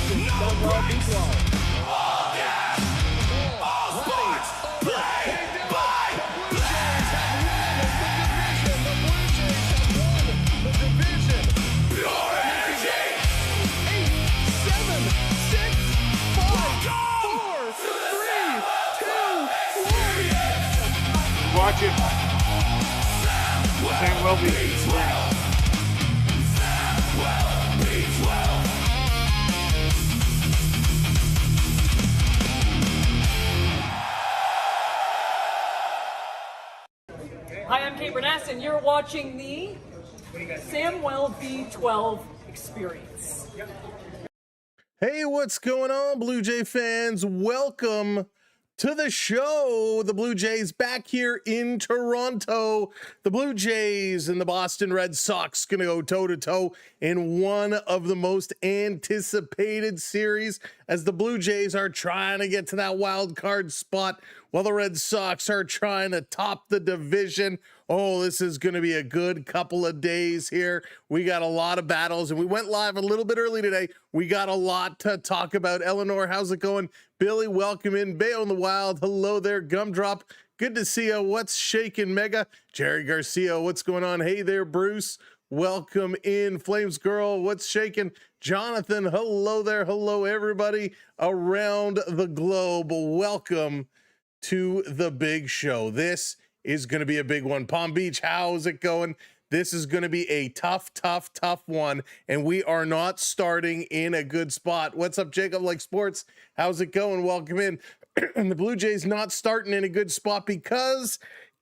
Watch it. Sam will be. Hi, I'm Kate Burness, and you're watching the Samwell V12 Experience. Hey, what's going on, Blue Jay fans? Welcome to the show. The Blue Jays back here in Toronto. The Blue Jays and the Boston Red Sox going to go toe-to-toe in one of the most anticipated series as the Blue Jays are trying to get to that wild card spot while the Red Sox are trying to top the division. Oh, this is going to be a good couple of days here. We got a lot of battles, and we went live a little bit early today. We got a lot to talk about. Eleanor, how's it going? Billy, welcome in. Bayo in the Wild, hello there. Gumdrop, good to see you. What's shaking, Mega? Jerry Garcia, what's going on? Hey there, Bruce. Welcome in. Flames Girl, what's shaking? Jonathan, hello there. Hello, everybody around the globe. Welcome to the big show. This is going to be a big one. Palm Beach, how's it going? This is going to be a tough one, and we are not starting in a good spot. What's up, Jacob Like Sports? How's it going? Welcome in. And the Blue Jays not starting in a good spot because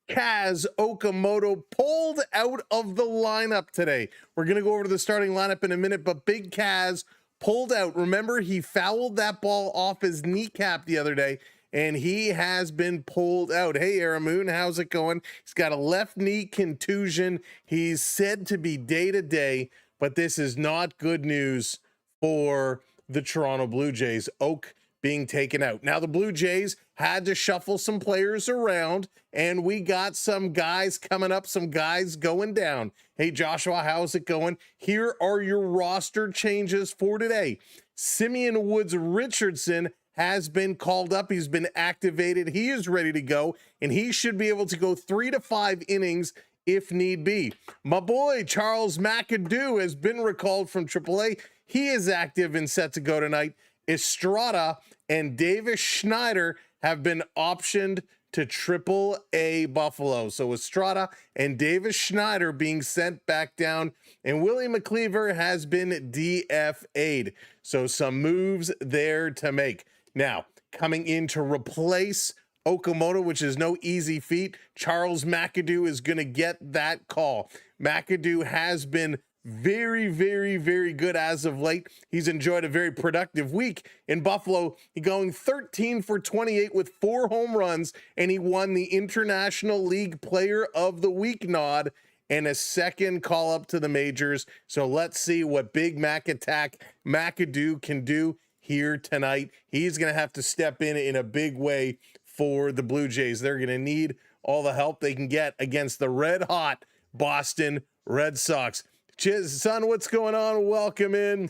Kaz Okamoto pulled out of the lineup today. We're going to go over to the starting lineup in a minute, but Big Kaz pulled out. Remember, he fouled that ball off his kneecap the other day, and he has been pulled out. Hey, Aramoon, how's it going? He's got a left knee contusion. He's said to be day-to-day, but this is not good news for the Toronto Blue Jays. Oak being taken out. Now, the Blue Jays had to shuffle some players around, and we got some guys coming up, some guys going down. Hey, Joshua, how's it going? Here are your roster changes for today. Simeon Woods Richardson has been called up. He's been activated. He is ready to go, and he should be able to go 3 to 5 innings if need be. My boy Charles McAdoo has been recalled from AAA. He is active and set to go tonight. Estrada and Davis Schneider have been optioned to AAA Buffalo. So Estrada and Davis Schneider being sent back down, and Willie McCleaver has been DFA'd. So some moves there to make. Now, coming in to replace Okamoto, which is no easy feat, Charles McAdoo is going to get that call. McAdoo has been very good as of late. He's enjoyed a very productive week in Buffalo. He going 13 for 28 with 4 home runs, and he won the International League Player of the Week nod and a second call up to the majors. So let's see what Big Mac Attack McAdoo can do here tonight. He's going to have to step in a big way for the Blue Jays. They're going to need all the help they can get against the red hot Boston Red Sox. Son, what's going on? Welcome in.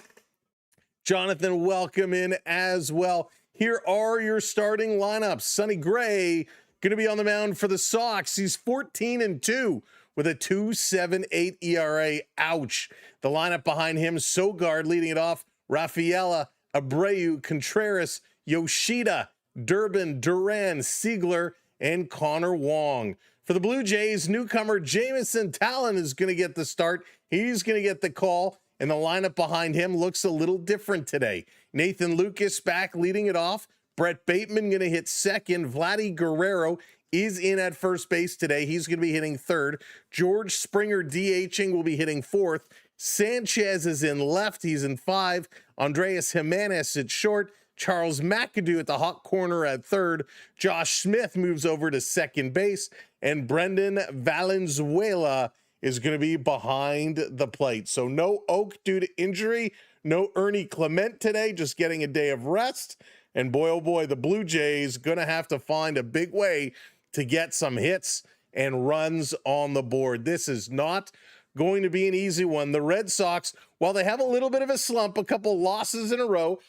Jonathan, welcome in as well. Here are your starting lineups. Sonny Gray going to be on the mound for the Sox. He's 14-2 with a 2.78 ERA. Ouch. The lineup behind him, Sogard leading it off. Rafaela, Abreu, Contreras, Yoshida, Durbin, Duran, Siegler, and Connor Wong. For the Blue Jays, newcomer Jameson Taillon is going to get the start. He's going to get the call, and the lineup behind him looks a little different today. Nathan Lucas back leading it off. Brett Bateman going to hit second. Vladdy Guerrero is in at first base today. He's going to be hitting third. George Springer DHing will be hitting fourth. Sanchez is in left. He's in 5. Andreas Jimenez at short. Charles McAdoo at the hot corner at third. Josh Smith moves over to second base. And Brendan Valenzuela is going to be behind the plate. So no Oak due to injury. No Ernie Clement today, just getting a day of rest. And boy, oh boy, the Blue Jays going to have to find a big way to get some hits and runs on the board. This is not going to be an easy one. The Red Sox, while they have a little bit of a slump, a couple losses in a row,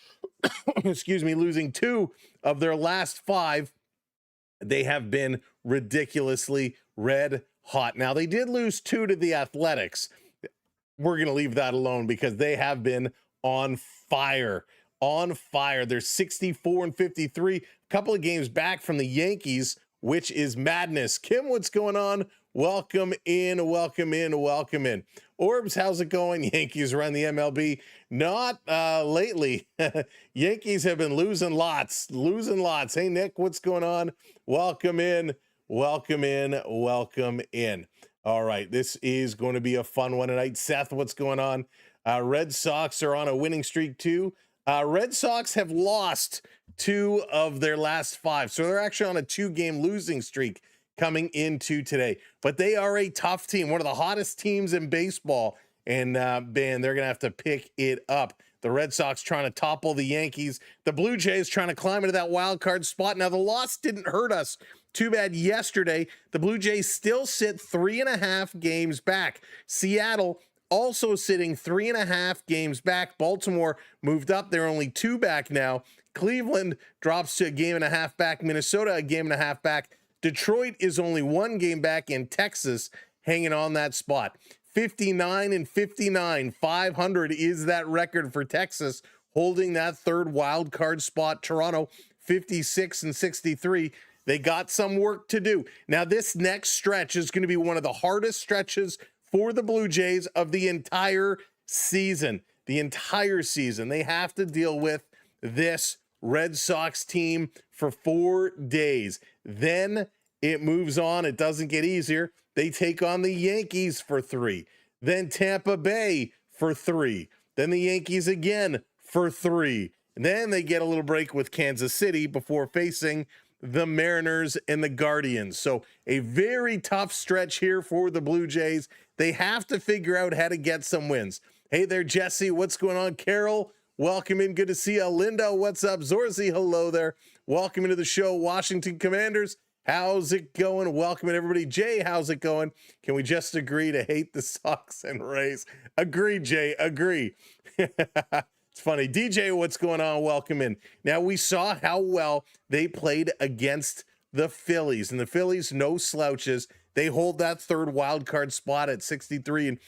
excuse me, losing 2 of their last 5, they have been ridiculously red hot. Now, they did lose 2 to the Athletics. We're going to leave that alone because they have been on fire. On fire. They're 64-53, a couple of games back from the Yankees, which is madness. Kim, what's going on? Welcome in, welcome in, welcome in. Orbs, how's it going? Yankees run the MLB. Not lately. Yankees have been losing lots. Hey, Nick, what's going on? Welcome in, welcome in, welcome in. All right, this is going to be a fun one tonight. Seth, what's going on? Red Sox are on a winning streak too. Red Sox have lost 2 of their last 5. So they're actually on a 2-game losing streak coming into today. But they are a tough team, one of the hottest teams in baseball. And Ben, they're going to have to pick it up. The Red Sox trying to topple the Yankees. The Blue Jays trying to climb into that wild card spot. Now, the loss didn't hurt us too bad yesterday. The Blue Jays still sit 3.5 games back. Seattle also sitting 3.5 games back. Baltimore moved up. They're only 2 back now. Cleveland drops to a 1.5 games back. Minnesota, a 1.5 games back. Detroit is only 1 game back, and Texas hanging on that spot. 59-59. 500 is that record for Texas, holding that 3rd wild card spot. Toronto, 56-63. They got some work to do. Now, this next stretch is going to be one of the hardest stretches for the Blue Jays of the entire season. The entire season. They have to deal with this Red Sox team for 4 days. Then it moves on. It doesn't get easier. They take on the Yankees for 3. Then Tampa Bay for 3. Then the Yankees again for 3. And then they get a little break with Kansas City before facing the Mariners and the Guardians. So a very tough stretch here for the Blue Jays. They have to figure out how to get some wins. Hey there, Jesse. What's going on? Carol, welcome in. Good to see you. Linda, what's up? Zorzi, hello there. Welcome into the show. Washington Commanders, how's it going? Welcome in, everybody. Jay, how's it going? Can we just agree to hate the Sox and Rays? Agree, Jay. Agree. It's funny. DJ, what's going on? Welcome in. Now, we saw how well they played against the Phillies, and the Phillies, no slouches. They hold that 3rd wild card spot at 63-56.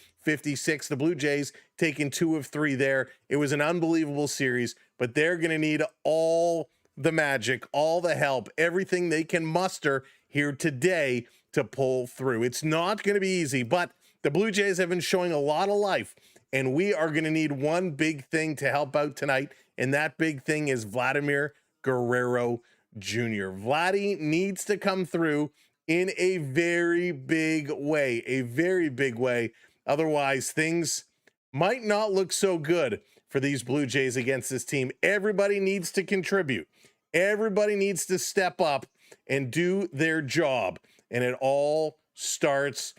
The Blue Jays taking 2 of 3 there. It was an unbelievable series, but they're going to need all the magic, all the help, everything they can muster here today to pull through. It's not going to be easy, but the Blue Jays have been showing a lot of life, and we are going to need one big thing to help out tonight, and that big thing is Vladimir Guerrero Jr. Vladdy needs to come through in a very big way, Otherwise, things might not look so good for these Blue Jays against this team. Everybody needs to contribute. Everybody needs to step up and do their job, and it all starts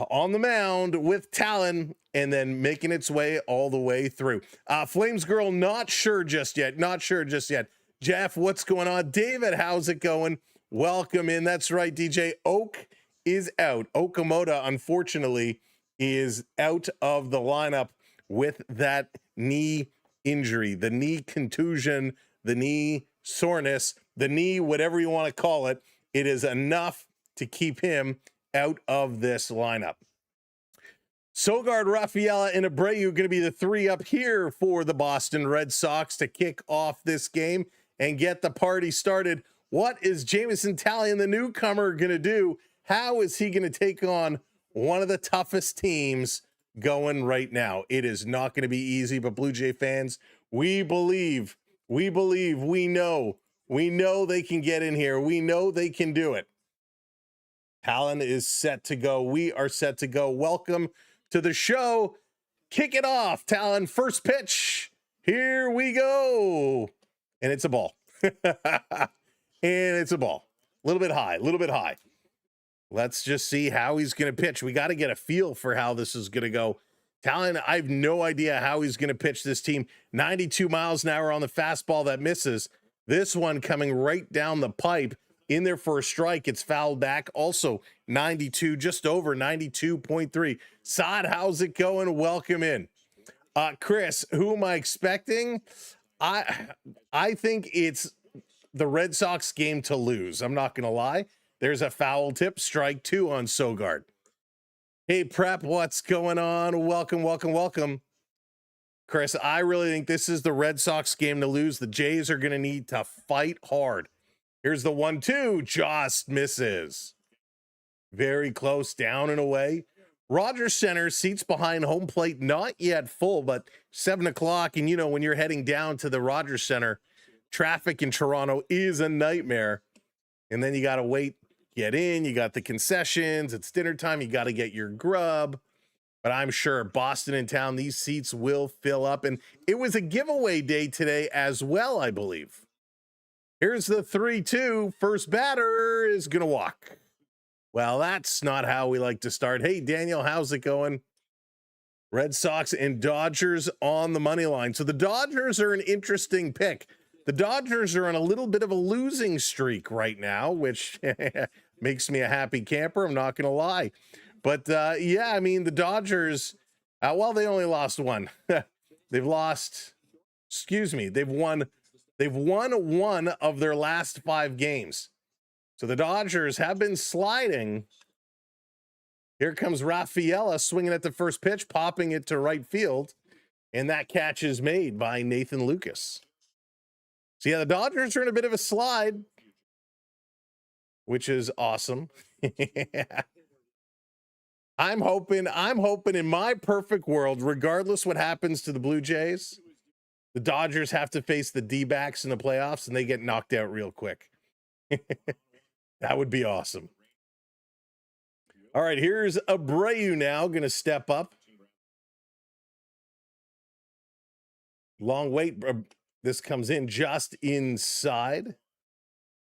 on the mound with Taillon and then making its way all the way through. Flames Girl, not sure just yet. Jeff, what's going on? David, how's it going? Welcome in. That's right, DJ. Oak is out. Okamoto, unfortunately, is out of the lineup with that knee injury, the knee contusion, the knee soreness, the knee, whatever you want to call it. It is enough to keep him out of this lineup. Sogard, Rafaela, and Abreu going to be the 3 up here for the Boston Red Sox to kick off this game and get the party started. What is Jameson Taillon, the newcomer, going to do? How is he going to take on one of the toughest teams going right now? It is not going to be easy, but Blue Jay fans, we believe, we know they can get in here. We know they can do it. Taillon is set to go. We are set to go. Welcome to the show. Kick it off, Taillon. First pitch. Here we go. And it's a ball. And it's a ball. A little bit high. Let's just see how he's going to pitch. We got to get a feel for how this is going to go. Taillon, I have no idea how he's going to pitch this team. 92 miles an hour on the fastball that misses. This one coming right down the pipe. in there for a strike. It's fouled back. Also 92, just over 92.3. Sod, how's it going? Welcome in. Chris, who am I expecting? I think it's the Red Sox game to lose. I'm not going to lie. There's a foul tip, strike 2 on Sogard. Hey, Prep, what's going on? Welcome, welcome, welcome. Chris, I really think this is the Red Sox game to lose. The Jays are going to need to fight hard. Here's the 1-2, just misses. Very close, down and away. Rogers Center, seats behind home plate, not yet full, but 7 o'clock. And you know, when you're heading down to the Rogers Center, traffic in Toronto is a nightmare. And then you got to wait, get in. You got the concessions. It's dinner time. You got to get your grub. But I'm sure Boston in town, these seats will fill up. And it was a giveaway day today as well, I believe. Here's the 3-2. First batter is going to walk. Well, that's not how we like to start. Hey, Daniel, how's it going? Red Sox and Dodgers on the money line. So the Dodgers are an interesting pick. The Dodgers are on a little bit of a losing streak right now, which makes me a happy camper. I'm not going to lie. But, yeah, I mean, the Dodgers, well, they only lost one. They've won 1 of their last 5 games. So the Dodgers have been sliding. Here comes Rafaela swinging at the first pitch, popping it to right field. And that catch is made by Nathan Lucas. So, yeah, the Dodgers are in a bit of a slide, which is awesome. I'm hoping in my perfect world, regardless what happens to the Blue Jays, the Dodgers have to face the D-backs in the playoffs and they get knocked out real quick. That would be awesome. All right, here's Abreu now going to step up. Long wait. This comes in just inside.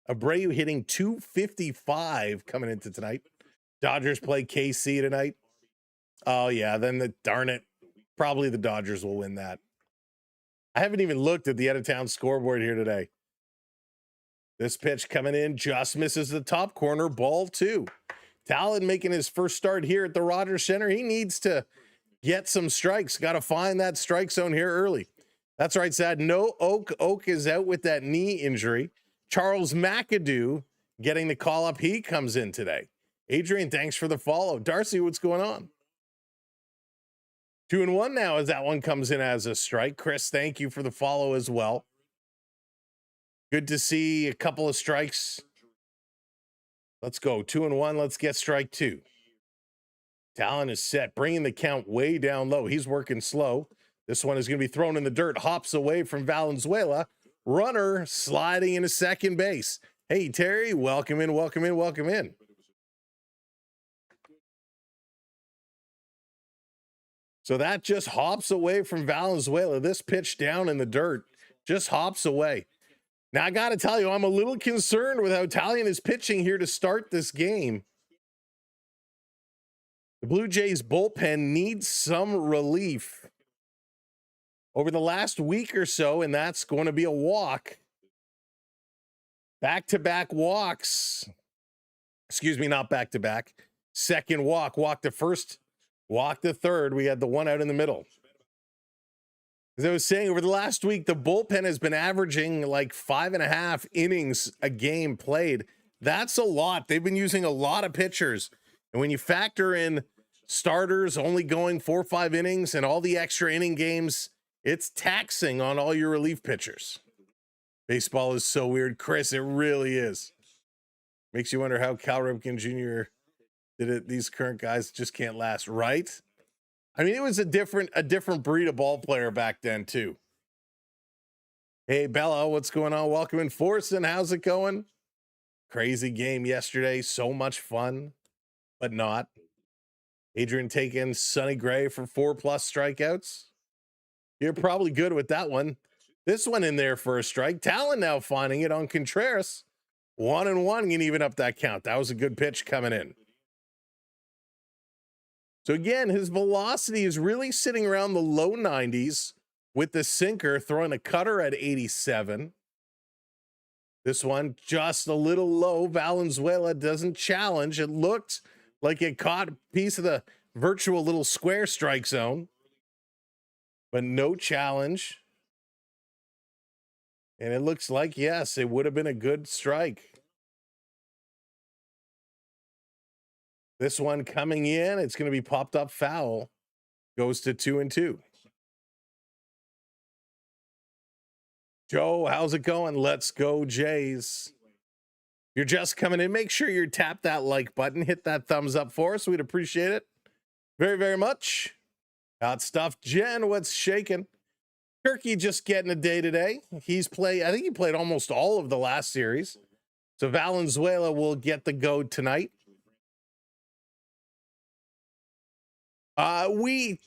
Abreu hitting 255 coming into tonight. Dodgers play KC tonight. Oh, yeah, then darn it. Probably the Dodgers will win that. I haven't even looked at the out-of-town scoreboard here today. This pitch coming in just misses the top corner, ball 2. Taillon making his first start here at the Rogers Center. He needs to get some strikes. Got to find that strike zone here early. That's right, Sad. No Oak. Oak is out with that knee injury. Charles McAdoo getting the call up. He comes in today. Adrian, thanks for the follow. Darcy, what's going on? 2-1 now as that one comes in as a strike. Chris, thank you for the follow as well. Good to see a couple of strikes. Let's go. 2-1. Let's get strike 2. Taillon is set, bringing the count way down low. He's working slow. This one is going to be thrown in the dirt. Hops away from Valenzuela. Runner sliding into second base. Hey, Terry, welcome in, welcome in, welcome in. So that just hops away from Valenzuela. This pitch down in the dirt just hops away. Now, I got to tell you, I'm a little concerned with how Taillon is pitching here to start this game. The Blue Jays bullpen needs some relief over the last week or so, and that's going to be a walk. Back-to-back walks. Excuse me, not back-to-back. Second walk. Walk the first, walk the third. We had the one out in the middle. As I was saying, over the last week, the bullpen has been averaging like 5.5 innings a game played. That's a lot. They've been using a lot of pitchers. And when you factor in starters only going 4 or 5 innings and all the extra inning games, it's taxing on all your relief pitchers. Baseball is so weird, Chris. It really is. Makes you wonder how Cal Ripken Jr. did it. These current guys just can't last, right? I mean, it was a different breed of ball player back then too. Hey, Bella, what's going on? Welcome in, Forson. How's it going? Crazy game yesterday. So much fun, but not. Adrian taking Sonny Gray for 4+ strikeouts. You're probably good with that one. This one in there for a strike. Taillon now finding it on Contreras. 1-1 and even up that count. That was a good pitch coming in. So again, his velocity is really sitting around the low 90s with the sinker, throwing a cutter at 87. This one just a little low. Valenzuela doesn't challenge. It looked like it caught a piece of the virtual little square strike zone, but no challenge. And it looks like, yes, it would have been a good strike. This one coming in, it's going to be popped up foul. Goes to 2-2. Joe, how's it going? Let's go, Jays. You're just coming in. Make sure you tap that like button. Hit that thumbs up for us. We'd appreciate it very, very much. Hot stuff. Jen, what's shaking? Turkey just getting a day today. I think he played almost all of the last series. So Valenzuela will get the go tonight.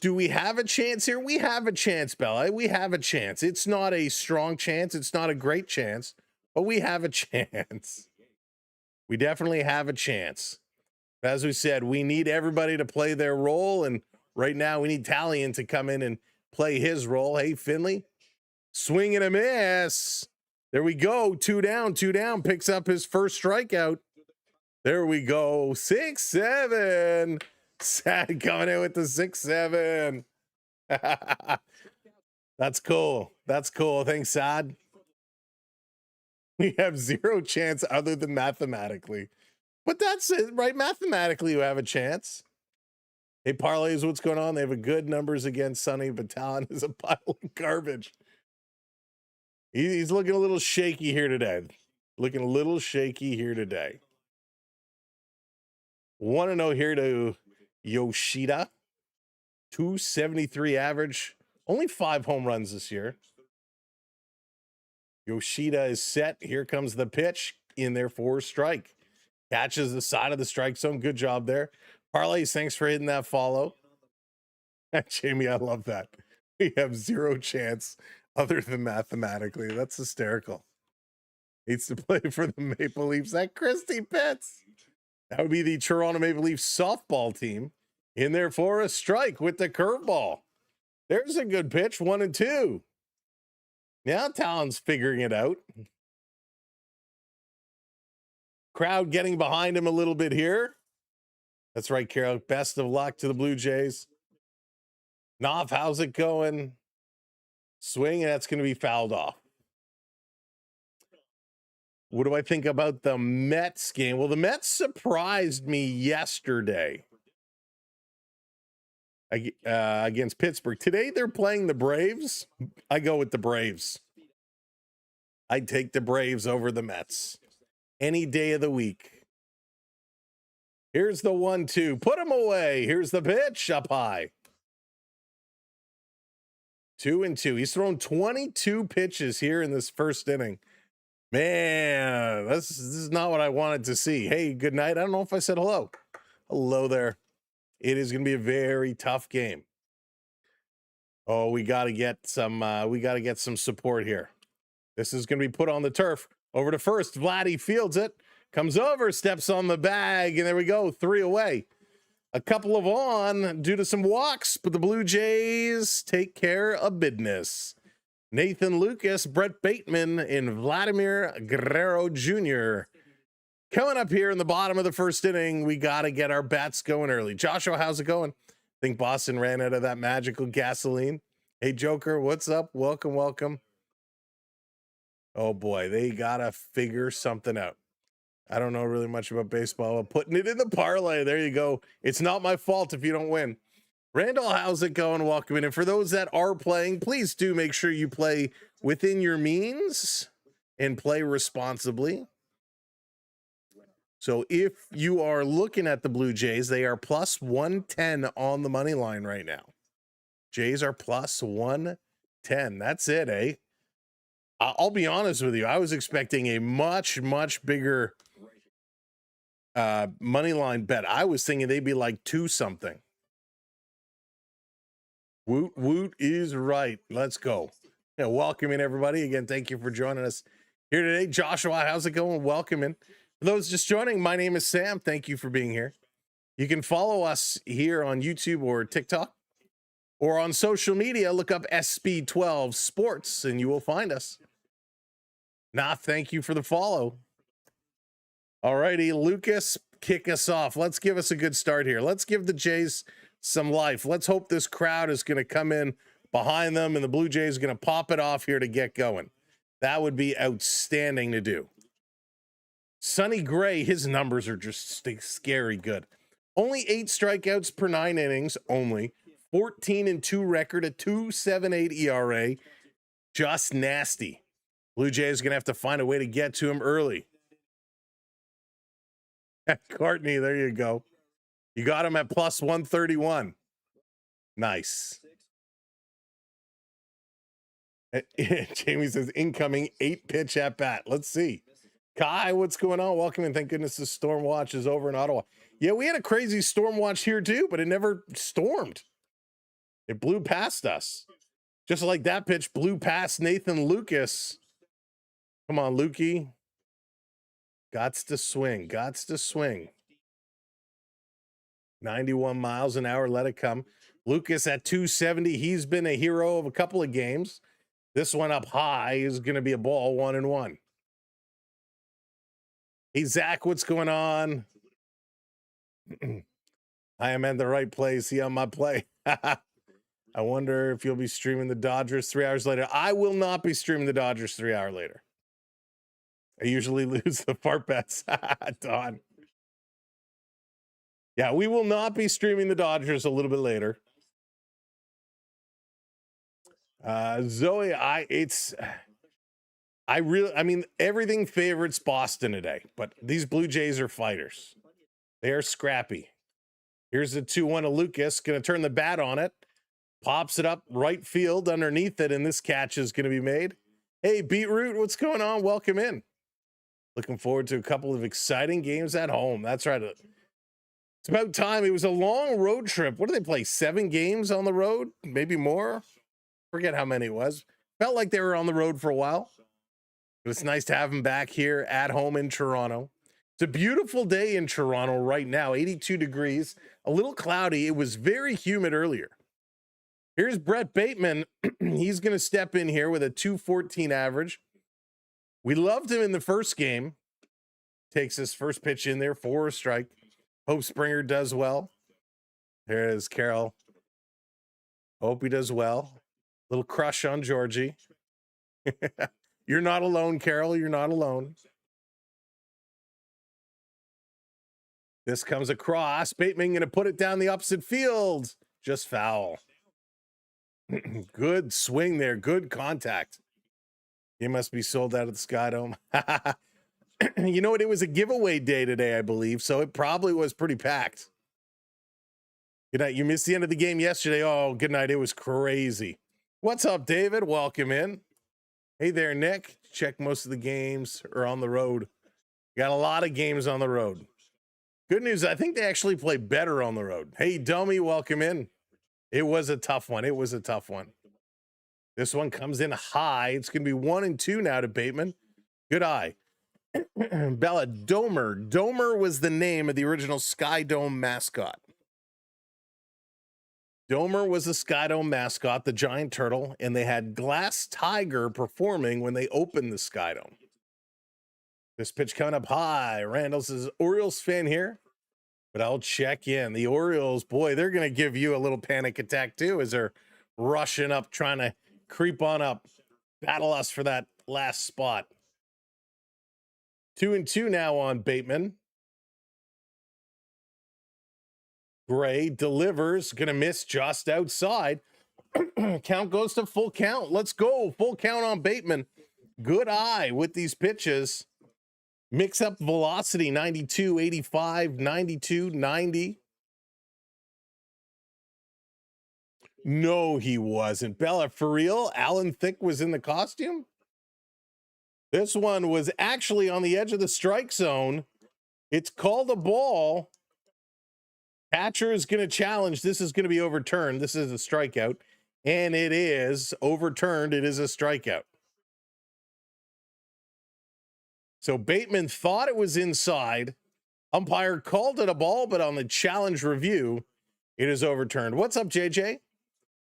Do we have a chance here? We have a chance, Bella. We have a chance. It's not a strong chance. It's not a great chance, but we have a chance. We definitely have a chance. As we said, we need everybody to play their role, and right now we need Taillon to come in and play his role. Hey, Finley, swing and a miss. There we go. 2 down, 2 down. Picks up his first strikeout. There we go. 6-7. Sad coming in with the 6-7. That's cool. That's cool. Thanks, Sad. We have zero chance other than mathematically. But that's it, right? Mathematically, you have a chance. Hey, Parlays, what's going on? They have a good numbers against Sonny, but Taillon is a pile of garbage. He's looking a little shaky here today. Looking a little shaky here today. 1-0 here to Yoshida. 273 average. Only 5 home runs this year. Yoshida is set. Here comes the pitch in there for strike. Catches the side of the strike zone. Good job there. Parlays, thanks for hitting that follow. Jamie, I love that. We have zero chance other than mathematically. That's hysterical. Needs to play for the Maple Leafs. That Christy Pitts. That would be the Toronto Maple Leafs softball team in there for a strike with the curveball. There's a good pitch. 1-2. Now Taillon's figuring it out. Crowd getting behind him a little bit here. That's right, Carol. Best of luck to the Blue Jays. Knopf, how's it going? Swing, and that's going to be fouled off. What do I think about the Mets game? Well, the Mets surprised me yesterday against Pittsburgh. Today, they're playing the Braves. I go with the Braves. I'd take the Braves over the Mets any day of the week. Here's the 1-2. Put him away. Here's the pitch up high. 2-2. He's thrown 22 pitches here in this first inning. Man, this is not what I wanted to see. Hey, good night. I don't know if I said hello. Hello there. It is going to be a very tough game. Oh, we got to get some support here. This is going to be put on the turf. Over to first. Vladdy fields it. Comes over, steps on the bag, and there we go. 3 away. A couple of on due to some walks, but the Blue Jays take care of business. Nathan Lucas, Brett Bateman, and Vladimir Guerrero Jr. Coming up here in the bottom of the first inning, we got to get our bats going early. Joshua, how's it going? Think Boston ran out of that magical gasoline. Hey, Joker, what's up? Welcome, welcome. Oh, boy, they got to figure something out. I don't know really much about baseball, but putting it in the parlay, there you go. It's not my fault if you don't win. Randall, how's it going? Welcome in. And for those that are playing, please do make sure you play within your means and play responsibly. So if you are looking at the Blue Jays, they are plus 110 on the money line right now. Jays are plus 110. That's it, eh? I'll be honest with you. I was expecting a much, much bigger money line bet. I was thinking they'd be like 2 something. Woot woot is right. Let's go. Yeah, welcome in, everybody. Again, thank you for joining us here today. Joshua, how's it going? Welcome in. For those just joining, my name is Sam. Thank you for being here. You can follow us here on YouTube or TikTok or on social media. Look up SB12 Sports and you will find us. Nah, thank you for the follow. All righty, Lucas, kick us off. Let's give us a good start here. Let's give the Jays some life. Let's hope this crowd is going to come in behind them and the Blue Jays are going to pop it off here to get going. That would be outstanding to do. Sonny Gray, his numbers are just scary good. Only 8 strikeouts per 9 innings, only 14-2 record, a 2.78 ERA. Just nasty. Blue Jays are going to have to find a way to get to him early. Courtney, there you go. You got him at plus 131. Nice. Jamie says incoming 8-pitch at bat. Let's see. Kai, what's going on? Welcome, and thank goodness the storm watch is over in Ottawa. Yeah, we had a crazy storm watch here too, but it never stormed. It blew past us. Just like that pitch blew past Nathan Lucas. Come on, Lukey. Gots to swing. Gots to swing. 91 miles an hour. Let it come. Lucas at 270. He's been a hero of a couple of games. This one up high is going to be a ball 1-1. Hey, Zach, what's going on? I am in the right place. See on my play. I wonder if you'll be streaming the Dodgers 3 hours later. I will not be streaming the Dodgers 3 hours later. I usually lose the fart bets. Don. Yeah, we will not be streaming the Dodgers a little bit later. Zoe, I mean, everything favorites Boston today, but these Blue Jays are fighters. They are scrappy. Here's the 2-1 to Lucas. Going to turn the bat on it. Pops it up right field underneath it, and this catch is going to be made. Hey, Beetroot, what's going on? Welcome in. Looking forward to a couple of exciting games at home. That's right. It's about time. It was a long road trip. What did they play? 7 games on the road? Maybe more? Forget how many it was. Felt like they were on the road for a while. But it's nice to have them back here at home in Toronto. It's a beautiful day in Toronto right now. 82 degrees. A little cloudy. It was very humid earlier. Here's Brett Bateman. He's going to step in here with a 214 average. We loved him in the first game. Takes his first pitch in there for a strike. Hope Springer does well. There is Carol. Hope he does well. Little crush on Georgie. You're not alone, Carol. You're not alone. This comes across. Bateman going to put it down the opposite field. Just foul. Good swing there. Good contact. He must be sold out of the Sky Dome. You know what? It was a giveaway day today, I believe, so it probably was pretty packed. Good night. You missed the end of the game yesterday. Oh, good night. It was crazy. What's up, David? Welcome in. Hey there, Nick. Check most of the games are on the road. Got a lot of games on the road. Good news, I think they actually play better on the road. Hey, Dummy, welcome in. It was a tough one. It was a tough one. This one comes in high. It's going to be 1-2 now to Bateman. Good eye. Bella Domer. Domer was the name of the original Sky Dome mascot. Domer was the Sky Dome mascot, the giant turtle, and they had Glass Tiger performing when they opened the Sky Dome. This pitch coming up high. Randall's is Orioles fan here, but I'll check in. The Orioles, boy, they're going to give you a little panic attack too as they're rushing up, trying to creep on up, battle us for that last spot. 2-2 now on Bateman. Gray delivers, gonna miss just outside. Count goes to full count. Let's go. Full count on Bateman. Good eye with these pitches. Mix up velocity, 92, 85, 92, 90. No, he wasn't. Bella, for real? Alan Thicke was in the costume? This one was actually on the edge of the strike zone. It's called a ball. Catcher is going to challenge. This is going to be overturned. This is a strikeout. And it is overturned. It is a strikeout. So Bateman thought it was inside. Umpire called it a ball, but on the challenge review, it is overturned. What's up, JJ?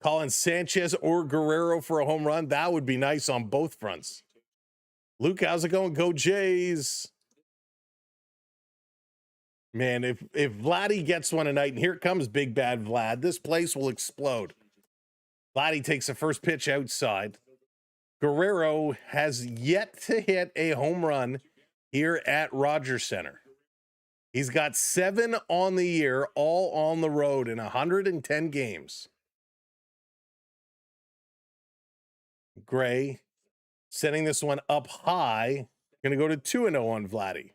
Calling Sanchez or Guerrero for a home run. That would be nice on both fronts. Luke, how's it going? Go Jays. Man, if Vladdy gets one tonight, and here comes big bad Vlad, this place will explode. Vladdy takes the first pitch outside. Guerrero has yet to hit a home run here at Rogers Center. He's got 7 on the year, all on the road in 110 games. Gray setting this one up high. Going to go to 2-0 on Vladdy.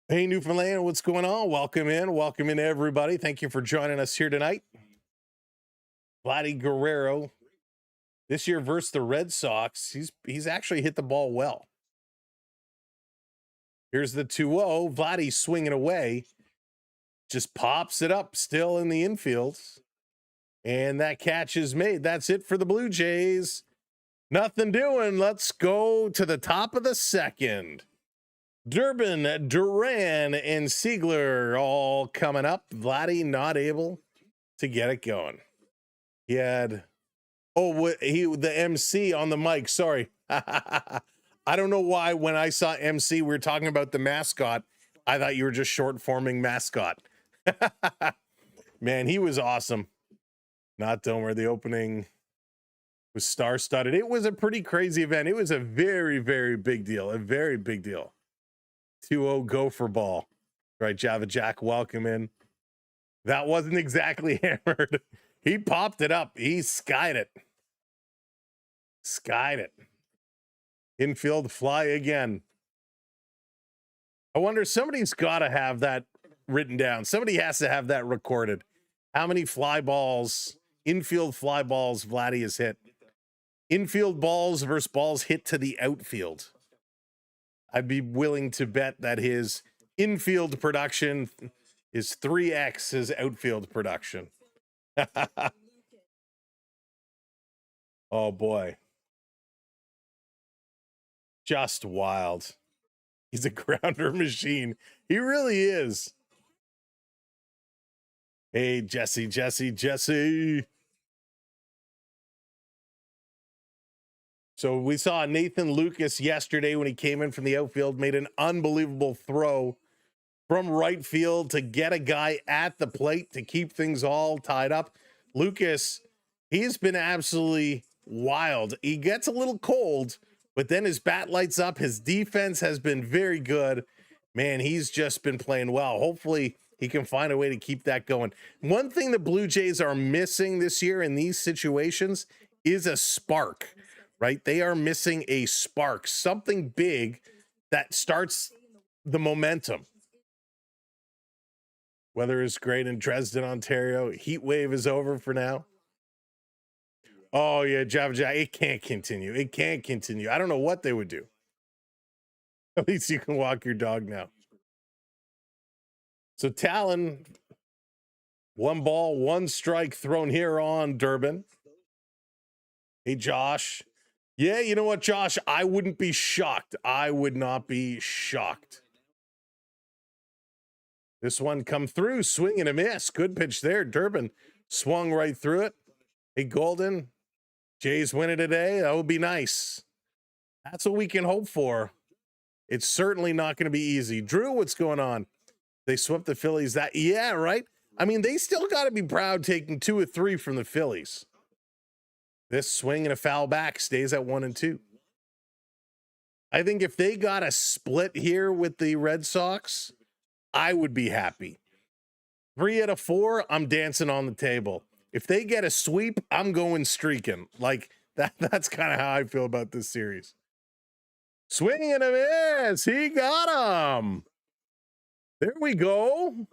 Hey, Newfoundland, what's going on? Welcome in, everybody. Thank you for joining us here tonight. Vladdy Guerrero, this year versus the Red Sox, he's actually hit the ball well. Here's the 2-0. Vladdy swinging away, just pops it up, still in the infield, and that catch is made. That's it for the Blue Jays. Nothing doing. Let's go to the top of the second. Durbin, Duran, and Siegler all coming up. Vladdy not able to get it going. He had, the MC on the mic. Sorry. I don't know why when I saw MC, we were talking about the mascot. I thought you were just short forming mascot. Man, he was awesome. Not Domer. The opening was star-studded. It was a pretty crazy event. It was a very, very big deal. A very big deal. 2-0 Gopher ball. Right, Java Jack, welcome in. That wasn't exactly hammered. He popped it up. He skied it. Skied it. Infield fly again. I wonder, somebody's got to have that written down. Somebody has to have that recorded. How many fly balls, infield fly balls Vladdy has hit? Infield balls versus balls hit to the outfield. I'd be willing to bet that his infield production is 3x his outfield production. Oh, boy. Just wild. He's a grounder machine. He really is. Hey, Jesse. So we saw Nathan Lucas yesterday when he came in from the outfield, made an unbelievable throw from right field to get a guy at the plate to keep things all tied up. Lucas, he's been absolutely wild. He gets a little cold, but then his bat lights up. His defense has been very good. Man, he's just been playing well. Hopefully he can find a way to keep that going. One thing the Blue Jays are missing this year in these situations is a spark, right? They are missing a spark, something big that starts the momentum. Weather is great in Dresden, Ontario. Heat wave is over for now. Oh, yeah, Java Jack, it can't continue. It can't continue. I don't know what they would do. At least you can walk your dog now. So Taillon, 1 ball, 1 strike thrown here on Durbin. Hey, Josh. Yeah, you know what, Josh? I wouldn't be shocked. I would not be shocked. This one come through, swing and a miss. Good pitch there. Durbin swung right through it. Hey, Golden, Jays win it today. That would be nice. That's what we can hope for. It's certainly not going to be easy. Drew, what's going on? They swept the Phillies. Yeah, right? I mean, they still got to be proud taking 2 or 3 from the Phillies. This swing and a foul back stays at 1-2. I think if they got a split here with the Red Sox, I would be happy. 3 out of 4, I'm dancing on the table. If they get a sweep, I'm going streaking. Like that's kind of how I feel about this series. Swing and a miss. He got him. There we go.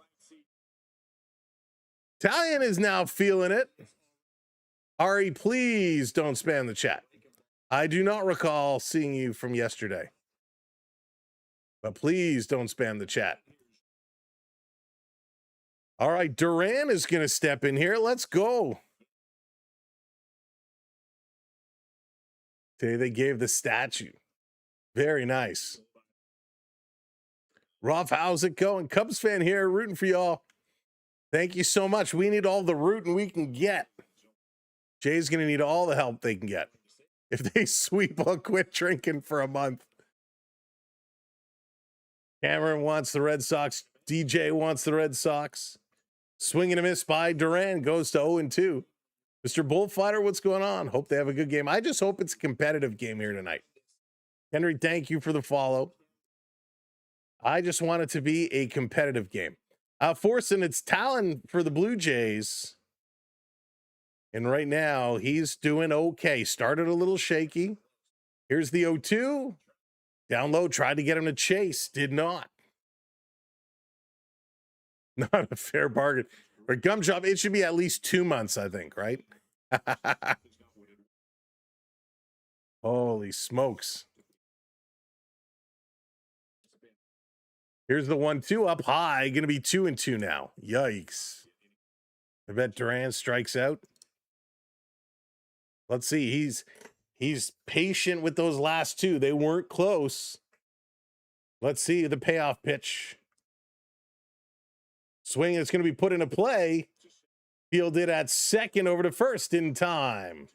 Taillon is now feeling it. Ari, please don't spam the chat. I do not recall seeing you from yesterday. But please don't spam the chat. All right, Duran is going to step in here. Let's go. Today they gave the statue. Very nice. Rolf, how's it going? Cubs fan here, rooting for y'all. Thank you so much. We need all the rooting we can get. Jay's going to need all the help they can get. If they sweep, I'll quit drinking for a month. Cameron wants the Red Sox. DJ wants the Red Sox. Swing and a miss by Duran goes to 0-2. Mr. Bullfighter, what's going on? Hope they have a good game. I just hope it's a competitive game here tonight. Henry, thank you for the follow. I just want it to be a competitive game. Forcing it's Taillon for the Blue Jays. And right now, he's doing okay. Started a little shaky. Here's the 0-2. Down low, tried to get him to chase. Did not. Not a fair bargain. For Gum Job, it should be at least 2 months, I think, right? Holy smokes. Here's the 1-2 up high. Going to be 2-2 now. Yikes. I bet Duran strikes out. Let's see. He's patient with those last two. They weren't close. Let's see the payoff pitch. Swing is going to be put into play. Fielded at second over to first in time.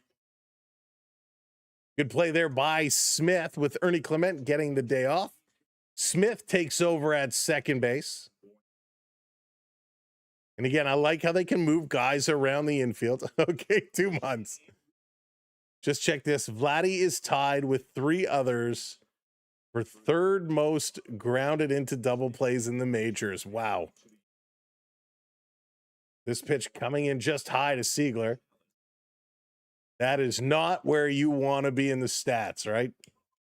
Good play there by Smith with Ernie Clement getting the day off. Smith takes over at second base. And again, I like how they can move guys around the infield. Okay, 2 months. Just check this. Vladdy is tied with 3 others for third most grounded into double plays in the majors. Wow. This pitch coming in just high to Siegler. That is not where you want to be in the stats, right?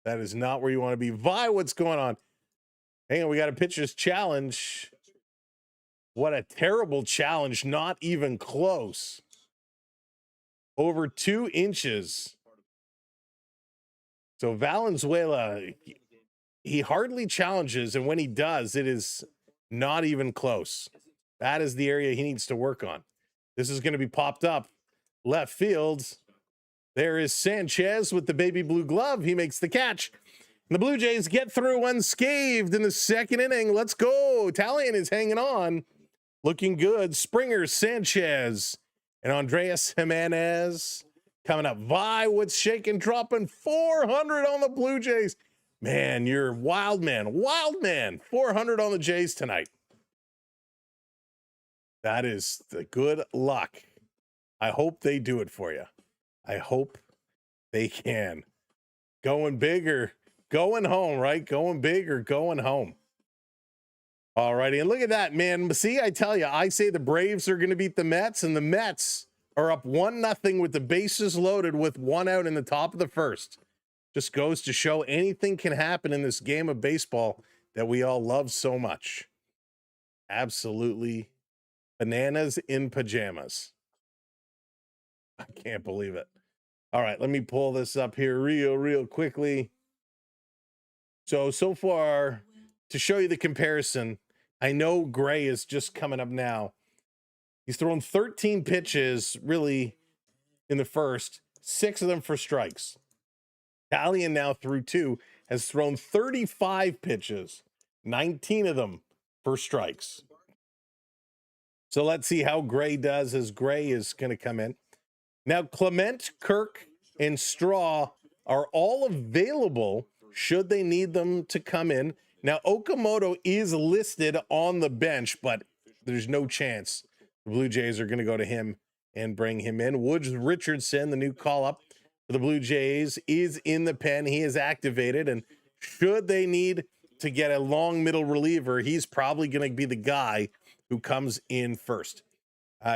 That is not where you want to be. Vi, what's going on? Hang on, we got a pitcher's challenge. What a terrible challenge. Not even close. Over 2 inches. So Valenzuela, he hardly challenges, and when he does, it is not even close. That is the area he needs to work on. This is going to be popped up left field. There is Sanchez with the baby blue glove. He makes the catch. And the Blue Jays get through unscathed in the second inning. Let's go. Taillon is hanging on. Looking good. Springer, Sanchez, and Andreas Jimenez coming up. Vi with shaking, dropping 400 on the Blue Jays. Man, you're wild man. Wild man. 400 on the Jays tonight. That is the good luck. I hope they do it for you. I hope they can. Going big or going home, right? Going big or going home. All righty. And look at that, man. See, I tell you, I say the Braves are going to beat the Mets, and the Mets are up 1-0 with the bases loaded with 1 out in the top of the first. Just goes to show anything can happen in this game of baseball that we all love so much. Absolutely bananas in pajamas. I can't believe it. All right, let me pull this up here real quickly. So far, to show you the comparison, I know Gray is just coming up now. He's thrown 13 pitches, really, in the first, 6 of them for strikes. Taillon now through 2 has thrown 35 pitches, 19 of them for strikes. So let's see how Gray does as Gray is going to come in. Now, Clement, Kirk, and Straw are all available should they need them to come in. Now, Okamoto is listed on the bench, but there's no chance the Blue Jays are going to go to him and bring him in. Woods Richardson, the new call-up for the Blue Jays, is in the pen. He is activated, and should they need to get a long middle reliever, he's probably going to be the guy who comes in first.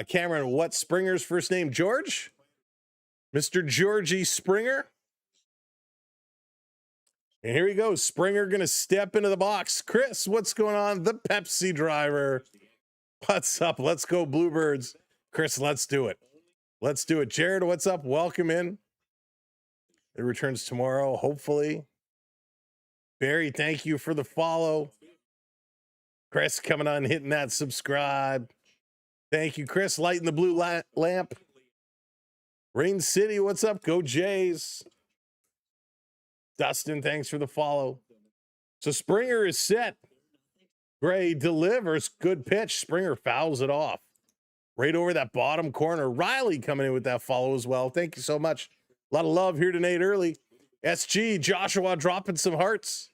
Cameron, what's Springer's first name? George? Mr. Georgie Springer? And here he goes. Springer going to step into the box. Chris, what's going on? The Pepsi driver. What's up? Let's go, Bluebirds. Chris, let's do it. Let's do it. Jared, what's up? Welcome in. It returns tomorrow, hopefully. Barry, thank you for the follow. Chris coming on, hitting that subscribe. Thank you, Chris. Lighting the blue lamp. Rain City, what's up? Go Jays. Dustin, thanks for the follow. So Springer is set. Gray delivers. Good pitch. Springer fouls it off. Right over that bottom corner. Riley coming in with that follow as well. Thank you so much A lot of love here tonight early. SG, Joshua dropping some hearts.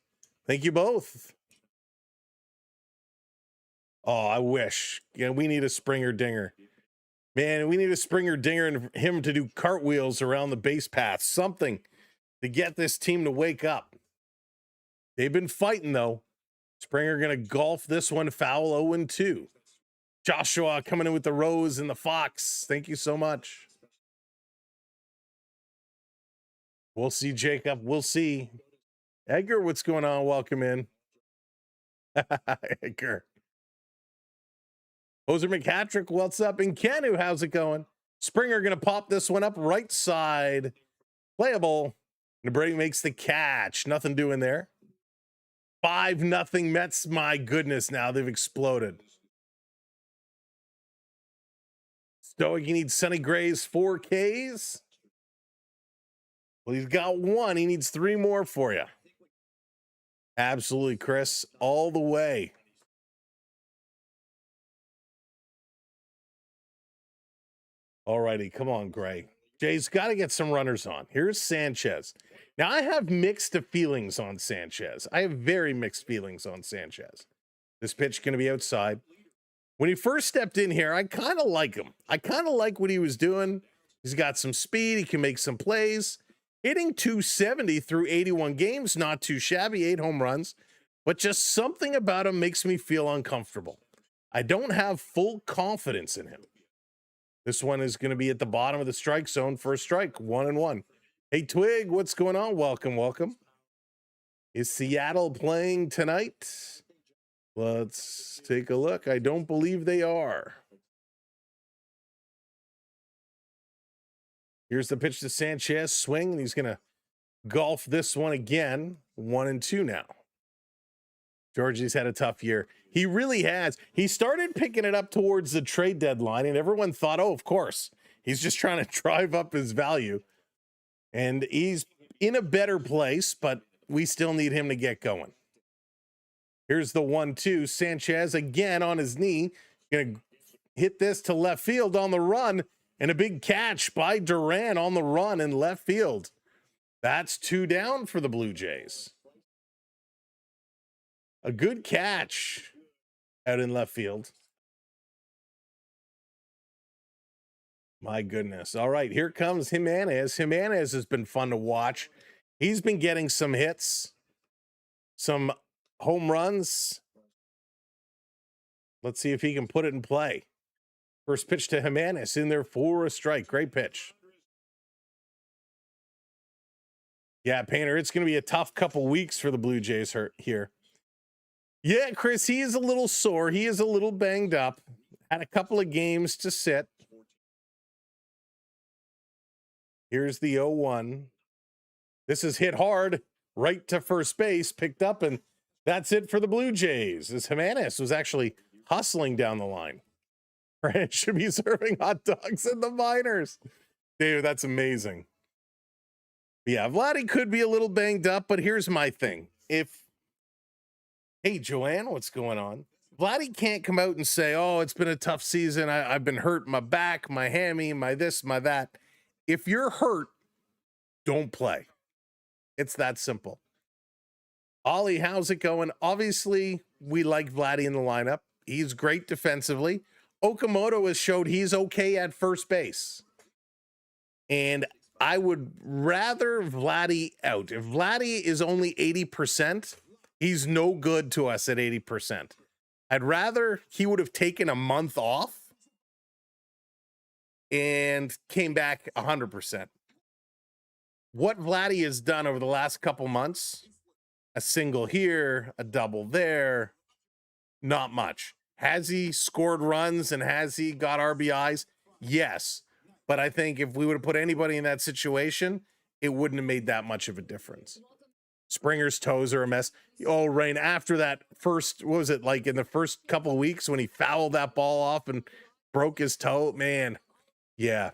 Thank you both. Oh, I wish. Yeah, we need a Springer dinger. Man, we need a Springer dinger and him to do cartwheels around the base path. Something to get this team to wake up. They've been fighting, though. Springer going to golf this one foul 0-2. Joshua coming in with the Rose and the Fox. Thank you so much. We'll see, Jacob. We'll see. Edgar, what's going on? Welcome in. Edgar. Hoser McHattrick, what's up? And Kenu, how's it going? Springer going to pop this one up right side. Playable. And Brady makes the catch. Nothing doing there. 5-0 Mets. My goodness, now they've exploded. Stoic, he needs Sonny Gray's 4 Ks. Well, he's got 1. He needs 3 more for you. Absolutely, Chris. All the way. Alrighty, come on, Gray. Jay's got to get some runners on. Here's Sanchez. Now, I have mixed feelings on Sanchez. I have very mixed feelings on Sanchez. This pitch going to be outside. When he first stepped in here, I kind of like him. I kind of like what he was doing. He's got some speed. He can make some plays. Hitting 270 through 81 games, not too shabby, 8 home runs. But just something about him makes me feel uncomfortable. I don't have full confidence in him. This one is going to be at the bottom of the strike zone for a strike, 1-1. Hey, Twig, what's going on? Welcome, welcome. Is Seattle playing tonight? Let's take a look. I don't believe they are. Here's the pitch to Sanchez. Swing, and he's going to golf this one again. 1-2 now. Georgie's had a tough year. He really has. He started picking it up towards the trade deadline, and everyone thought, oh, of course, he's just trying to drive up his value. And he's in a better place, but we still need him to get going. Here's the 1-2. Sanchez again on his knee. Going to hit this to left field on the run, and a big catch by Duran on the run in left field. That's 2 down for the Blue Jays. A good catch out in left field. My goodness. All right, here comes Jimenez. Jimenez has been fun to watch. He's been getting some hits, some home runs. Let's see if he can put it in play. First pitch to Jimenez in there for a strike. Great pitch. Yeah, Painter, it's going to be a tough couple weeks for the Blue Jays here. Yeah, Chris, he is a little sore. He is a little banged up. Had a couple of games to sit. Here's the 0-1. This is hit hard right to first base, picked up, and that's it for the Blue Jays. As Jimenez was actually hustling down the line. Right, should be serving hot dogs in the minors. Dude, that's amazing. Yeah, Vladdy could be a little banged up, but here's my thing. Hey, Joanne, what's going on? Vladdy can't come out and say, oh, it's been a tough season. I've been hurt, my back, my hammy, my this, my that. If you're hurt, don't play. It's that simple. Ollie, how's it going? Obviously, we like Vladdy in the lineup. He's great defensively. Okamoto has showed he's okay at first base. And I would rather Vladdy out. If Vladdy is only 80%, he's no good to us at 80%. I'd rather he would have taken a month off and came back 100%. What Vladdy has done over the last couple months, a single here, a double there, not much. Has he scored runs and has he got RBIs? Yes. But I think if we would have put anybody in that situation, it wouldn't have made that much of a difference. Springer's toes are a mess. Oh, Rain, after that first, what was it, like in the first couple of weeks when he fouled that ball off and broke his toe? Man, yeah.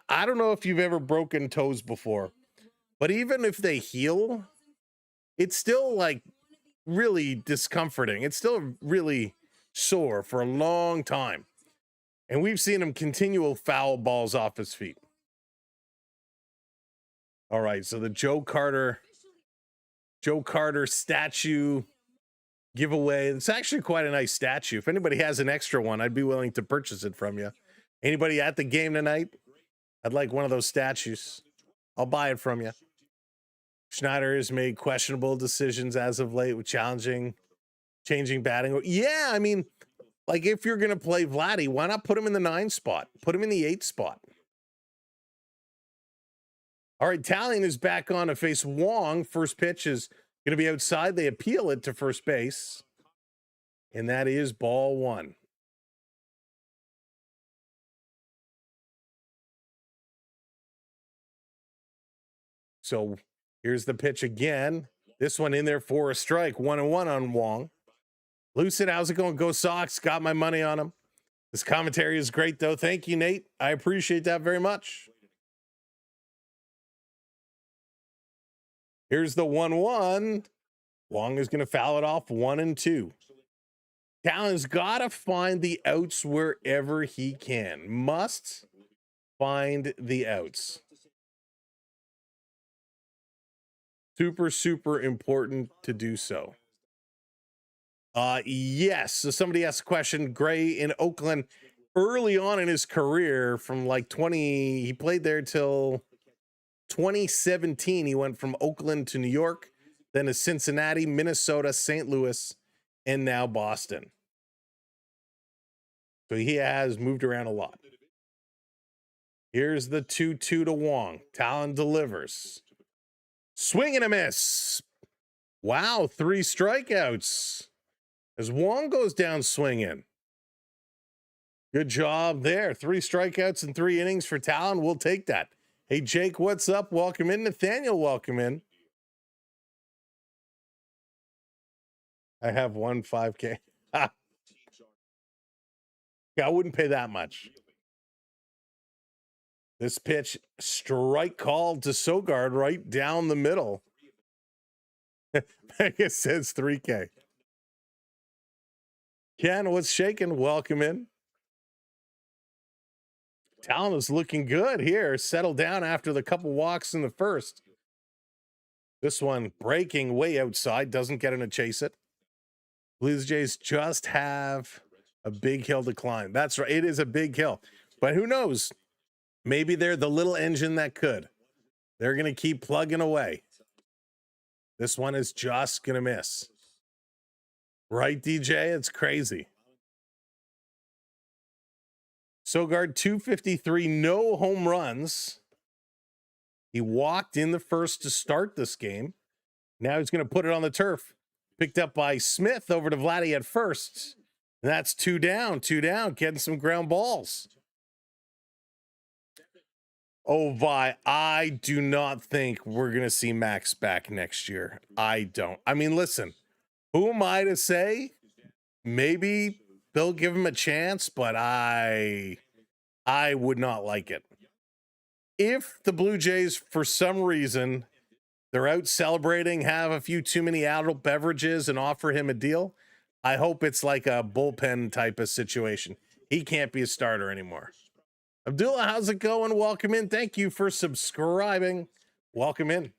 I don't know if you've ever broken toes before, but even if they heal, it's still like really discomforting. It's still really sore for a long time. And we've seen him continual foul balls off his feet. All right, so the Joe Carter statue giveaway. It's actually quite a nice statue. If anybody has an extra one, I'd be willing to purchase it from you. Anybody at the game tonight? I'd like one of those statues. I'll buy it from you. Schneider has made questionable decisions as of late with changing batting. Yeah, I mean, like if you're going to play Vladdy, why not put him in the 9 spot? Put him in the 8 spot. All right, Taillon is back on to face Wong. First pitch is going to be outside. They appeal it to first base. And that is ball 1. So here's the pitch again. This one in there for a strike. 1-1 on Wong. Lucid, how's it going? Go Sox. Got my money on him. This commentary is great, though. Thank you, Nate. I appreciate that very much. Here's the 1-1. Wong is going to foul it off 1-2. Taillon's got to find the outs wherever he can. Must find the outs. Super, super important to do so. Yes. So somebody asked a question. Gray in Oakland early on in his career from like he played there till 2017. He went from Oakland to New York, then to Cincinnati, Minnesota, St. Louis, and now Boston. So he has moved around a lot. Here's the 2-2 to Wong. Taillon delivers. Swing and a miss. Wow, 3 strikeouts as Wong goes down swinging. Good job there. 3 strikeouts in 3 innings for Taillon. We'll take that. Hey, Jake, what's up? Welcome in. Nathaniel, welcome in. I have 1 5K. Yeah, I wouldn't pay that much. This pitch, strike called to Sogard right down the middle. Mega says 3K. Ken, what's shaking? Welcome in. Taillon is looking good here. Settled down after the couple walks in the first. This one breaking way outside. Doesn't get him to chase it. Blue Jays just have a big hill to climb. That's right. It is a big hill. But who knows? Maybe they're the little engine that could. They're going to keep plugging away. This one is just going to miss. Right, DJ? It's crazy. Sogard, 253, no home runs. He walked in the first to start this game. Now he's going to put it on the turf. Picked up by Smith over to Vladdy at first. And that's 2 down, getting some ground balls. Oh, Vi, I do not think we're going to see Max back next year. I don't. I mean, listen, who am I to say? Maybe they'll give him a chance, but I would not like it. If the Blue Jays, for some reason, they're out celebrating, have a few too many adult beverages and offer him a deal, I hope it's like a bullpen type of situation. He can't be a starter anymore. Abdullah, how's it going? Welcome in. Thank you for subscribing. Welcome in.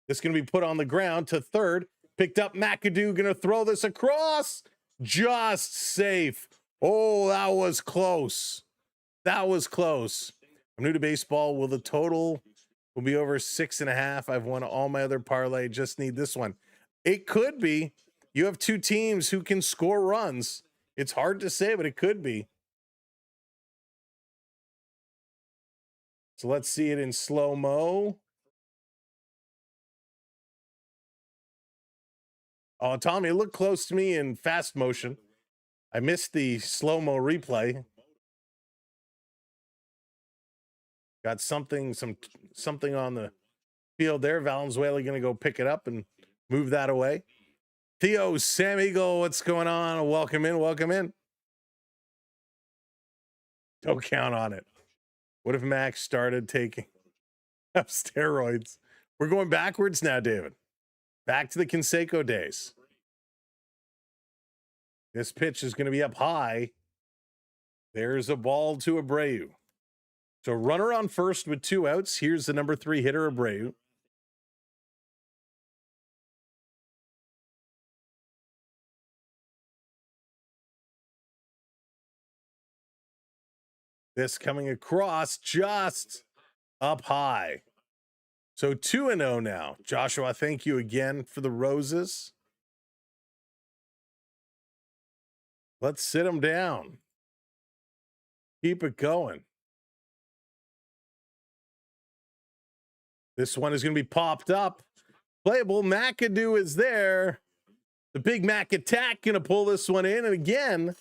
This is going to be put on the ground to third. Picked up McAdoo. Going to throw this across. Just safe. Oh, that was close. That was close. I'm new to baseball. Will the total will be over 6.5? I've won all my other parlay. Just need this one. It could be. You have 2 teams who can score runs. It's hard to say, but it could be. So let's see it in slow-mo. Oh, Tommy, it looked close to me in fast motion. I missed the slow-mo replay. Got something on the field there. Valenzuela going to go pick it up and move that away. Theo, Sam Eagle, what's going on? Welcome in, welcome in. Don't count on it. What if Max started taking up steroids? We're going backwards now, David. Back to the Canseco days. This pitch is going to be up high. There's a ball to Abreu. So runner on first with 2 outs. Here's the number 3 hitter, Abreu. This coming across just up high. So 2-0 now. Joshua, thank you again for the roses. Let's sit them down. Keep it going. This one is going to be popped up. Playable. McAdoo is there. The Big Mac attack going to pull this one in. And again,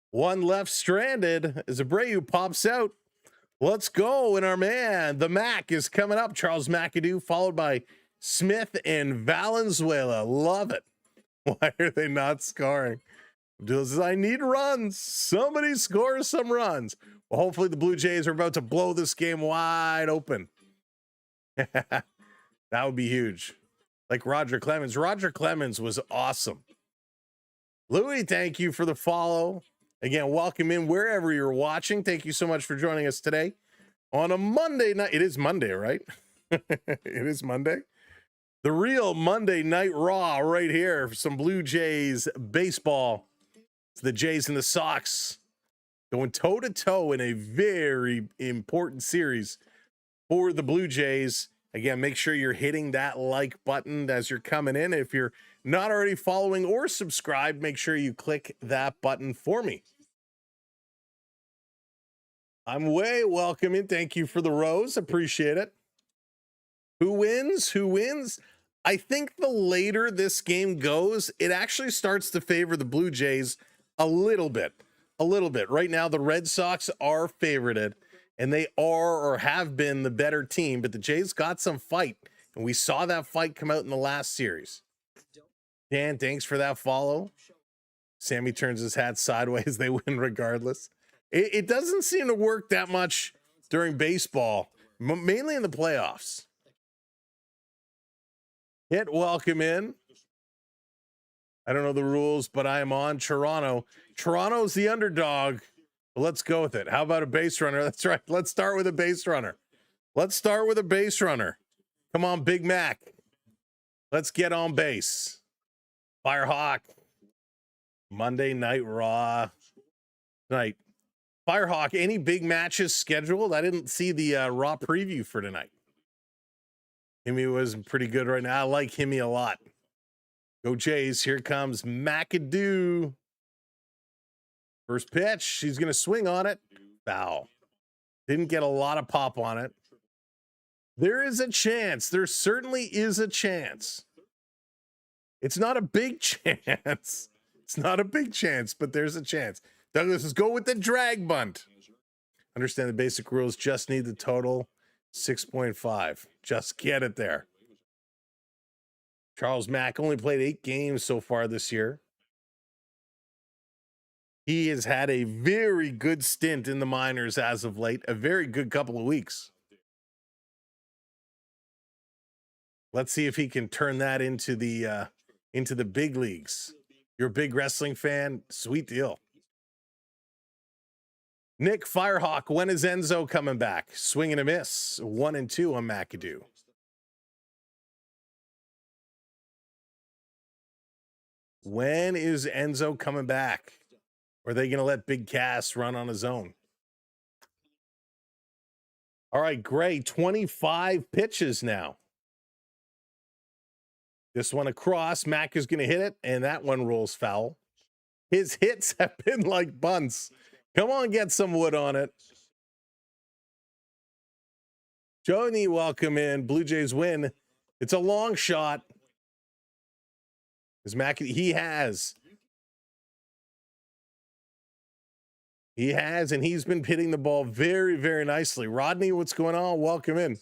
one left stranded as Abreu pops out. Let's go. And our man, the Mac, is coming up. Charles McAdoo, followed by Smith and Valenzuela. Love it. Why are they not scoring? Says, I need runs. Somebody score some runs. Well, hopefully the Blue Jays are about to blow this game wide open. That would be huge. Like Roger Clemens. Roger Clemens was awesome. Louis, thank you for the follow. Again, welcome in wherever you're watching. Thank you so much for joining us today on a Monday night. It is Monday, right? It is Monday. The real Monday Night Raw right here for some Blue Jays baseball. It's the Jays and the Sox going toe-to-toe in a very important series for the Blue Jays. Again, make sure you're hitting that like button as you're coming in. If you're not already following or subscribed, make sure you click that button for me. I'm way welcome in. Thank you for the rose. Appreciate it. Who wins? Who wins? I think the later this game goes, it actually starts to favor the Blue Jays a little bit. Right now, the Red Sox are favorited, and they are or have been the better team, but the Jays got some fight, and we saw that fight come out in the last series. Dan, thanks for that follow. Sammy turns his hat sideways. They win regardless. It doesn't seem to work that much during baseball, mainly in the playoffs. Hit welcome in. I don't know the rules, but I am on Toronto. Toronto's the underdog. Well, let's go with it. How about a base runner? That's right. Let's start with a base runner. Come on, Big Mac. Let's get on base. Firehawk. Monday Night Raw. Tonight. Firehawk, any big matches scheduled? I didn't see the Raw preview for tonight. Himmy was pretty good right now. I like Himmy a lot. Go Jays. Here comes McAdoo. First pitch. She's going to swing on it. Foul. Didn't get a lot of pop on it. There is a chance. There certainly is a chance. It's not a big chance. It's not a big chance, but there's a chance. Douglas says, go with the drag bunt. Understand the basic rules. Just need the total 6.5. Just get it there. Charles Mack only played 8 games so far this year. He has had a very good stint in the minors as of late. A very good couple of weeks. Let's see if he can turn that into the big leagues. You're a big wrestling fan? Sweet deal. Nick Firehawk, when is Enzo coming back? Swing and a miss. 1-2 on McAdoo. When is Enzo coming back? Or are they going to let Big Cass run on his own? All right, Gray, 25 pitches now. This one across. Mac is going to hit it, and that one rolls foul. His hits have been like bunts. Come on, get some wood on it. Joni, welcome in. Blue Jays win. It's a long shot. Is Mac? He has, and he's been hitting the ball very, very nicely. Rodney, what's going on? Welcome in.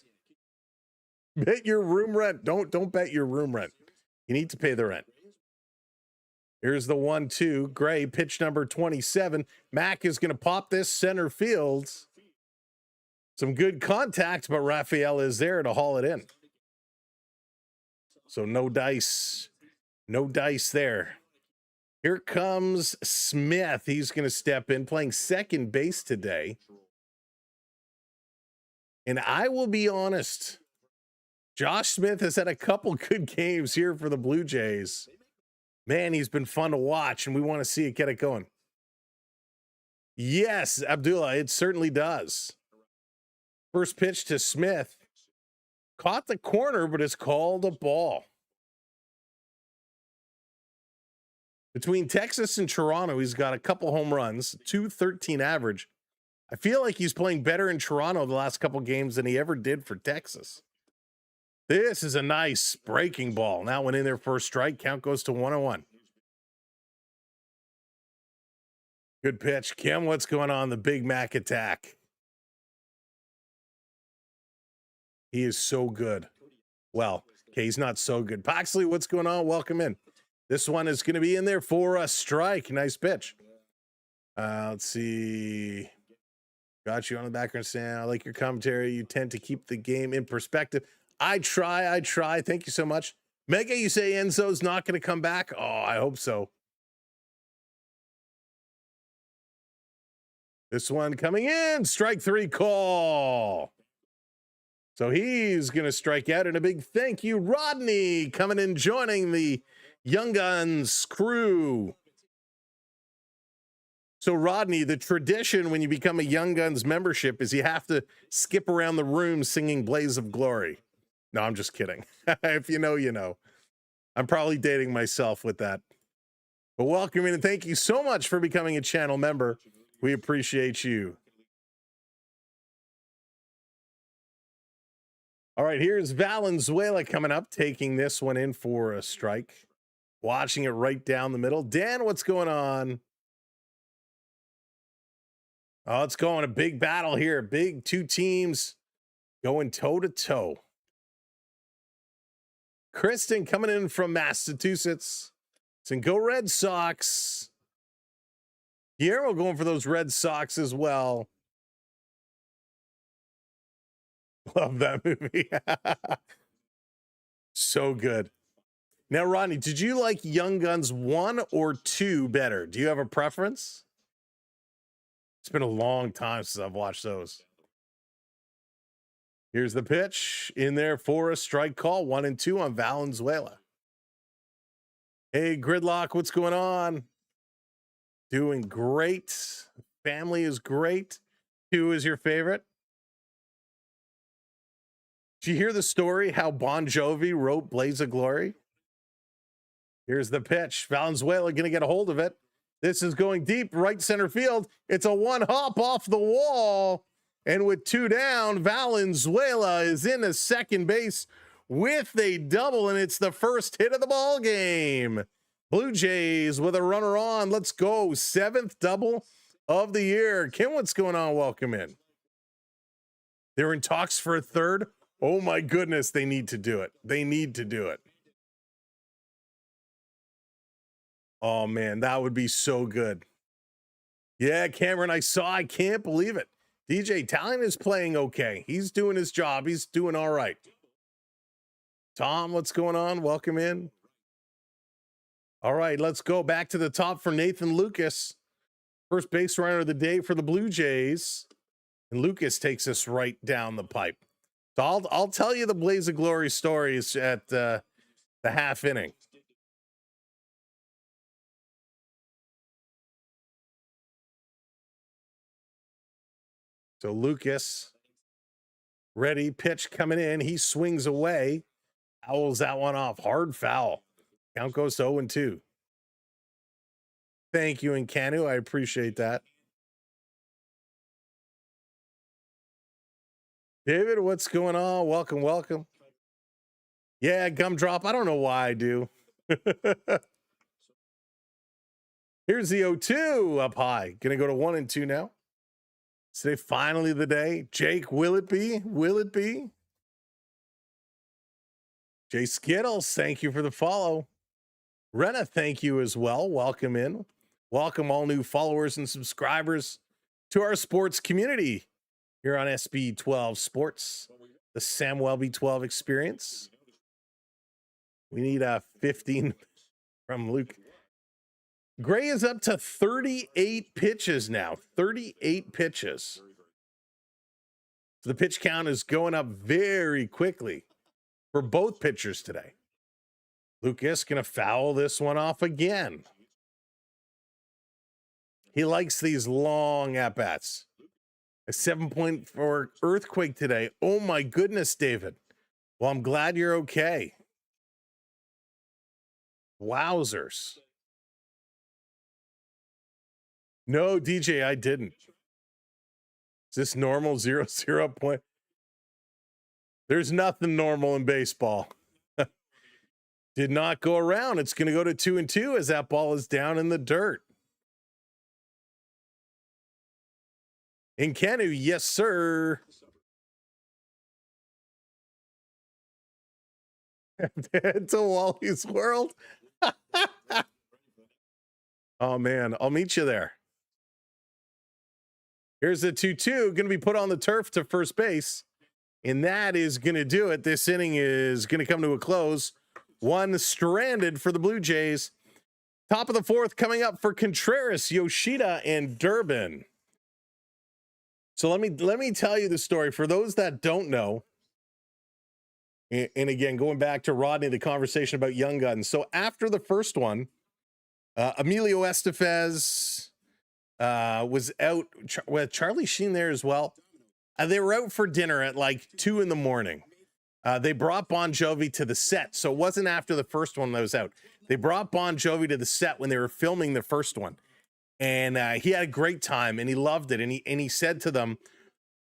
Bet your room rent. Don't bet your room rent. You need to pay the rent. Here's the 1-2. Gray, pitch number 27. Mac is going to pop this center field. Some good contact, but Raphael is there to haul it in. So no dice. No dice there. Here comes Smith. He's going to step in, playing second base today. And I will be honest, Josh Smith has had a couple good games here for the Blue Jays. Man, he's been fun to watch, and we want to see it get it going. Yes, Abdullah, it certainly does. First pitch to Smith. Caught the corner, but it's called a ball. Between Texas and Toronto, he's got a couple home runs, 213 average. I feel like he's playing better in Toronto the last couple games than he ever did for Texas. This is a nice breaking ball. Now went in there for a strike. Count goes to 1-1. Good pitch. Kim, what's going on? The Big Mac attack. He is so good. Well, okay, he's not so good. Paxley, what's going on? Welcome in. This one is going to be in there for a strike. Nice pitch. Let's see. Got you on the background, Sam. I like your commentary. You tend to keep the game in perspective. I try. Thank you so much. Mega, you say Enzo's not going to come back? Oh, I hope so. This one coming in. Strike 3 call. So he's going to strike out. And a big thank you, Rodney, coming in, joining the Young Guns crew. So, Rodney, the tradition when you become a Young Guns membership is you have to skip around the room singing Blaze of Glory. No, I'm just kidding. If you know, you know. I'm probably dating myself with that. But welcome in and thank you so much for becoming a channel member. We appreciate you. All right, here's Valenzuela coming up, taking this one in for a strike. Watching it right down the middle. Dan, what's going on? Oh, it's going a big battle here. Big two teams going toe-to-toe. Kristen coming in from Massachusetts. And go Red Sox. Guillermo going for those Red Sox as well. Love that movie. So good. Now, Ronnie, did you like Young Guns 1 or 2 better? Do you have a preference? It's been a long time since I've watched those. Here's the pitch in there for a strike call. 1-2 on Valenzuela. Hey, Gridlock, what's going on? Doing great. Family is great. 2 is your favorite. Did you hear the story how Bon Jovi wrote Blaze of Glory? Here's the pitch. Valenzuela going to get a hold of it. This is going deep right center field. It's a one hop off the wall. And with 2 down, Valenzuela is in a second base with a double, and it's the first hit of the ball game. Blue Jays with a runner on. Let's go. 7th double of the year. Kim, what's going on? Welcome in. They're in talks for a 3rd. Oh my goodness, they need to do it. They need to do it. Oh man, that would be so good. Yeah, Cameron, I can't believe it. DJ Taillon is playing okay. He's doing his job. He's doing all right. Tom, what's going on? Welcome in. All right, let's go back to the top for Nathan Lucas. First base runner of the day for the Blue Jays. And Lucas takes us right down the pipe. So I'll tell you the Blaze of Glory stories at the half inning. So Lucas, ready, pitch coming in. He swings away. Owls that one off. Hard foul. Count goes to 0-2. Thank you, Nkanu. I appreciate that. David, what's going on? Welcome, welcome. Yeah, gumdrop. I don't know why I do. Here's the 0-2 up high. Gonna go to 1-2 now. Today, finally the day. Jake, will it be? Will it be? Jay Skittles, thank you for the follow. Rena, thank you as well. Welcome in. Welcome all new followers and subscribers to our sports community here on SB12 Sports, the Sam Welby 12 experience. We need a 15 from Luke. Gray is up to 38 pitches now. 38 pitches. So the pitch count is going up very quickly for both pitchers today. Lucas going to foul this one off again. He likes these long at-bats. A 7.4 earthquake today. Oh my goodness, David. Well, I'm glad you're okay. Wowzers. No, DJ, I didn't. Is this normal? 0 point? There's nothing normal in baseball. Did not go around. It's going to go to 2-2 as that ball is down in the dirt. In Canu, yes, sir. To Wally's World. Oh, man. I'll meet you there. Here's the 2-2. Going to be put on the turf to first base. And that is going to do it. This inning is going to come to a close. One stranded for the Blue Jays. Top of the fourth coming up for Contreras, Yoshida, and Durbin. So let me tell you the story. For those that don't know, and again, going back to Rodney, the conversation about Young Guns. So after the first one, Emilio Estevez was out with Charlie Sheen there as well. They were out for dinner at like 2 a.m. They brought Bon Jovi to the set. So it wasn't after the first one that was out. They brought Bon Jovi to the set when they were filming the first one. And he had a great time and he loved it. And he said to them,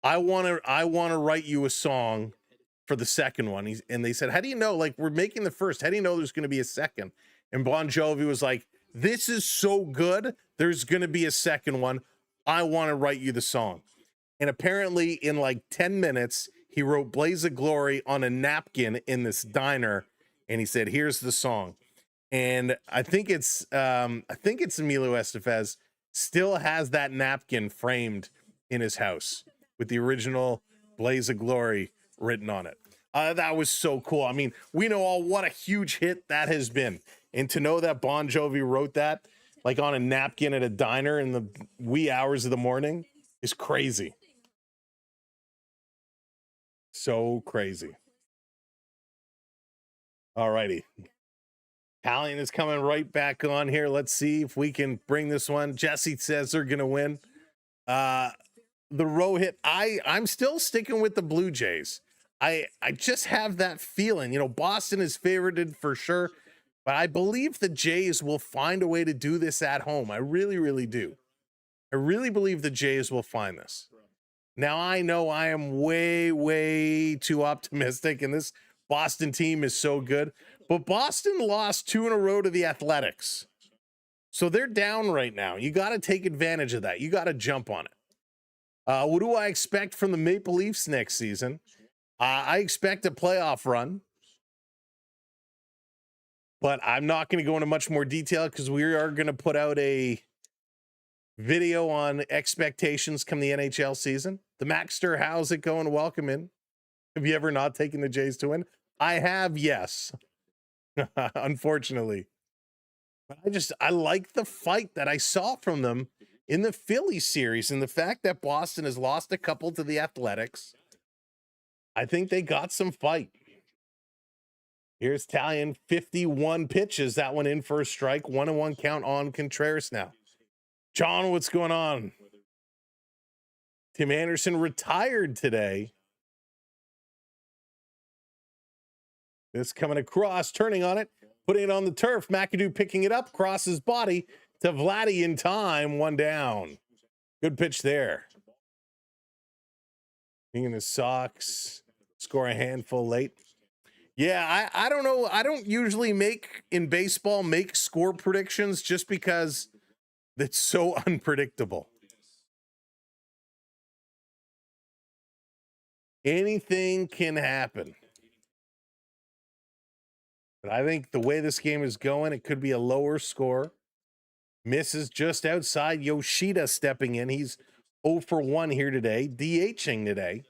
I want to write you a song for the second one. And they said, how do you know? Like, we're making the first. How do you know there's going to be a second? And Bon Jovi was like, this is so good. There's going to be a second one. I want to write you the song. And apparently in like 10 minutes, he wrote Blaze of Glory on a napkin in this diner. And he said, here's the song. And I think it's Emilio Estevez still has that napkin framed in his house with the original Blaze of Glory written on it. That was so cool. I mean, we know all what a huge hit that has been. And to know that Bon Jovi wrote that like on a napkin at a diner in the wee hours of the morning is crazy. So crazy. All righty. Taillon is coming right back on here. Let's see if we can bring this one. Jesse says they're going to win. The row hit. I'm still sticking with the Blue Jays. I just have that feeling. You know, Boston is favorited for sure, but I believe the Jays will find a way to do this at home. I really, really do. I really believe the Jays will find this. Now, I know I am way, way too optimistic, and this Boston team is so good. But Boston lost 2 in a row to the Athletics. So they're down right now. You got to take advantage of that. You got to jump on it. What do I expect from the Maple Leafs next season? I expect a playoff run. But I'm not going to go into much more detail because we are going to put out a video on expectations come the NHL season. The Maxter, how's it going? Welcome in. Have you ever not taken the Jays to win? I have, yes. Unfortunately. But I like the fight that I saw from them in the Phillies series, and the fact that Boston has lost a couple to the Athletics. I think they got some fight. Here's Taillon, 51 pitches. That one in for a strike. 1-1 count on Contreras now. John, what's going on? Tim Anderson retired today. This coming across, turning on it, putting it on the turf. McAdoo picking it up, crosses body to Vladdy in time. 1 down. Good pitch there. Thinking the Sox score a handful late. Yeah, I don't know. I don't usually make score predictions just because it's so unpredictable. Anything can happen. But I think the way this game is going, it could be a lower score. Misses just outside. Yoshida stepping in. He's 0 for 1 here today, DHing today.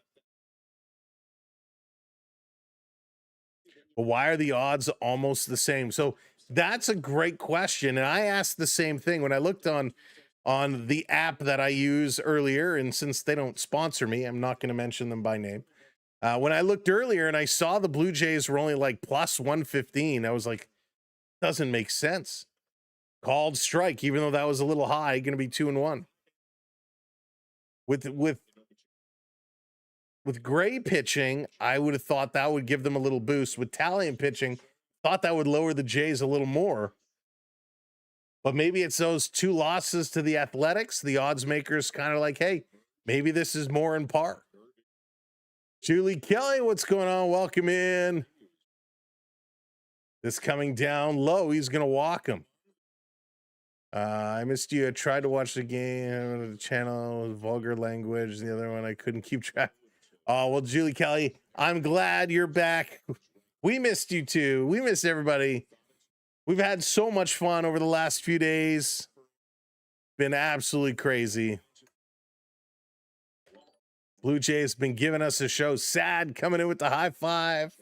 But why are the odds almost the same? So that's a great question. And I asked the same thing when I looked on the app that I use earlier. And since they don't sponsor me, I'm not going to mention them by name. When I looked earlier and I saw the Blue Jays were only like plus 115, I was like, doesn't make sense. Called strike, even though that was a little high, going to be 2-1. With Gray pitching, I would have thought that would give them a little boost. With Taillon pitching, thought that would lower the Jays a little more. But maybe it's those 2 losses to the Athletics. The odds makers kind of like, hey, maybe this is more in par. Julie Kelly, what's going on? Welcome in. This coming down low. He's going to walk him. I missed you. I tried to watch the game, the channel, vulgar language. The other one, I couldn't keep track. Oh, well, Julie Kelly, I'm glad you're back. We missed you too. We missed everybody. We've had so much fun over the last few days. Been absolutely crazy. Blue Jays been giving us a show. Sad coming in with the high five.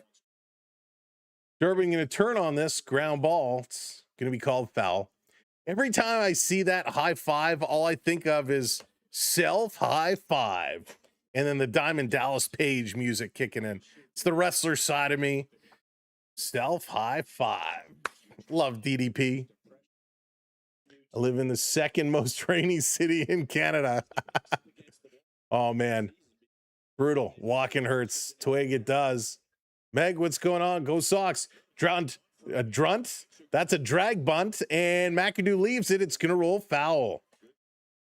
Durbin going to turn on this ground ball. It's going to be called foul. Every time I see that high five, all I think of is self high five. And then the Diamond Dallas Page music kicking in. It's the wrestler side of me. Self high five. Love DDP. I live in the second most rainy city in Canada. Oh, man. Brutal. Walking hurts. Twig, it does. Meg, what's going on? Go Sox. Drunt. A drunt? That's a drag bunt. And McAdoo leaves it. It's going to roll foul.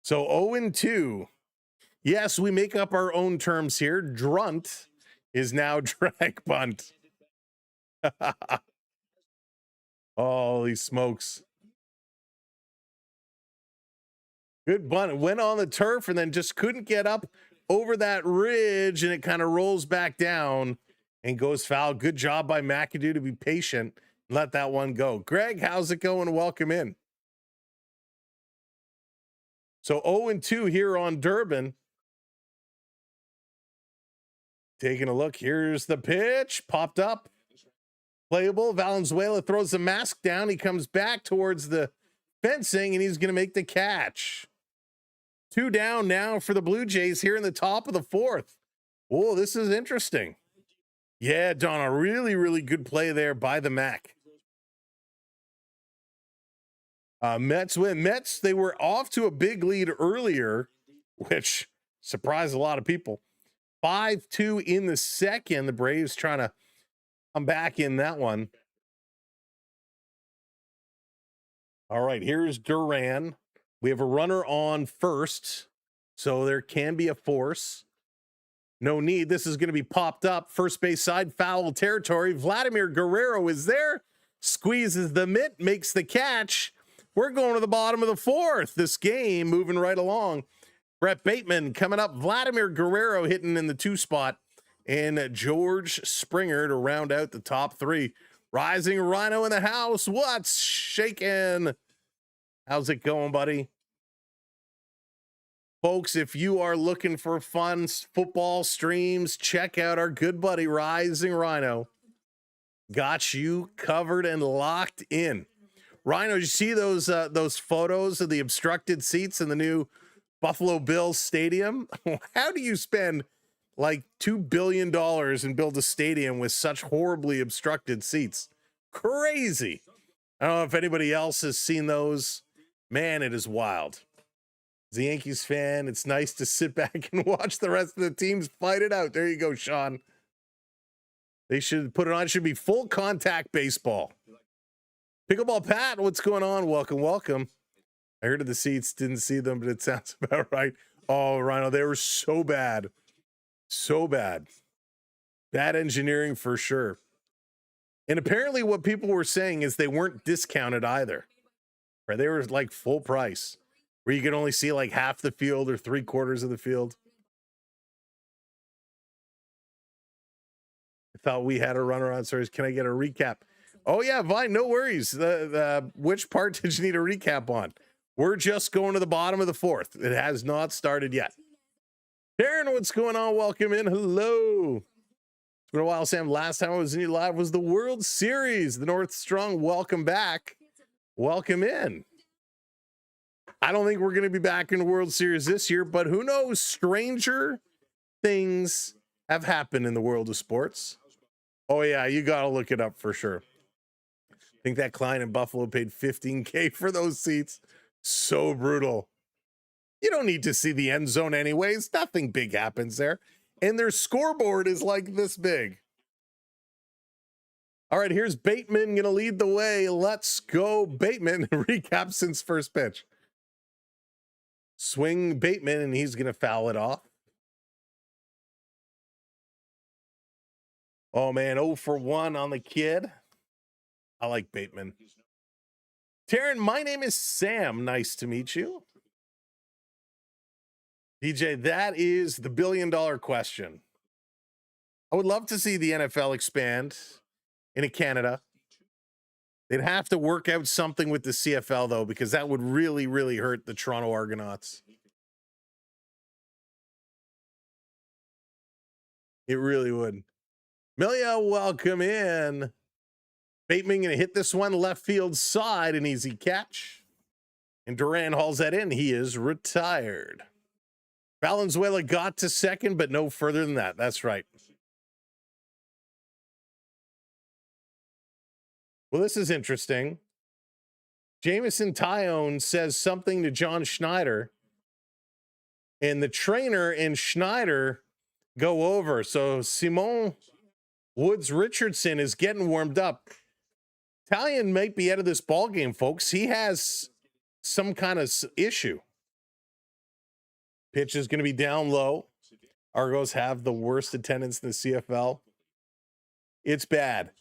So 0-2. Yes, we make up our own terms here. Drunt is now drag bunt. Holy smokes. Good bunt. It went on the turf and then just couldn't get up over that ridge, and it kind of rolls back down and goes foul. Good job by McAdoo to be patient and let that one go. Greg, how's it going? Welcome in. So 0-2 here on Durbin. Taking a look. Here's the pitch. Popped up. Playable. Valenzuela throws the mask down. He comes back towards the fencing, and he's going to make the catch. 2 down now for the Blue Jays here in the top of the 4th. Oh, this is interesting. Yeah, Don, a really, really good play there by the Mac. Mets win. Mets, they were off to a big lead earlier, which surprised a lot of people. 5-2 in the second. The Braves trying to come back in that one. All right, here's Duran. We have a runner on first, so there can be a force. No need. This is going to be popped up. First base side, foul territory. Vladimir Guerrero is there. Squeezes the mitt, makes the catch. We're going to the bottom of the 4th. This game moving right along. Brett Bateman coming up. Vladimir Guerrero hitting in the 2 spot. And George Springer to round out the top 3. Rising Rhino in the house. What's shaking? How's it going, buddy? Folks, if you are looking for fun football streams, check out our good buddy Rising Rhino. Got you covered and locked in. Rhino, you see those photos of the obstructed seats in the new Buffalo Bills stadium? How do you spend like $2 billion and build a stadium with such horribly obstructed seats? Crazy. I don't know if anybody else has seen those. Man, it is wild. As a Yankees fan, it's nice to sit back and watch the rest of the teams fight it out. There you go, Sean. They should put it on. It should be full contact baseball. Pickleball Pat, what's going on? Welcome, welcome. I heard of the seats, didn't see them, but it sounds about right. Oh, Rhino, they were so bad. So bad. Bad engineering for sure. And apparently what people were saying is they weren't discounted either. Right? They were like full price, where you could only see like half the field or 3/4 of the field. I thought we had a runner on. Sorry, can I get a recap? Oh yeah, Vine, no worries. Which part did you need a recap on? We're just going to the bottom of the 4th. It has not started yet. Darren, what's going on? Welcome in. Hello. It's been a while, Sam. Last time I was in your live was the World Series. The North Strong, welcome back. Welcome in. I don't think we're going to be back in the World Series this year, but who knows? Stranger things have happened in the world of sports. Oh, yeah, you got to look it up for sure. think that client in Buffalo paid $15K for those seats. So brutal. You don't need to see the end zone anyways. Nothing big happens there. And their scoreboard is like this big. All right, here's Bateman going to lead the way. Let's go, Bateman. Recap since first pitch. Swing Bateman, and he's going to foul it off. Oh, man, 0 for 1 on the kid. I like Bateman. Taryn, my name is Sam. Nice to meet you. DJ, that is the billion-dollar question. I would love to see the NFL expand into Canada. They'd have to work out something with the CFL, though, because that would really, really hurt the Toronto Argonauts. It really would. Milia, welcome in. Bateman going to hit this one left field side, an easy catch. And Duran hauls that in. He is retired. Valenzuela got to second, but no further than that. That's right. Well, this is interesting. Jameson Taillon says something to John Schneider, and the trainer and Schneider go over. So Simon Woods Richardson is getting warmed up. Taillon might be out of this ball game, folks. He has some kind of issue. Pitch is going to be down low. Argos have the worst attendance in the CFL. It's bad.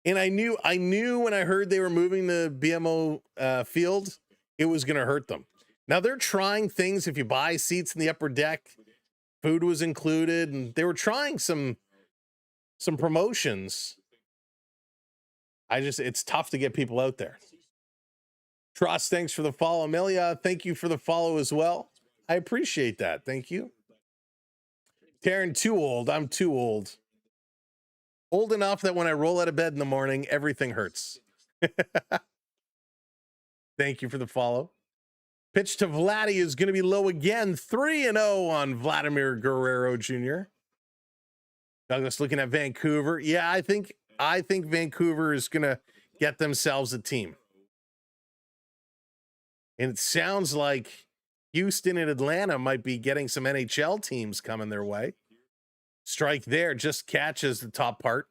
And I knew when I heard they were moving the BMO field, it was going to hurt them. Now they're trying things. If you buy seats in the upper deck, food was included, and they were trying some promotions. It's tough to get people out there. Trust, thanks for the follow. Amelia, thank you for the follow as well. I appreciate that. Thank you. Taryn, too old. I'm too old. Old enough that when I roll out of bed in the morning, everything hurts. Thank you for the follow. Pitch to Vladdy is going to be low again. 3-0 on Vladimir Guerrero Jr. Douglas looking at Vancouver. Yeah, I think Vancouver is going to get themselves a team. And it sounds like Houston and Atlanta might be getting some NHL teams coming their way. Strike there, just catches the top part.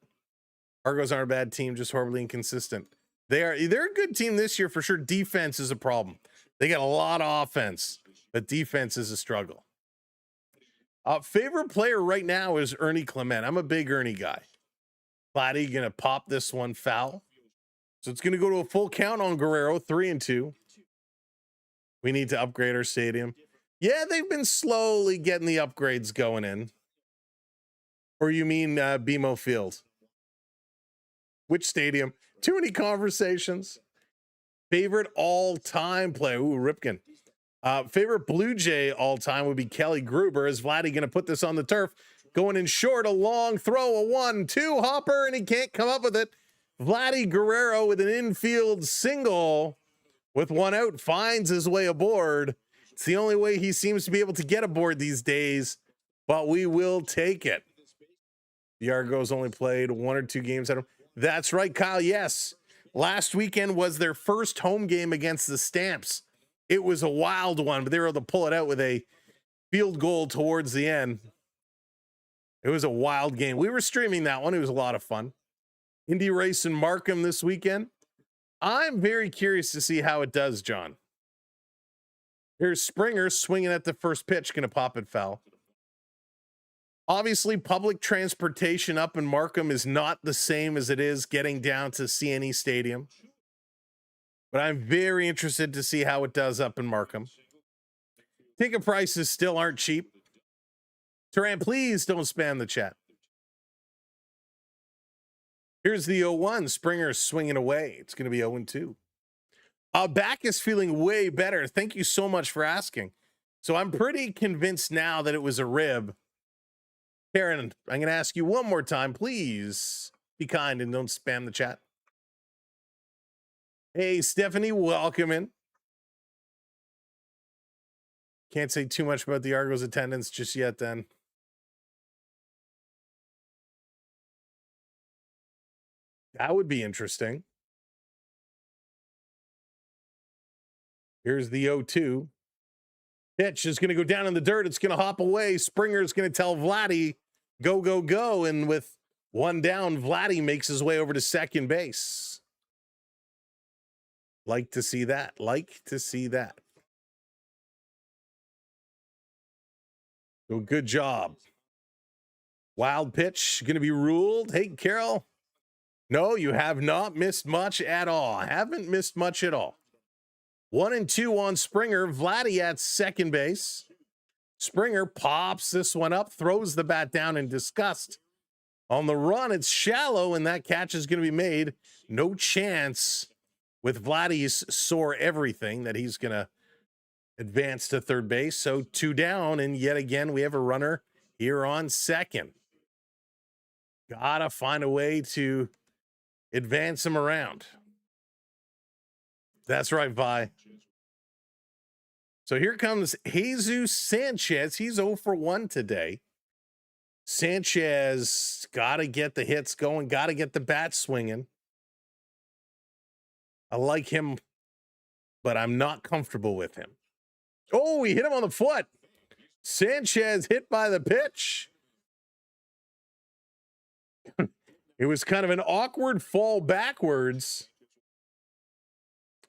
Argos aren't a bad team, just horribly inconsistent. They're a good team this year for sure. Defense is a problem. They got a lot of offense, but defense is a struggle. Favorite player right now is Ernie Clement. I'm a big Ernie guy. Vladdy gonna pop this one foul. So it's gonna go to a full count on Guerrero, 3-2. We need to upgrade our stadium. Yeah, they've been slowly getting the upgrades going in. Or you mean BMO Field? Which stadium? Too many conversations. Favorite all-time player? Ooh, Ripken. Favorite Blue Jay all-time would be Kelly Gruber. Is Vladdy going to put this on the turf? Going in short, a long throw, a 1-2 hopper, and he can't come up with it. Vladdy Guerrero with an infield single with one out finds his way aboard. It's the only way he seems to be able to get aboard these days, but we will take it. The Argos only played 1 or 2 games at home. That's right, Kyle. Yes. Last weekend was their first home game against the Stamps. It was a wild one, but they were able to pull it out with a field goal towards the end. It was a wild game. We were streaming that one. It was a lot of fun. Indy race in Markham this weekend. I'm very curious to see how it does, John. Here's Springer swinging at the first pitch, going to pop it foul. Obviously, public transportation up in Markham is not the same as it is getting down to CNE Stadium. But I'm very interested to see how it does up in Markham. Ticket prices still aren't cheap. Turan, please don't spam the chat. Here's the 0-1. Springer swinging away. It's going to be 0-2. Back is feeling way better. Thank you so much for asking. So I'm pretty convinced now that it was a rib. Karen, I'm going to ask you one more time. Please be kind and don't spam the chat. Hey, Stephanie, welcome in. Can't say too much about the Argos attendance just yet then. That would be interesting. Here's the 0-2. Pitch is going to go down in the dirt. It's going to hop away. Springer's going to tell Vladdy, go, go, go. And with one down, Vladdy makes his way over to second base. Like to see that. Like to see that. So good job. Wild pitch going to be ruled. Hey, Carol. No, you have not missed much at all. Haven't missed much at all. 1-2 on Springer. Vladdy at second base. Springer pops this one up, throws the bat down in disgust. On the run, it's shallow, and that catch is going to be made. No chance with Vladdy's sore everything that he's going to advance to third base. So 2 down, and yet again, we have a runner here on second. Gotta find a way to advance him around. That's right, Vi. So here comes Jesus Sanchez. He's 0 for 1 today. Sanchez got to get the hits going, got to get the bat swinging. I like him, but I'm not comfortable with him. Oh, he hit him on the foot. Sanchez hit by the pitch. It was kind of an awkward fall backwards.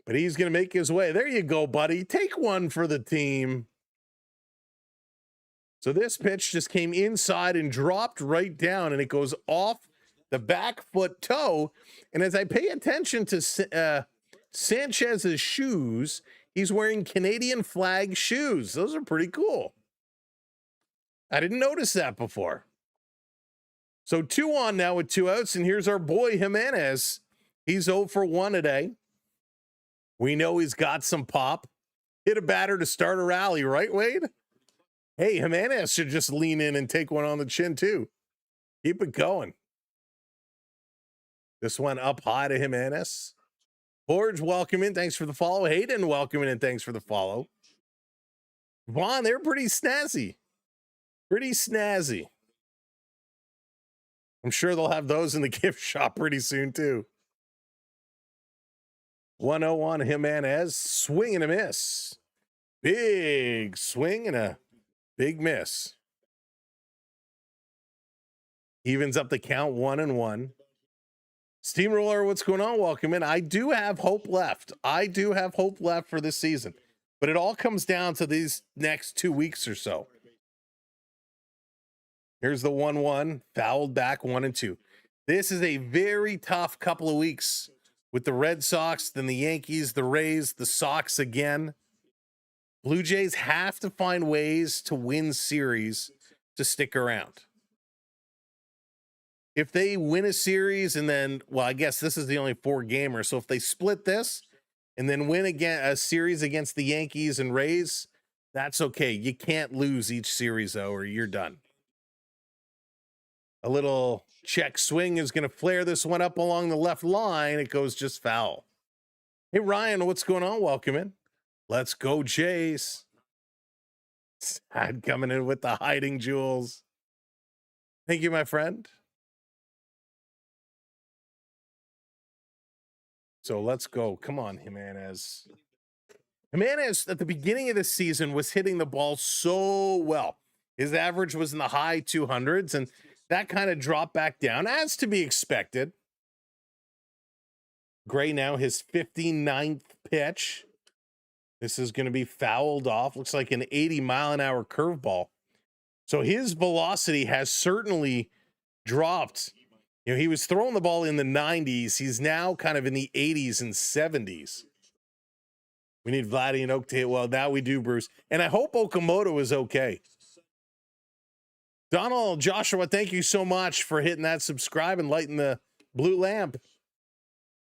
But he's going to make his way. There you go, buddy. Take one for the team. So this pitch just came inside and dropped right down, and it goes off the back foot toe. And as I pay attention to Sanchez's shoes, he's wearing Canadian flag shoes. Those are pretty cool. I didn't notice that before. So 2 on now with 2 outs, and here's our boy Jimenez. He's 0 for 1 today. We know he's got some pop. Hit a batter to start a rally, right, Wade? Hey, Jimenez should just lean in and take one on the chin, too. Keep it going. This one up high to Jimenez. Forge, welcome in. Thanks for the follow. Hayden, welcome in, and thanks for the follow. Vaughn, they're pretty snazzy. Pretty snazzy. I'm sure they'll have those in the gift shop pretty soon, too. 1-0 on Jimenez. Swing and a miss. Big swing and a big miss. Evens up the count 1-1. Steamroller, what's going on? Welcome in. I do have hope left. I do have hope left for this season. But it all comes down to these next 2 weeks or so. Here's the 1-1. Fouled back 1-2. This is a very tough couple of weeks with the Red Sox, then the Yankees, the Rays, the Sox again. Blue Jays have to find ways to win series to stick around. If they win a series and then, well, I guess this is the only 4-gamer. So if they split this and then win again a series against the Yankees and Rays, that's okay. You can't lose each series, though, or you're done. A little check swing is going to flare this one up along the left line. It goes just foul. Hey, Ryan, what's going on? Welcome in. Let's go, Jays. Sad coming in with the hiding jewels. Thank you, my friend. So let's go. Come on, Jimenez. Jimenez, at the beginning of the season, was hitting the ball so well. His average was in the high 200s, and that kind of dropped back down, as to be expected. Gray now his 59th pitch. This is going to be fouled off. Looks like an 80-mile-an-hour curveball. So his velocity has certainly dropped. You know, he was throwing the ball in the 90s. He's now kind of in the 80s and 70s. We need Vladdy and Oak to hit. Well, now we do, Bruce. And I hope Okamoto is okay. Donald, Joshua, thank you so much for hitting that subscribe and lighting the blue lamp.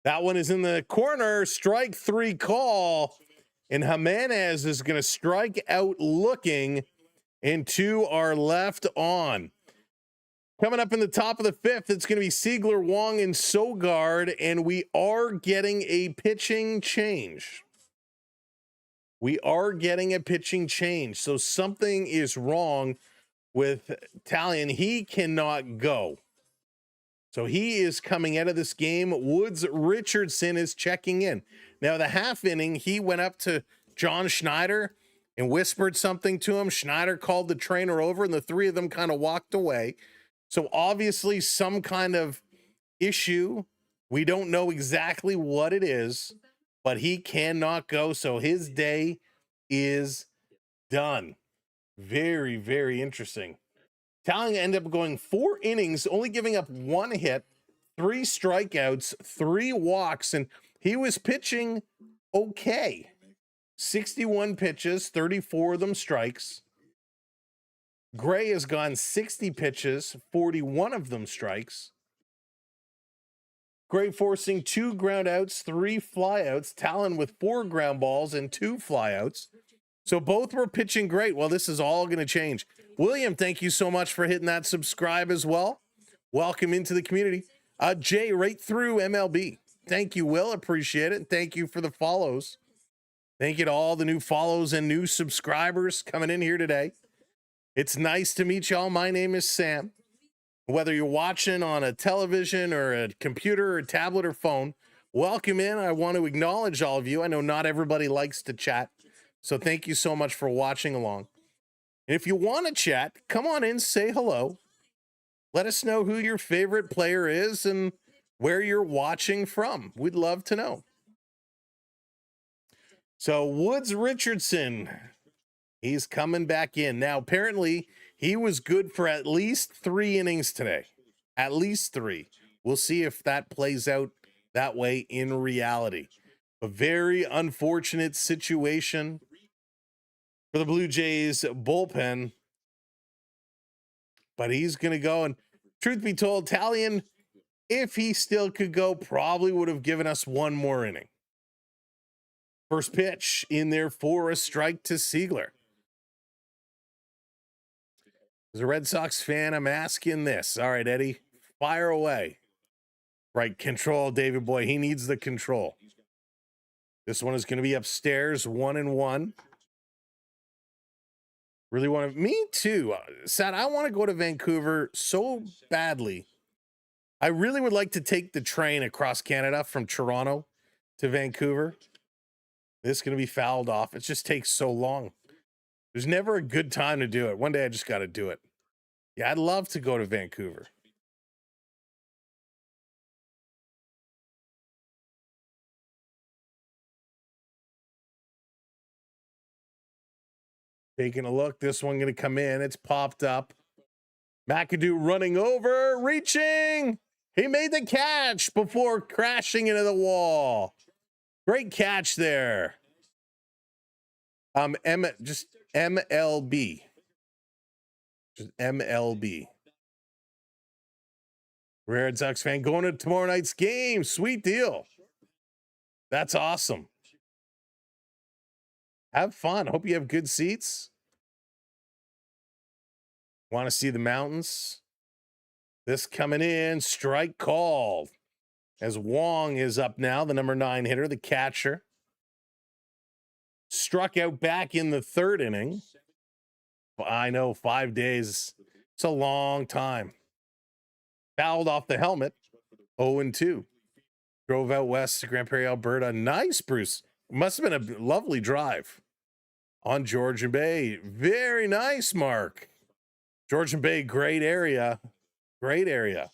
That one is in the corner. Strike 3 call. And Jimenez is going to strike out looking, and 2 are left on. Coming up in the top of the 5th, it's going to be Siegler, Wong, and Sogard, and we are getting a pitching change. We are getting a pitching change. So something is wrong with Taillon. He cannot go. So he is coming out of this game. Woods Richardson is checking in. Now, the half inning, he went up to John Schneider and whispered something to him. Schneider called the trainer over, and the three of them kind of walked away. So obviously some kind of issue. We don't know exactly what it is, but he cannot go. So his day is done. Very, very interesting. Taillon ended up going 4 innings, only giving up 1 hit, 3 strikeouts, 3 walks, and he was pitching okay. 61 pitches, 34 of them strikes. Gray has gone 60 pitches, 41 of them strikes. Gray forcing 2 groundouts, 3 flyouts. Taillon with 4 ground balls and 2 flyouts. So both were pitching great. Well, this is all going to change. William, thank you so much for hitting that subscribe as well. Welcome into the community. Jay, right through MLB. Thank you, Will. Appreciate it. Thank you for the follows. Thank you to all the new follows and new subscribers coming in here today. It's nice to meet y'all. My name is Sam. Whether you're watching on a television or a computer or tablet or phone, welcome in. I want to acknowledge all of you. I know not everybody likes to chat, so thank you so much for watching along. And if you want to chat, come on in, say hello. Let us know who your favorite player is and where you're watching from. We'd love to know. So Woods Richardson, he's coming back in. Now, apparently, he was good for at least 3 innings today. At least 3. We'll see if that plays out that way in reality. A very unfortunate situation for the Blue Jays bullpen. But he's going to go. And truth be told, Taillon, if he still could go, probably would have given us 1 more inning. First pitch in there for a strike to Siegler. As a Red Sox fan, I'm asking this. All right, Eddie, fire away. Right, control, David Boy. He needs the control. This one is going to be upstairs, 1-1. Really want to, me too. Sad, I want to go to Vancouver so badly. I really would like to take the train across Canada from Toronto to Vancouver. This is going to be fouled off. It just takes so long. There's never a good time to do it. One day I just got to do it. Yeah, I'd love to go to Vancouver. Taking a look. This one going to come in. It's popped up. McAdoo running over, reaching. He made the catch before crashing into the wall. Great catch there. Just MLB. Just MLB. Red Sox fan going to tomorrow night's game. Sweet deal. That's awesome. Have fun. Hope you have good seats. Want to see the mountains? This coming in. Strike called. As Wong is up now, the number 9 hitter, the catcher. Struck out back in the 3rd inning. I know, 5 days. It's a long time. Fouled off the helmet. 0-2. Drove out west to Grand Prairie, Alberta. Nice, Bruce. Must have been a lovely drive. On Georgian Bay. Very nice, Mark. Georgian Bay, great area. Great area.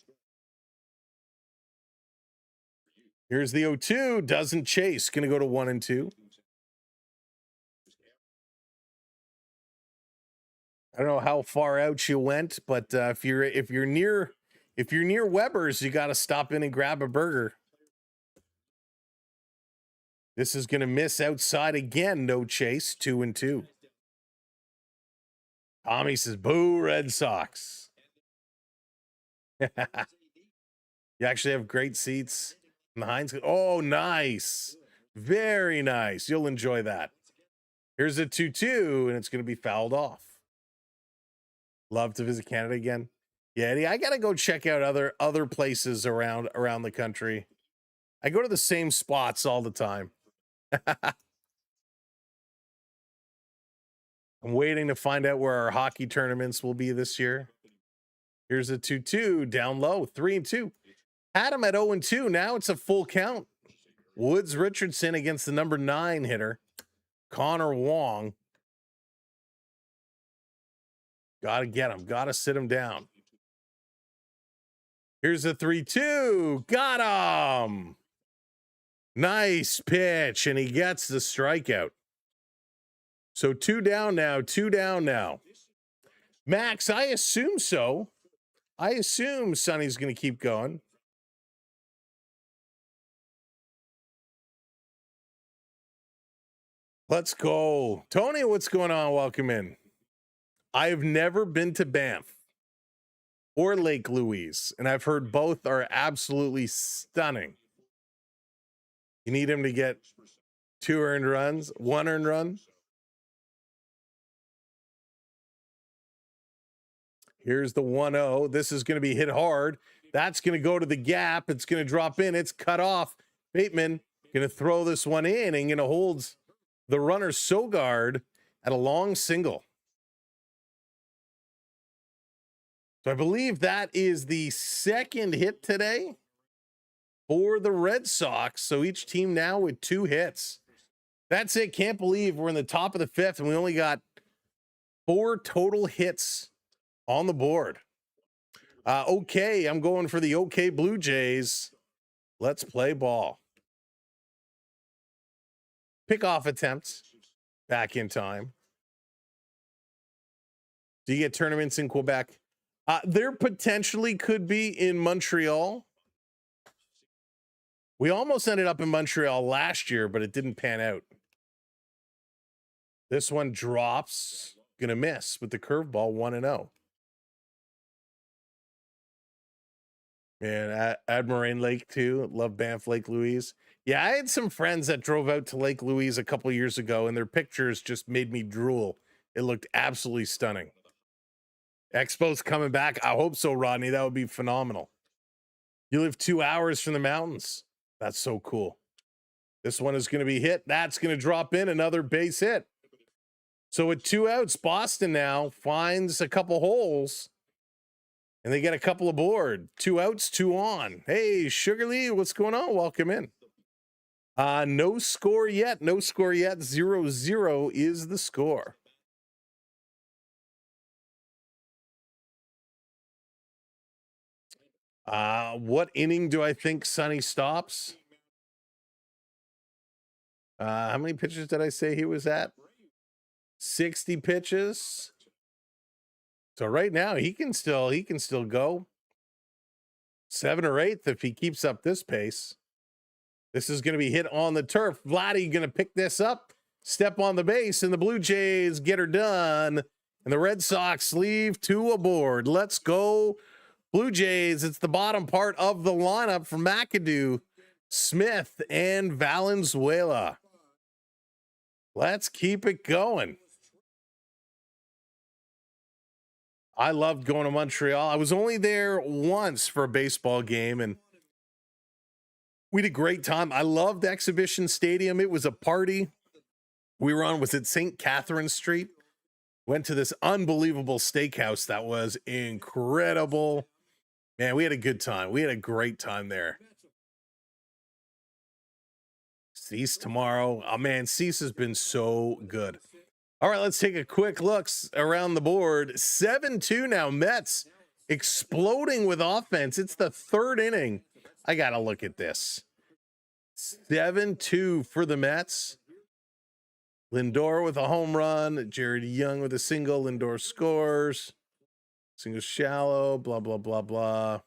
Here's the 0-2. Doesn't chase. Going to go to 1-2. I don't know how far out you went, but if you're near Weber's, you got to stop in and grab a burger. This is going to miss outside again. No chase. 2-2. Tommy says, "Boo, Red Sox." You actually have great seats. And the Heinz. Oh, nice. Very nice. You'll enjoy that. Here's a 2-2, and it's going to be fouled off. Love to visit Canada again. Yeah, Eddie, I got to go check out other places around the country. I go to the same spots all the time. I'm waiting to find out where our hockey tournaments will be this year. Here's a 2-2 down low, 3-2. Had him at 0-2. Now it's a full count. Woods Richardson against the number 9 hitter. Connor Wong. Got to get him. Got to sit him down. Here's a 3-2. Got him. Nice pitch, and he gets the strikeout. So 2 down now. 2 down now. Max, I assume so. I assume Sonny's going to keep going. Let's go. Tony, what's going on? Welcome in. I've never been to Banff or Lake Louise, and I've heard both are absolutely stunning. You need him to get 2 earned runs, 1 earned run. Here's the 1-0. This is going to be hit hard. That's going to go to the gap. It's going to drop in. It's cut off. Bateman going to throw this one in and going to hold the runner Sogard at a long single. So I believe that is the second hit today for the Red Sox. So each team now with 2 hits. That's it. Can't believe we're in the top of the 5th and we only got 4 total hits on the board. Okay, I'm going for the OK Blue Jays. Let's play ball. Pickoff attempts back in time. Do you get tournaments in Quebec? There potentially could be in Montreal. We almost ended up in Montreal last year, but it didn't pan out. This one drops. Gonna miss with the curveball, 1-0. And at Moraine Lake too. Love Banff Lake Louise. Yeah, I had some friends that drove out to Lake Louise a couple years ago, and their pictures just made me drool. It looked absolutely stunning. Expo's coming back. I hope so, Rodney. That would be phenomenal. You live 2 hours from the mountains. That's so cool. This one is going to be hit. That's going to drop in, another base hit. So with 2 outs, Boston now finds a couple holes. And they get a couple aboard. 2 outs, 2 on. Hey, Sugar Lee, what's going on? Welcome in. No score yet. No score yet. 0-0 is the score. What inning do I think Sonny stops? How many pitches did I say he was at? 60 pitches. So right now he can still go 7th or 8th if he keeps up this pace. This is going to be hit on the turf. Vladdy going to pick this up, step on the base, and the Blue Jays get her done. And the Red Sox leave 2 aboard. Let's go, Blue Jays. It's the bottom part of the lineup for McAdoo, Smith, and Valenzuela. Let's keep it going. I loved going to Montreal. I was only there once for a baseball game, and we had a great time. I loved Exhibition Stadium. It was a party. We were on, was it St. Catherine Street? Went to this unbelievable steakhouse that was incredible. Man, we had a good time. We had a great time there. Cease tomorrow. Oh, man, Cease has been so good. All right, let's take a quick look around the board. 7-2 now. Mets exploding with offense. It's the 3rd inning. I got to look at this. 7-2 for the Mets. Lindor with a home run. Jared Young with a single. Lindor scores. Single shallow. Blah, blah, blah, blah.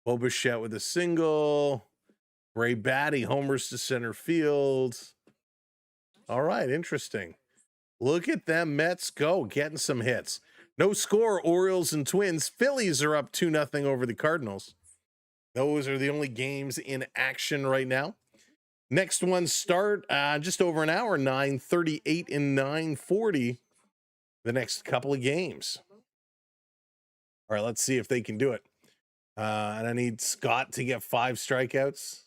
Bo Bichette with a single. Ray Batty homers to center field. All right, interesting. Look at them Mets go, getting some hits. No score, Orioles and Twins. Phillies are up 2-0 over the Cardinals. Those are the only games in action right now. Next one start just over an hour, 9:38 and 9:40. The next couple of games. All right, let's see if they can do it. And I need Scott to get 5 strikeouts.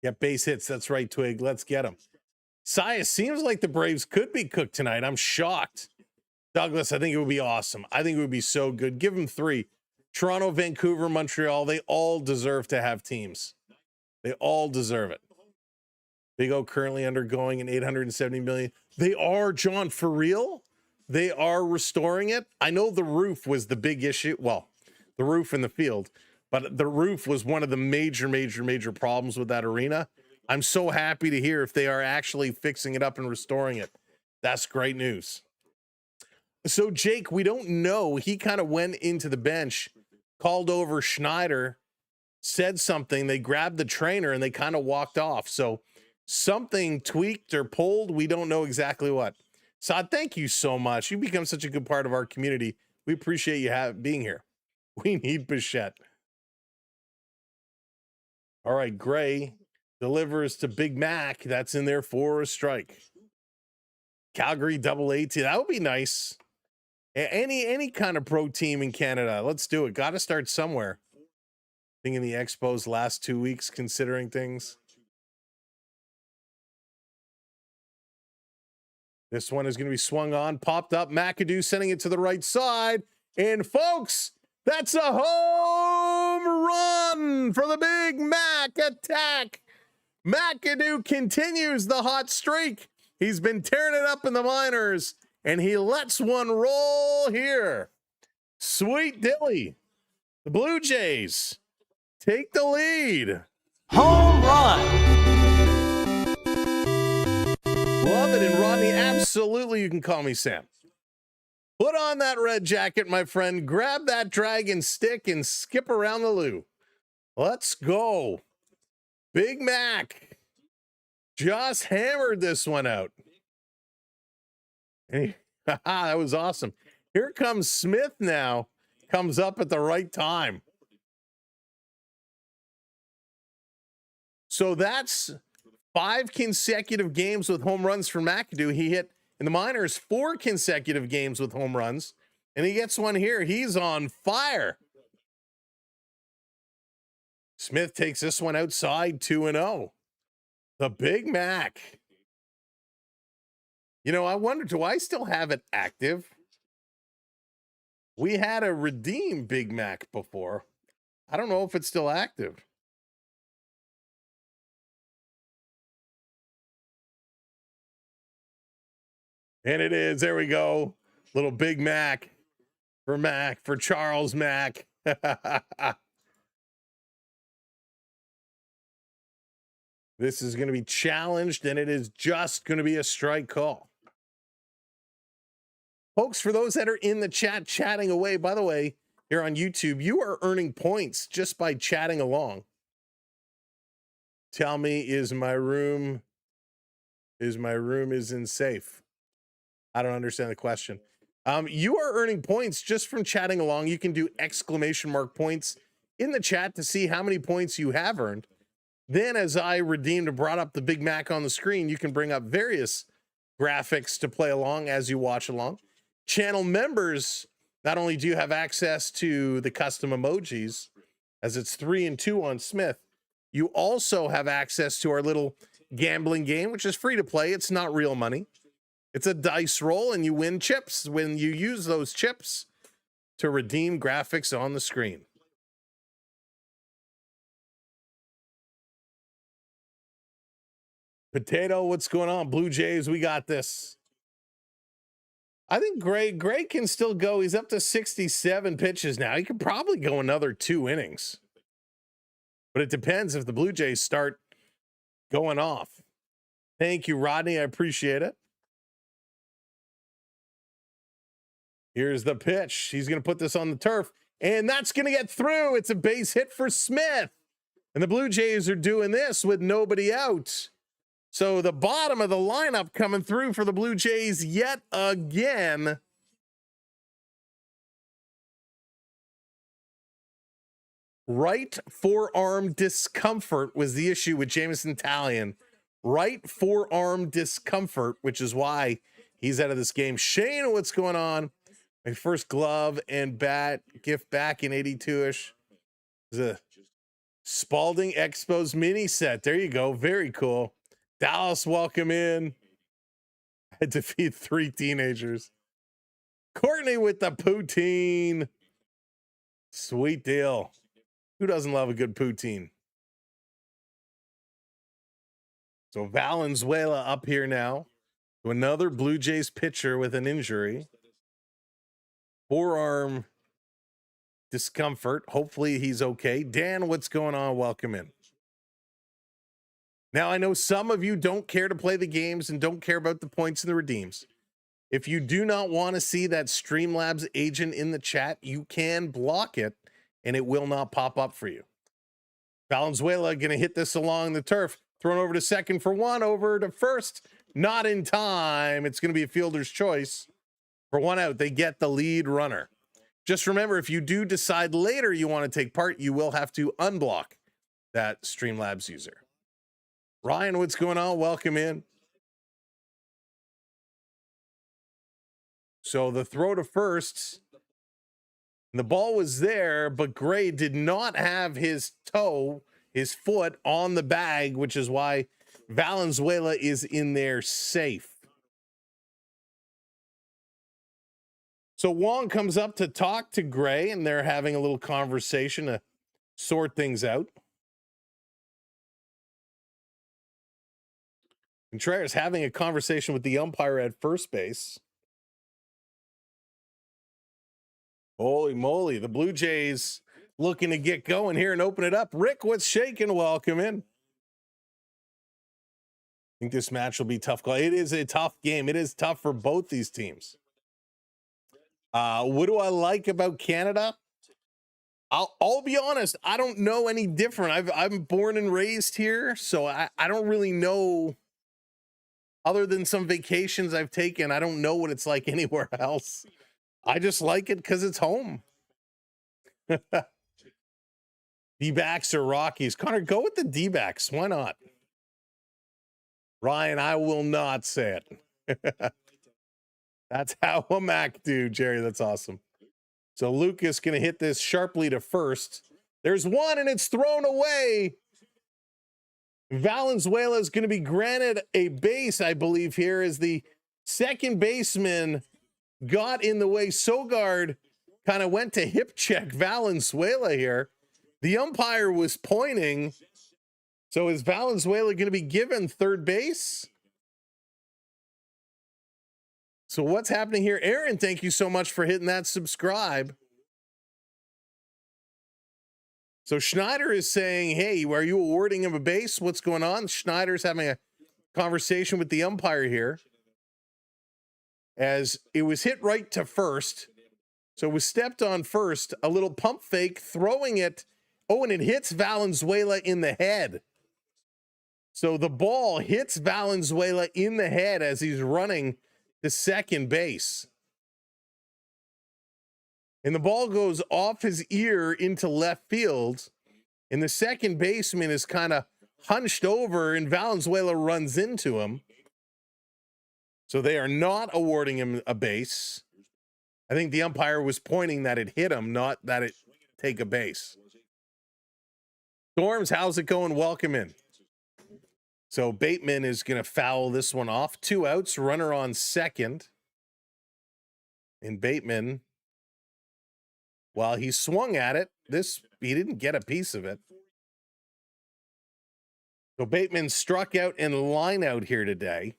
Get base hits. That's right, Twig. Let's get them. Saya, seems like the Braves could be cooked tonight. I'm shocked. Douglas, I think it would be awesome. I think it would be so good. Give them 3. Toronto, Vancouver, Montreal. They all deserve to have teams. They all deserve it. Big O currently undergoing an 870 million. They are, John, for real? They are restoring it. I know the roof was the big issue. Well, the roof in the field, but the roof was one of the major problems with that arena. I'm so happy to hear if they are actually fixing it up and restoring it. That's great news. So Jake, we don't know. He kind of went into the bench, called over Schneider, said something. They grabbed the trainer and they kind of walked off. So something tweaked or pulled. We don't know exactly what. Saad, thank you so much. You become such a good part of our community. We appreciate you being here. We need Bichette. All right, Gray delivers to Big Mac. That's in there for a strike. Calgary double-A. That would be nice. Any kind of pro team in Canada. Let's do it. Got to start somewhere. Thinking the Expos last 2 weeks, considering things. This one is going to be swung on, popped up. McAdoo sending it to the right side. And folks, that's a home run for the Big Mac attack. McAdoo continues the hot streak. He's been tearing it up in the minors, and he lets one roll here. Sweet Dilly. The Blue Jays take the lead. Home run. Love it. And Rodney, absolutely, you can call me Sam. Put on that red jacket, my friend. Grab that dragon stick and skip around the loo. Let's go. Big Mac just hammered this one out. And that was awesome. Here comes Smith now. Comes up at the right time. So that's 5 consecutive games with home runs for McAdoo. He hit in the minors 4 consecutive games with home runs, and he gets one here. He's on fire. Smith takes this one outside, 2-0. The Big Mac. You know, I wonder, do I still have it active? We had a redeem Big Mac before. I don't know if it's still active. And it is. There we go. Little Big Mac for Charles Mac. This is going to be challenged, and it is just going to be a strike call. Folks, for those that are in the chat chatting away, by the way, here on YouTube, you are earning points just by chatting along. Tell me, is my room isn't safe? I don't understand the question. You are earning points just from chatting along. You can do exclamation mark points in the chat to see how many points you have earned. Then as I redeemed and brought up the Big Mac on the screen, you can bring up various graphics to play along as you watch along. Channel members, not only do you have access to the custom emojis, as it's 3 and 2 on Smith, you also have access to our little gambling game, which is free to play. It's not real money. It's a dice roll, and you win chips when you use those chips to redeem graphics on the screen. Potato, what's going on? Blue Jays, we got this. I think Gray can still go. He's up to 67 pitches now. He could probably go another 2 innings. But it depends if the Blue Jays start going off. Thank you, Rodney. I appreciate it. Here's the pitch. He's going to put this on the turf, and that's going to get through. It's a base hit for Smith. And the Blue Jays are doing this with nobody out. So the bottom of the lineup coming through for the Blue Jays yet again. Right forearm discomfort was the issue with Jameson Taillon. Right forearm discomfort, which is why he's out of this game. Shane, what's going on? My first glove and bat gift back in 82-ish. The Spalding Expos mini set. There you go. Very cool. Dallas, welcome in. I defeat 3 teenagers. Courtney with the poutine. Sweet deal. Who doesn't love a good poutine? So Valenzuela up here now to another Blue Jays pitcher with an injury. Forearm discomfort. Hopefully he's okay. Dan, what's going on? Welcome in. Now, I know some of you don't care to play the games and don't care about the points and the redeems. If you do not want to see that Streamlabs agent in the chat, you can block it and it will not pop up for you. Valenzuela going to hit this along the turf. Thrown over to second for one, over to first. Not in time. It's going to be a fielder's choice. For one out, they get the lead runner. Just remember, if you do decide later you want to take part, you will have to unblock that Streamlabs user. Ryan, what's going on? Welcome in. So the throw to first, the ball was there, but Gray did not have his foot on the bag, which is why Valenzuela is in there safe. So Wong comes up to talk to Gray, and they're having a little conversation to sort things out. Contreras having a conversation with the umpire at first base. Holy moly, the Blue Jays looking to get going here and open it up. Rick, what's shaking? Welcome in. I think this match will be tough. It is a tough game. It is tough for both these teams. What do I like about Canada? I'll be honest, I don't know any different. I'm born and raised here, so I don't really know, other than some vacations I've taken, I don't know what it's like anywhere else. I just like it because it's home. D-backs or Rockies? Connor, go with the D-backs. Why not? Ryan, I will not say it. That's how a Mac do, Jerry. That's awesome. So Lucas going to hit this sharply to first. There's one, and it's thrown away. Valenzuela is going to be granted a base, I believe, here as the second baseman got in the way. Sogard kind of went to hip check Valenzuela here. The umpire was pointing. So is Valenzuela going to be given third base? So what's happening here? Aaron, thank you so much for hitting that subscribe. So Schneider is saying, hey, are you awarding him a base? What's going on? Schneider's having a conversation with the umpire here, as it was hit right to first. So it was stepped on first, a little pump fake, throwing it. Oh, and it hits Valenzuela in the head. So the ball hits Valenzuela in the head as he's running to second base. And the ball goes off his ear into left field. And the second baseman is kind of hunched over, and Valenzuela runs into him. So they are not awarding him a base. I think the umpire was pointing that it hit him, not that it take a base. Storms, how's it going? Welcome in. So Bateman is going to foul this one off. 2 outs, runner on second. And Bateman, while he swung at it, he didn't get a piece of it. So Bateman struck out and line out here today.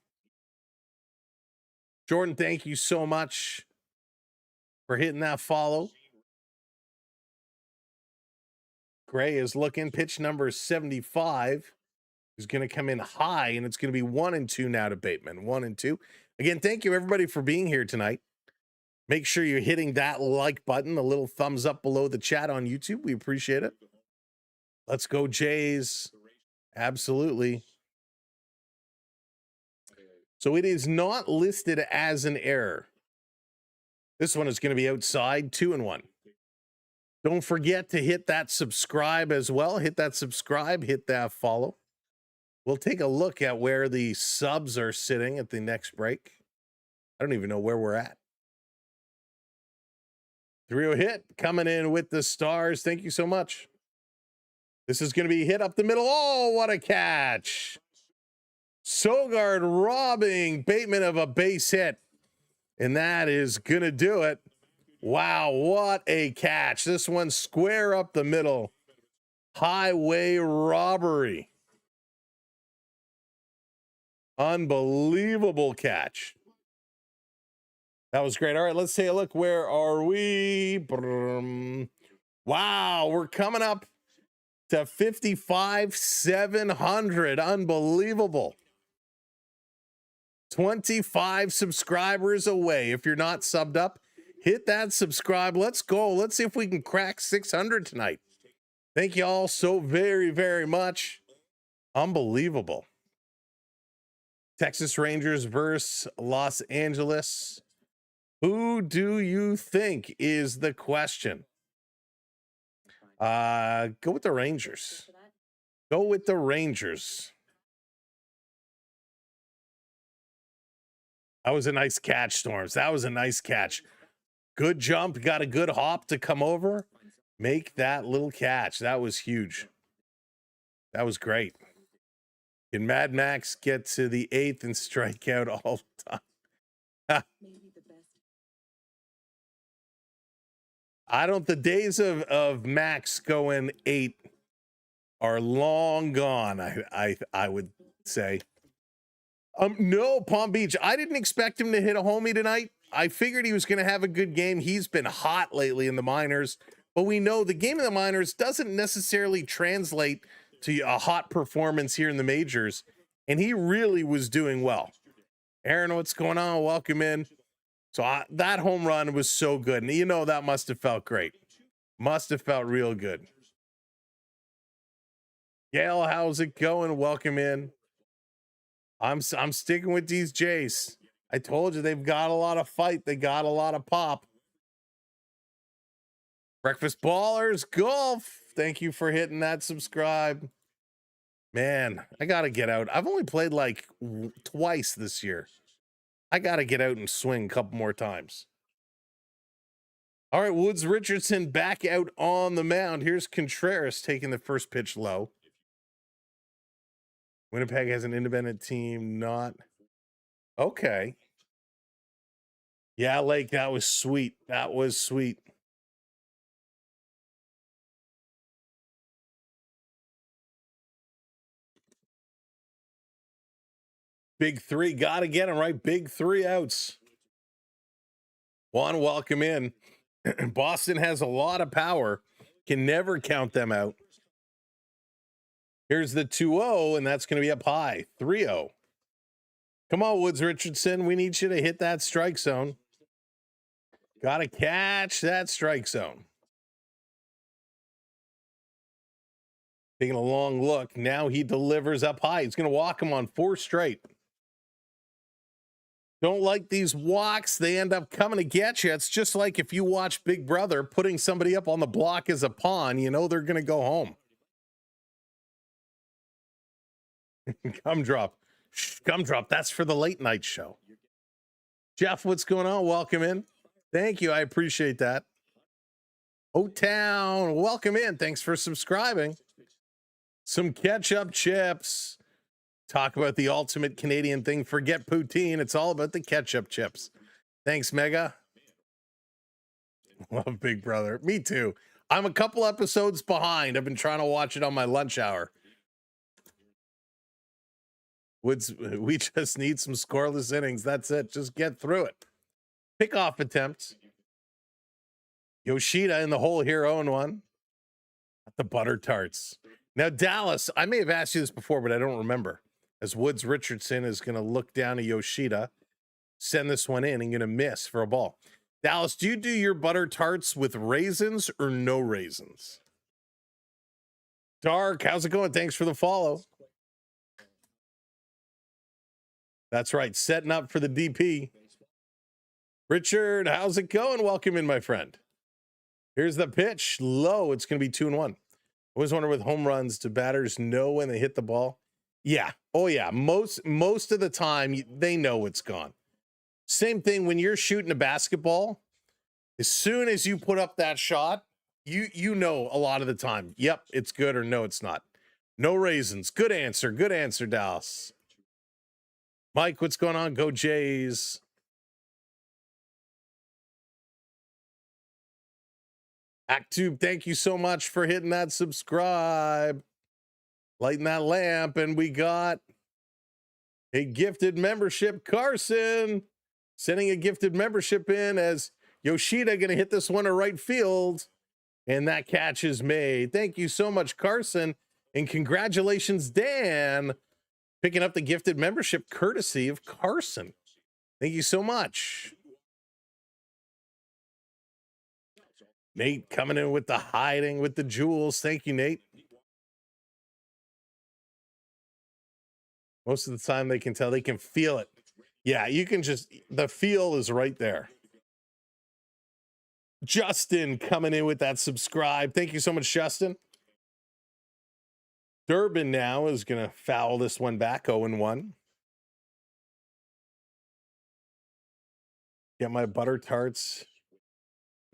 Jordan, thank you so much for hitting that follow. Gray is looking. Pitch number 75 is going to come in high, and it's going to be 1-2 now to Bateman. 1-2. Again, thank you everybody for being here tonight. Make sure you're hitting that like button, the little thumbs up below the chat on YouTube. We appreciate it. Let's go, Jays. Absolutely. So it is not listed as an error. This one is going to be outside, 2-1. Don't forget to hit that subscribe as well. Hit that subscribe, hit that follow. We'll take a look at where the subs are sitting at the next break. I don't even know where we're at. 3-0 hit coming in with the stars. Thank you so much. This is going to be hit up the middle. Oh, what a catch. Sogard robbing Bateman of a base hit. And that is going to do it. Wow, what a catch. This one square up the middle. Highway robbery. Unbelievable catch. That was great. All right, let's take a look. Where are we? Wow, we're coming up to 55,700. Unbelievable. 25 subscribers away. If you're not subbed up, hit that subscribe. Let's go. Let's see if we can crack 600 tonight. Thank you all so very, very much. Unbelievable. Texas Rangers versus Los Angeles. Who do you think is the question? Go with the Rangers. Go with the Rangers. That was a nice catch, Storms. That was a nice catch. Good jump. Got a good hop to come over. Make that little catch. That was huge. That was great. Can Mad Max get to the 8th and strike out all the time? The days of Max going 8 are long gone, I would say. No, Palm Beach. I didn't expect him to hit a homie tonight. I figured he was going to have a good game. He's been hot lately in the minors, but we know the game in the minors doesn't necessarily translate to a hot performance here in the majors, and he really was doing well. Aaron, what's going on? Welcome in. So that home run was so good, and you know that must have felt great. Must have felt real good. Gail, how's it going? Welcome in. I'm sticking with these Jays. I told you they've got a lot of fight. They got a lot of pop. Breakfast Ballers Golf. Thank you for hitting that subscribe. Man, I got to get out. I've only played like twice this year. I got to get out and swing a couple more times. All right, Woods Richardson back out on the mound. Here's Contreras taking the first pitch low. Winnipeg has an independent team, not okay. Yeah, Lake, that was sweet. That was sweet. Big 3, gotta get him right. Big 3 outs. Juan, welcome in. Boston has a lot of power. Can never count them out. Here's the 2-0, and that's going to be up high. 3-0. Come on, Woods Richardson. We need you to hit that strike zone. Got to catch that strike zone. Taking a long look. Now he delivers up high. He's going to walk him on 4 straight. Don't like these walks. They end up coming to get you. It's just like if you watch Big Brother, putting somebody up on the block as a pawn, you know they're going to go home. Gumdrop. Shh, Gumdrop. That's for the late night show. Jeff, what's going on? Welcome in. Thank you. I appreciate that. O-Town, welcome in. Thanks for subscribing. Some ketchup chips. Talk about the ultimate Canadian thing. Forget poutine. It's all about the ketchup chips. Thanks, Mega. Love Big Brother. Me too. I'm a couple episodes behind. I've been trying to watch it on my lunch hour. We just need some scoreless innings. That's it. Just get through it. Pickoff attempts. Yoshida in the hole here, 0-1. The butter tarts. Now, Dallas, I may have asked you this before, but I don't remember. As Woods Richardson is going to look down at Yoshida, send this one in, and going to miss for a ball. Dallas, do you do your butter tarts with raisins or no raisins? Dark, how's it going? Thanks for the follow. That's right, setting up for the DP. Richard, how's it going? Welcome in, my friend. Here's the pitch. Low. It's going to be 2-1. I always wonder with home runs, do batters know when they hit the ball? Yeah. Oh, yeah. Most of the time, they know it's gone. Same thing when you're shooting a basketball. As soon as you put up that shot, you know a lot of the time. Yep, it's good or no, it's not. No raisins. Good answer. Good answer, Dallas. Mike, what's going on? Go Jays. ActTube, thank you so much for hitting that subscribe. Lighting that lamp, and we got A gifted membership, Carson. Sending a gifted membership in as Yoshida going to hit this one to right field. And that catch is made. Thank you so much, Carson. And congratulations, Dan, picking up the gifted membership courtesy of Carson. Thank you so much. Nate coming in with the hiding with the jewels. Thank you, Nate. Most of the time they can tell, they can feel it. Yeah, you can just, the feel is right there. Justin coming in with that subscribe. Thank you so much, Justin. Durbin now is going to foul this one back, 0-1. Get my butter tarts.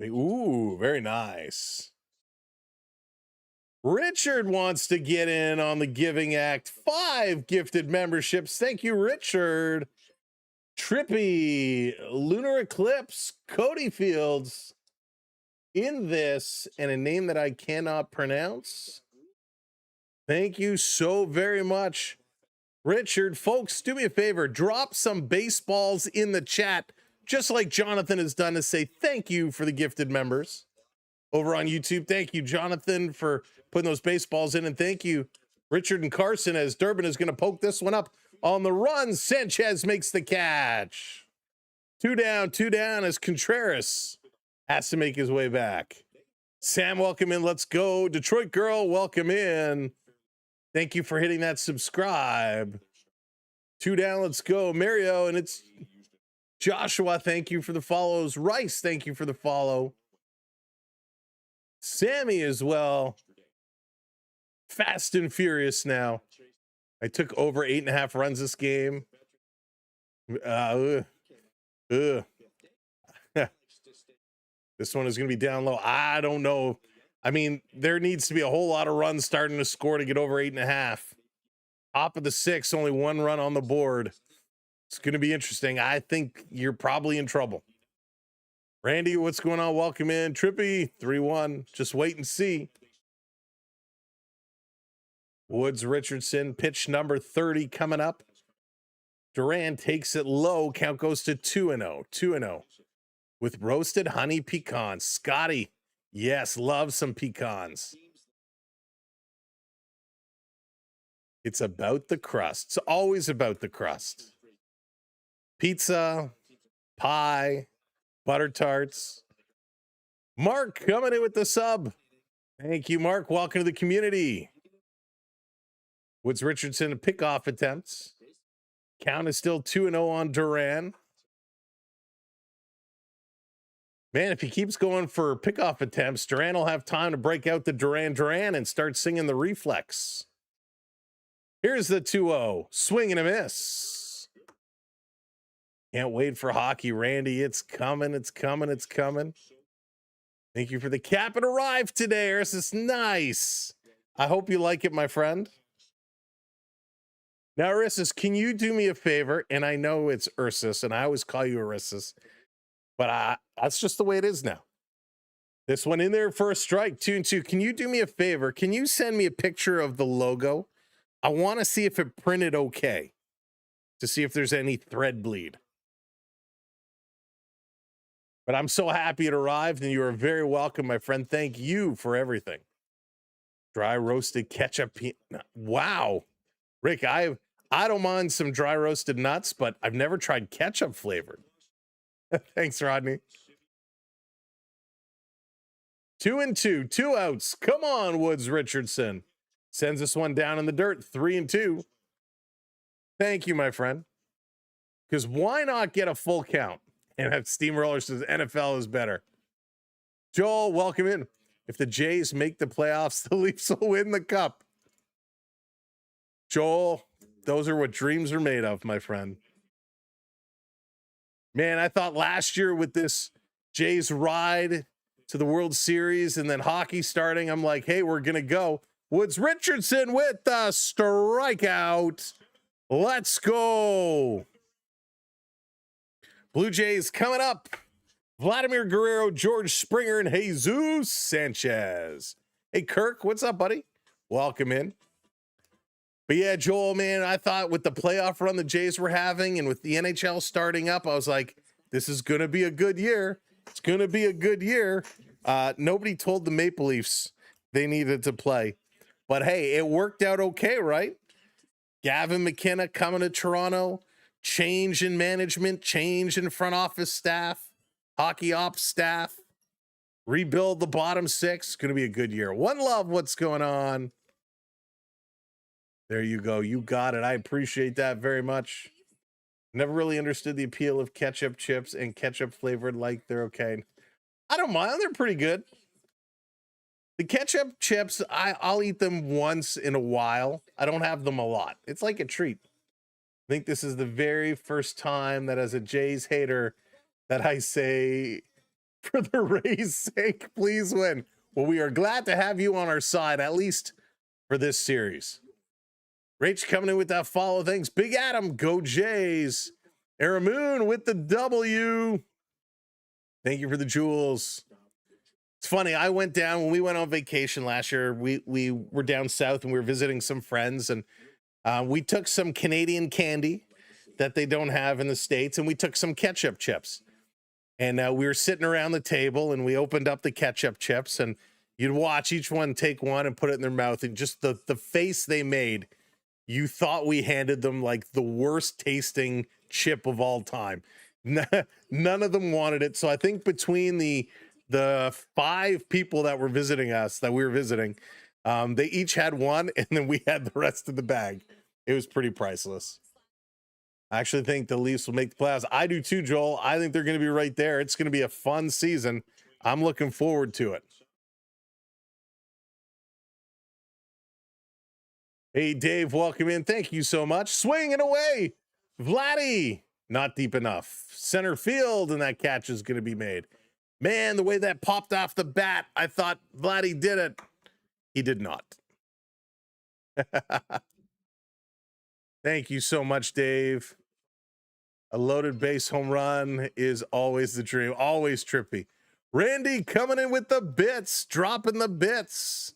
Ooh, very nice. Richard wants to get in on the giving act. 5 gifted memberships. Thank you, Richard. Trippy, Lunar Eclipse, Cody Fields in this, and a name that I cannot pronounce. Thank you so very much, Richard. Folks, do me a favor, drop some baseballs in the chat, just like Jonathan has done, to say thank you for the gifted members over on YouTube. Thank you, Jonathan, for putting those baseballs in, and thank you, Richard and Carson, as Durbin is going to poke this one up on the run. Sanchez makes the catch. 2 down as Contreras has to make his way back. Sam, welcome in. Let's go. Detroit Girl, welcome in. Thank you for hitting that subscribe. 2 down, let's go. Mario, and it's Joshua, thank you for the follows. Rice, thank you for the follow. Sammy as well. Fast and furious now. I took over 8.5 runs this game. This one is going to be down low. I don't know. I mean, there needs to be a whole lot of runs starting to score to get over 8.5. Top of the 6th, only 1 run on the board. It's going to be interesting. I think you're probably in trouble. Randy, what's going on? Welcome in. Trippy, 3-1. Just wait and see. Woods Richardson, pitch number 30 coming up. Duran takes it low. Count goes to 2-0. 2-0. With roasted honey pecans. Scotty, yes, love some pecans. It's about the crust. It's always about the crust. Pizza, pie, butter tarts. Mark coming in with the sub. Thank you, Mark. Welcome to the community. Woods Richardson, pickoff attempts. Count is still 2-0 on Duran. Man, if he keeps going for pickoff attempts, Duran will have time to break out the Duran and start singing the reflex. Here's the 2-0. Swing and a miss. Can't wait for hockey, Randy. It's coming. It's coming. It's coming. Thank you for the cap. It arrived today. This is nice. I hope you like it, my friend. Now, Ursus, can you do me a favor? And I know it's Ursus, and I always call you Ursus, but that's just the way it is now. This one in there for a strike, 2-2. Can you do me a favor? Can you send me a picture of the logo? I want to see if it printed okay, to see if there's any thread bleed. But I'm so happy it arrived, and you are very welcome, my friend. Thank you for everything. Dry roasted ketchup. Wow. Rick, I don't mind some dry roasted nuts, but I've never tried ketchup flavored. Thanks, Rodney. 2-2, 2 outs. Come on, Woods Richardson. Sends this one down in the dirt, 3-2. Thank you, my friend. Because why not get a full count? And have Steamroller says NFL is better. Joel, welcome in. If the Jays make the playoffs, the Leafs will win the cup. Joel, those are what dreams are made of, my friend. Man, I thought last year with this Jays ride to the World Series and then hockey starting, I'm like, hey, we're going to go. Woods Richardson with the strikeout. Let's go. Blue Jays coming up. Vladimir Guerrero, George Springer, and Jesus Sanchez. Hey, Kirk, what's up, buddy? Welcome in. But yeah, Joel, man, I thought with the playoff run the Jays were having and with the NHL starting up, I was like, this is going to be a good year. It's going to be a good year. Nobody told the Maple Leafs they needed to play. But hey, it worked out okay, right? Gavin McKenna coming to Toronto, change in management, change in front office staff, hockey ops staff, rebuild the bottom six. It's going to be a good year. One love, what's going on? There you go. You got it. I appreciate that very much. Never really understood the appeal of ketchup chips and ketchup flavored like they're okay. I don't mind. They're pretty good. The ketchup chips, I'll eat them once in a while. I don't have them a lot. It's like a treat. I think this is the very first time that as a Jays hater that I say, for the Rays' sake, please win. Well, we are glad to have you on our side, at least for this series. Rach coming in with that follow. Thanks. Big Adam, go Jays. Aramoon with the W. Thank you for the jewels. It's funny. I went down when we went on vacation last year. We were down south and we were visiting some friends, and we took some Canadian candy that they don't have in the States, and we took some ketchup chips. And we were sitting around the table, and we opened up the ketchup chips, and you'd watch each one take one and put it in their mouth, and just the face they made. You thought we handed them like the worst tasting chip of all time. None of them wanted it. So I think between the 5 people that were visiting us, that we were visiting, they each had one, and then we had the rest of the bag. It was pretty priceless. I actually think the Leafs will make the playoffs. I do too, Joel. I think they're going to be right there. It's going to be a fun season. I'm looking forward to it. Hey, Dave, welcome in. Thank you so much. Swinging away. Vladdy, not deep enough. Center field, and that catch is going to be made. Man, the way that popped off the bat, I thought Vladdy did it. He did not. Thank you so much, Dave. A loaded base home run is always the dream. Always trippy. Randy coming in with the bits, dropping the bits.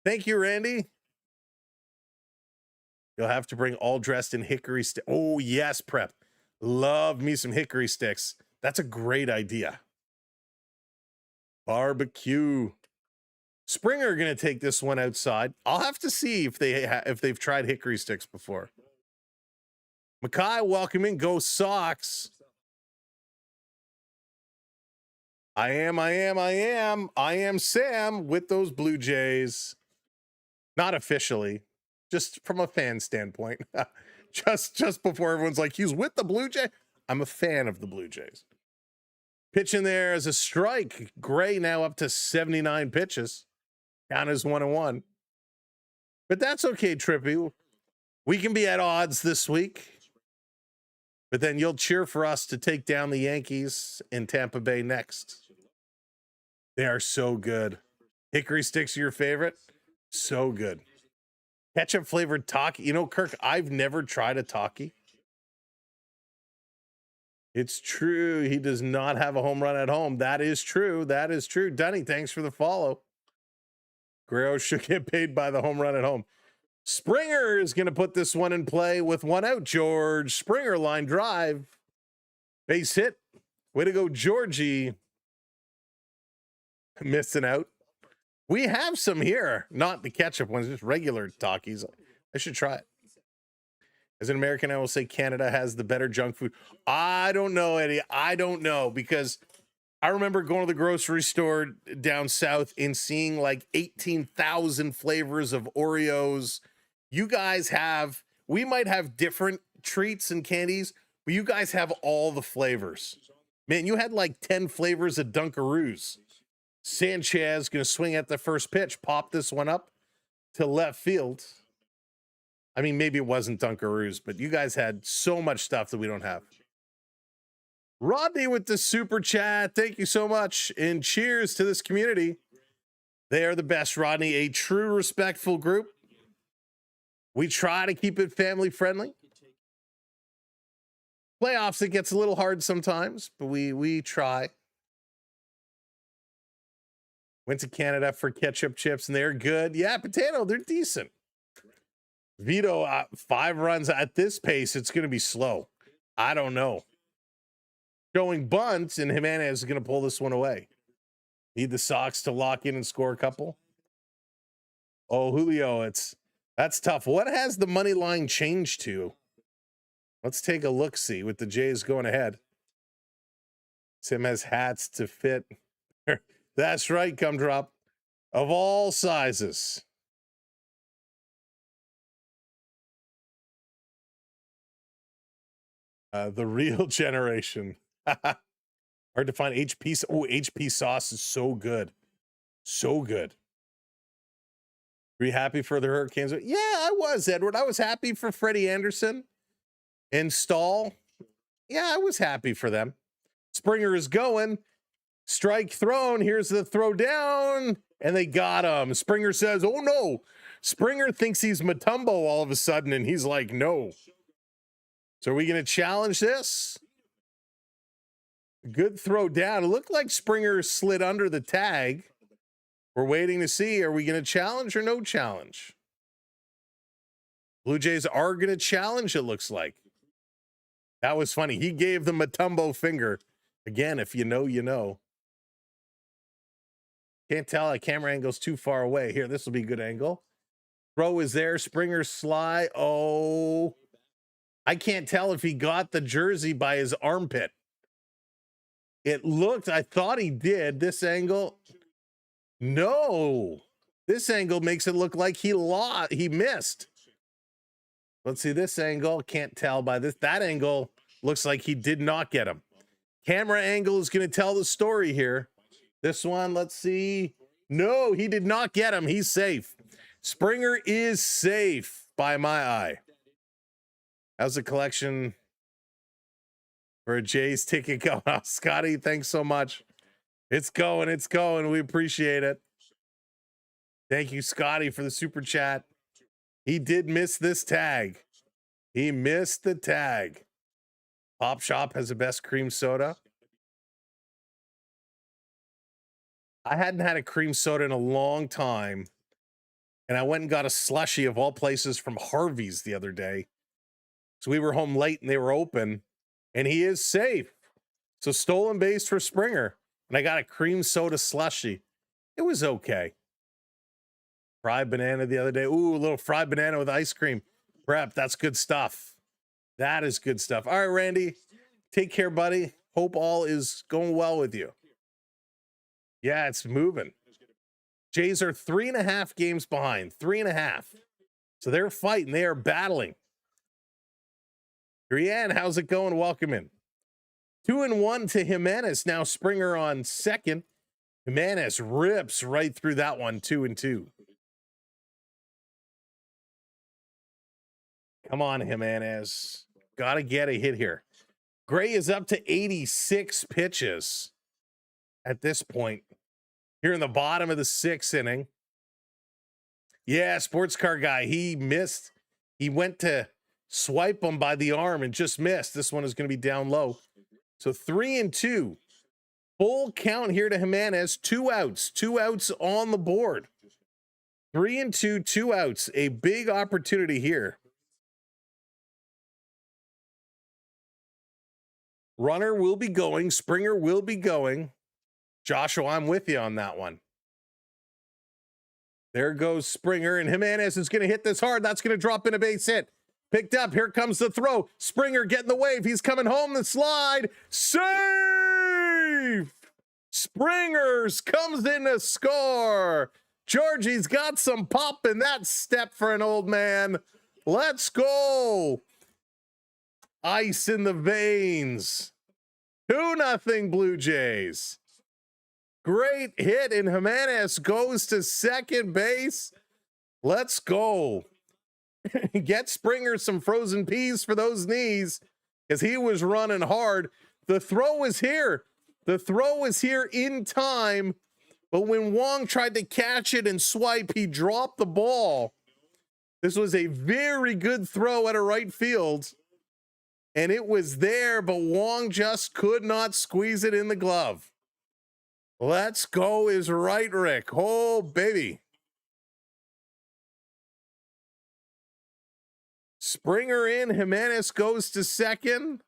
Thank you, Randy. You'll have to bring all dressed in hickory stick. Oh, yes, Prep. Love me some hickory sticks. That's a great idea. Barbecue. Springer going to take this one outside. I'll have to see if they've tried hickory sticks before. Mackay, welcome in. Go Sox. I am Sam with those Blue Jays. Not officially. Just from a fan standpoint, just before everyone's like, he's with the Blue Jays. I'm a fan of the Blue Jays. Pitching there as a strike. Gray now up to 79 pitches. Count as 1-1. But that's okay, Trippy. We can be at odds this week. But then you'll cheer for us to take down the Yankees in Tampa Bay next. They are so good. Hickory sticks are your favorite? So good. Ketchup flavored Taki. You know, Kirk, I've never tried a Taki. It's true. He does not have a home run at home. That is true. That is true. Dunny, thanks for the follow. Guerrero should get paid by the home run at home. Springer is going to put this one in play with one out. George Springer line drive. Base hit. Way to go, Georgie. Missing out. We have some here, not the ketchup ones, just regular Takis. I should try it. As an American, I will say Canada has the better junk food. I don't know, Eddie. I don't know, because I remember going to the grocery store down south and seeing like 18,000 flavors of Oreos. You guys have, we might have different treats and candies, but you guys have all the flavors. Man, you had like 10 flavors of Dunkaroos. Sanchez going to swing at the first pitch, pop this one up to left field. I mean, maybe it wasn't Dunkaroos, but you guys had so much stuff that we don't have. Rodney with the super chat. Thank you so much. And cheers to this community. They are the best, Rodney. A true respectful group. We try to keep it family friendly. Playoffs, it gets a little hard sometimes, but we try. Went to Canada for ketchup chips, and they're good. Yeah, potato, they're decent. Vito, 5 runs at this pace, it's going to be slow. I don't know. Showing bunts, and Jimenez is going to pull this one away. Need the Sox to lock in and score a couple. Oh, Julio, that's tough. What has the money line changed to? Let's take a look-see with the Jays going ahead. Tim has hats to fit. That's right, Gumdrop. Of all sizes. The real generation. Hard to find HP. Oh, HP sauce is so good. So good. Were you happy for the Hurricanes? Yeah, I was, Edward. I was happy for Freddie Anderson and Stahl. Yeah, I was happy for them. Springer is going. Strike thrown. Here's the throw down. And they got him. Springer says, oh, no. Springer thinks he's Mutombo all of a sudden, and he's like, no. So are we going to challenge this? Good throw down. It looked like Springer slid under the tag. We're waiting to see. Are we going to challenge or no challenge? Blue Jays are going to challenge, it looks like. That was funny. He gave the Mutombo finger. Again, if you know, you know. Can't tell. That camera angle's too far away. Here, this will be a good angle. Throw is there. Springer slide. Oh. I can't tell if he got the jersey by his armpit. It looked, I thought he did. This angle. No. This angle makes it look like he missed. Let's see this angle. Can't tell by this. That angle looks like he did not get him. Camera angle is going to tell the story here. This one, let's see. No, he did not get him. He's safe. Springer is safe by my eye. How's the collection for a Jays ticket going? Oh, Scotty, thanks so much. It's going. It's going. We appreciate it. Thank you, Scotty, for the super chat. He did miss this tag. He missed the tag. Pop Shop has the best cream soda. I hadn't had a cream soda in a long time. And I went and got a slushie of all places from Harvey's the other day. So we were home late and they were open. And he is safe. So stolen base for Springer. And I got a cream soda slushie. It was okay. Fried banana the other day. Ooh, a little fried banana with ice cream. Prep, that's good stuff. That is good stuff. All right, Randy. Take care, buddy. Hope all is going well with you. Yeah, it's moving. Jays are 3.5 games behind. 3.5. So they're fighting. They are battling. Brienne, how's it going? Welcome in. 2-1 to Jimenez. Now Springer on second. Jimenez rips right through that one. 2-2. Come on, Jimenez. Got to get a hit here. Gray is up to 86 pitches at this point. Here in the bottom of the 6th inning. Yeah, sports car guy. He missed. He went to swipe him by the arm and just missed. This one is going to be down low. So 3-2. Full count here to Jimenez. 2 outs. 2 outs on the board. 3-2, 2 outs. A big opportunity here. Runner will be going. Springer will be going. Joshua, I'm with you on that one. There goes Springer, and Jimenez is going to hit this hard. That's going to drop in a base hit. Picked up. Here comes the throw. Springer getting the wave. He's coming home. The slide. Safe! Springers comes in to score. Georgie's got some pop in that step for an old man. Let's go. Ice in the veins. 2-0 Blue Jays. Great hit, and Jimenez goes to second base. Let's go. Get Springer some frozen peas for those knees because he was running hard. The throw was here. The throw was here in time, but when Wong tried to catch it and swipe, he dropped the ball. This was a very good throw at a right field, and it was there, but Wong just could not squeeze it in the glove. Let's go is right, Rick. Oh, baby. Springer in, Jimenez goes to second.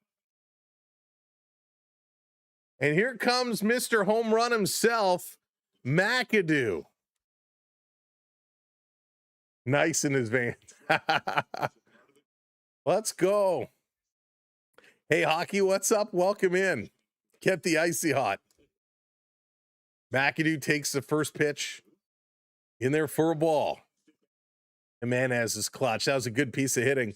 And here comes Mr. Home Run himself, McAdoo. Nice in his veins. Let's go. Hey, Hockey, what's up? Welcome in. Get the icy hot. McAdoo takes the first pitch in there for a ball. Jimenez is clutch. That was a good piece of hitting.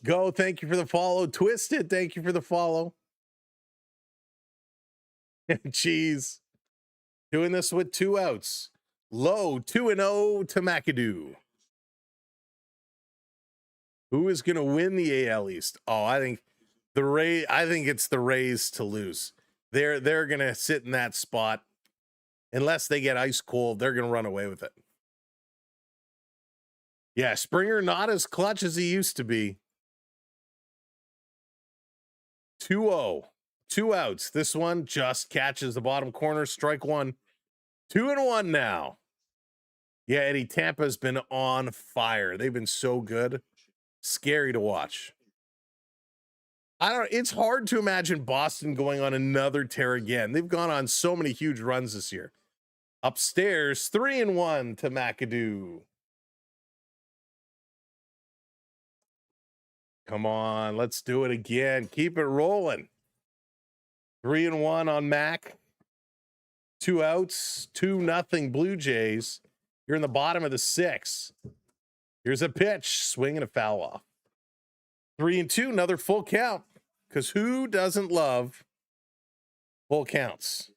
Go. Thank you for the follow. Twisted. Thank you for the follow. Jeez. Doing this with 2 outs. Low 2-0 to McAdoo. Who is going to win the AL East? Oh, I think it's the Rays to lose. They're going to sit in that spot. Unless they get ice cold, they're going to run away with it. Yeah, Springer not as clutch as he used to be. 2-0. 2 outs. This one just catches the bottom corner. Strike one. 2-1 now. Yeah, Eddie, Tampa's been on fire. They've been so good. Scary to watch. It's hard to imagine Boston going on another tear again. They've gone on so many huge runs this year. Upstairs, 3-1 to McAdoo. Come on, let's do it again. Keep it rolling. 3-1 on Mac. 2 outs, 2-0 Blue Jays. You're in the bottom of the 6th. Here's a pitch, swing and a foul off. 3-2, another full count. Because who doesn't love full counts?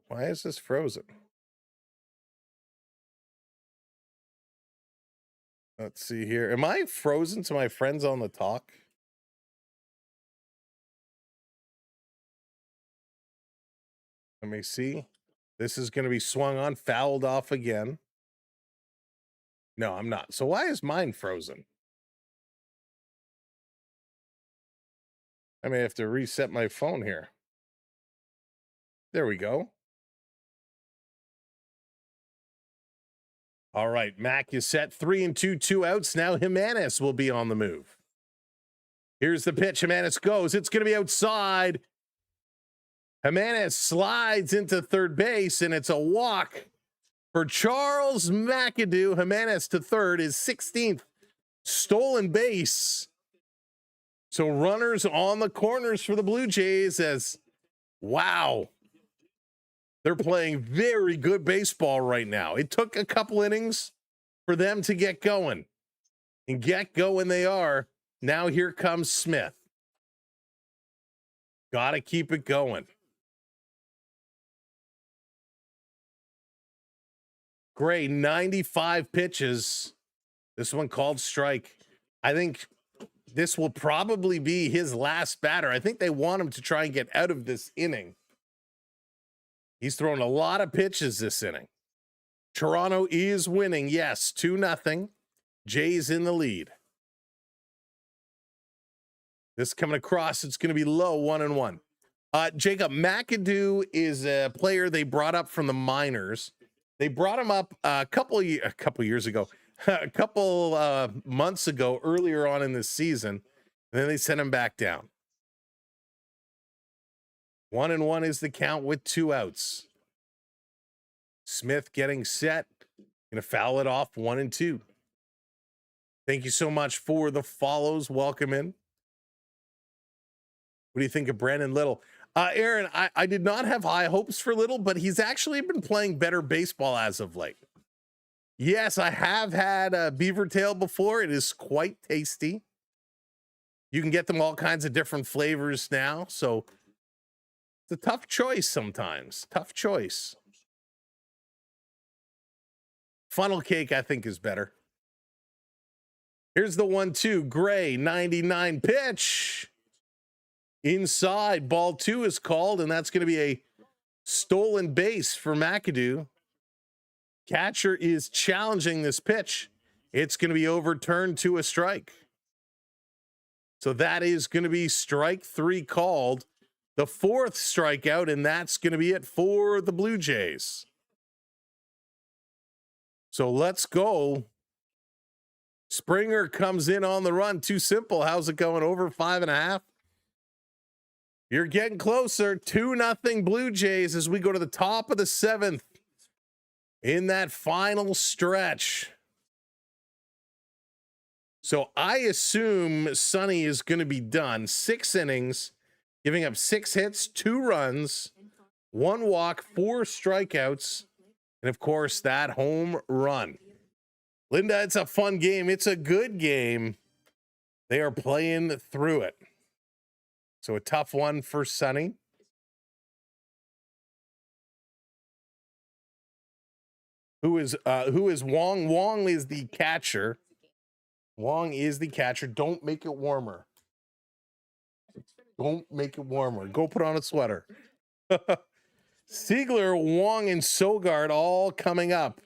Why is this frozen? Let's see here. Am I frozen to my friends on the talk? Let me see. This is going to be swung on, fouled off again. No, I'm not. So why is mine frozen? I may have to reset my phone here. There we go. All right, Mac is set. 3-2, 2 outs. Now Jimenez will be on the move. Here's the pitch. Jimenez goes. It's going to be outside. Jimenez slides into third base, and it's a walk for Charles McAdoo. Jimenez to third, is 16th stolen base. So runners on the corners for the Blue Jays as, wow, they're playing very good baseball right now. It took a couple innings for them to get going. And get going they are. Now here comes Smith. Got to keep it going. Gray, 95 pitches. This one called strike. I think this will probably be his last batter. I think they want him to try and get out of this inning. He's thrown a lot of pitches this inning. Toronto is winning. Yes, 2-0. Jays in the lead. This coming across, it's going to be low, 1-1. Jacob, McAdoo is a player they brought up from the minors. They brought him up a couple years ago, a couple months ago, earlier on in this season, and then they sent him back down. 1-1 is the count with 2 outs. Smith getting set. Gonna foul it off, 1-2. Thank you so much for the follows. Welcome in. What do you think of Brandon Little? Aaron, I did not have high hopes for Little, but he's actually been playing better baseball as of late. Yes, I have had a beaver tail before. It is quite tasty. You can get them all kinds of different flavors now, so it's a tough choice sometimes. Tough choice. Funnel cake, I think, is better. Here's the 1-2. Gray, 99 pitch. Inside, ball 2 is called, and that's going to be a stolen base for McAdoo. Catcher is challenging this pitch. It's going to be overturned to a strike. So that is going to be strike 3 called. The 4th strikeout, and that's going to be it for the Blue Jays. So let's go. Springer comes in on the run. Too simple. How's it going? Over 5.5. You're getting closer. 2-0 Blue Jays as we go to the top of the 7th in that final stretch. So I assume Sonny is going to be done. 6 innings, giving up 6 hits, 2 runs, 1 walk, 4 strikeouts, and of course that home run. Linda, it's a fun game. It's a good game. They are playing through it. So a tough one for Sonny. Who is Wong? Wong is the catcher. Wong is the catcher. Don't make it warmer. Don't make it warmer. Go put on a sweater. Siegler, Wong, and Sogard all coming up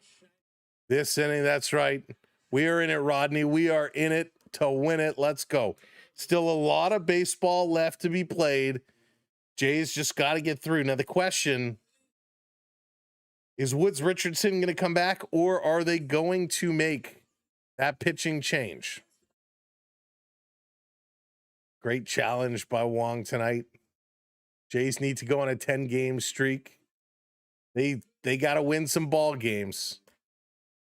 this inning. That's right. We are in it, Rodney. We are in it to win it. Let's go. Still a lot of baseball left to be played. Jays just got to get through. Now the question is Woods Richardson going to come back, or are they going to make that pitching change? Great challenge by Wong tonight. Jays need to go on a 10-game streak. They got to win some ball games.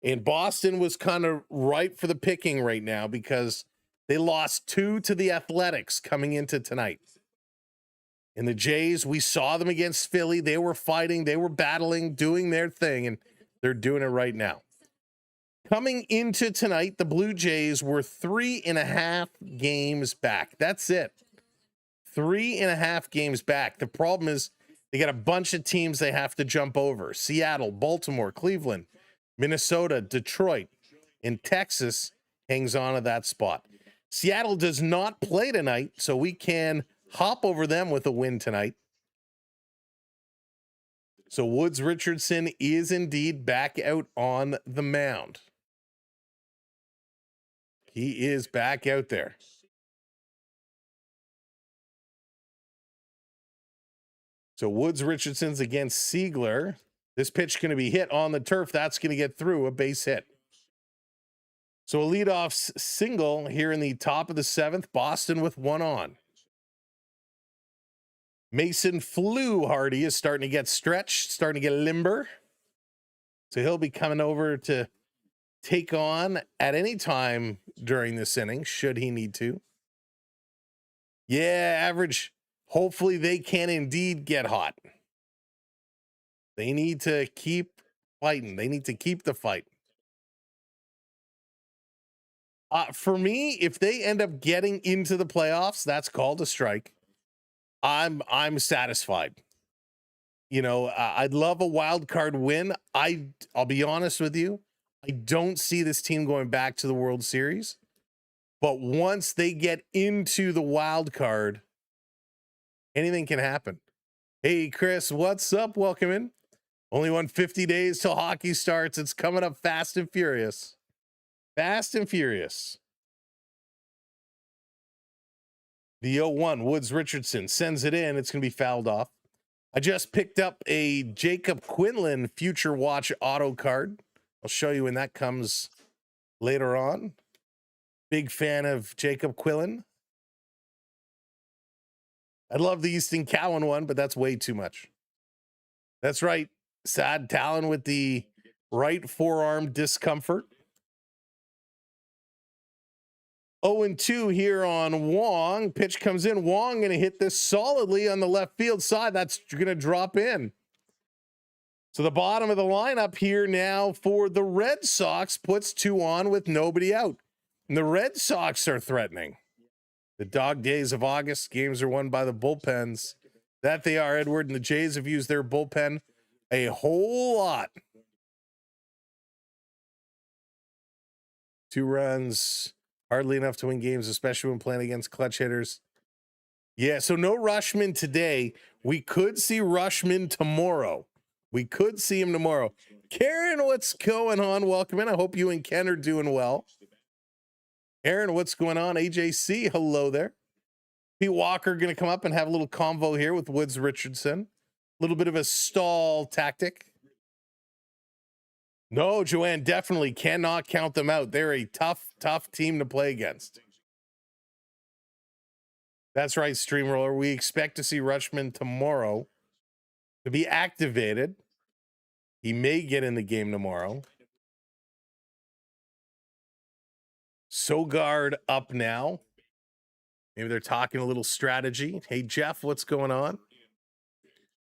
And Boston was kind of ripe for the picking right now because they lost 2 to the Athletics coming into tonight. And the Jays, we saw them against Philly. They were fighting, they were battling, doing their thing, and they're doing it right now. Coming into tonight, the Blue Jays were 3.5 games back. That's it. 3.5 games back. The problem is they got a bunch of teams they have to jump over. Seattle, Baltimore, Cleveland, Minnesota, Detroit, and Texas hangs on to that spot. Seattle does not play tonight, so we can hop over them with a win tonight. So Woods Richardson is indeed back out on the mound. He is back out there. So Woods Richardson's against Siegler. This pitch going to be hit on the turf. That's going to get through, a base hit. So a leadoff single here in the top of the 7th. Boston with 1 on. Mason Flew Hardy is starting to get stretched, starting to get limber. So he'll be coming over to take on at any time during this inning, should he need to. Yeah, average. Hopefully they can indeed get hot. They need to keep fighting. They need to keep the fight. For me, if they end up getting into the playoffs, that's called a strike. I'm satisfied. You know, I'd love a wild card win. I'll be honest with you. I don't see this team going back to the World Series. But once they get into the wild card, anything can happen. Hey, Chris, what's up? Welcome in. Only 150 days till hockey starts. It's coming up fast and furious. Fast and furious. The 0-1, Woods Richardson sends it in. It's going to be fouled off. I just picked up a Jacob Quinlan Future Watch auto card. I'll show you when that comes later on. Big fan of Jacob Quinlan. I love the Easton Cowan one, but that's way too much. That's right. Sad Taillon with the right forearm discomfort. 0-2 here on Wong. Pitch comes in. Wong going to hit this solidly on the left field side. That's going to drop in. So the bottom of the lineup here now for the Red Sox puts 2 on with nobody out. And the Red Sox are threatening. The dog days of August, games are won by the bullpens. That they are, Edward, and the Jays have used their bullpen a whole lot. 2 runs, hardly enough to win games, especially when playing against clutch hitters. Yeah, so no Rushman today. We could see Rushman tomorrow. We could see him tomorrow. Karen, what's going on? Welcome in. I hope you and Ken are doing well. Aaron, what's going on? AJC, hello there. Pete Walker going to come up and have a little convo here with Woods Richardson. A little bit of a stall tactic. No, Joanne, definitely cannot count them out. They're a tough, tough team to play against. That's right, Streamroller. We expect to see Rushman tomorrow to be activated. He may get in the game tomorrow. Sogard up now. Maybe they're talking a little strategy. Hey, Jeff, what's going on?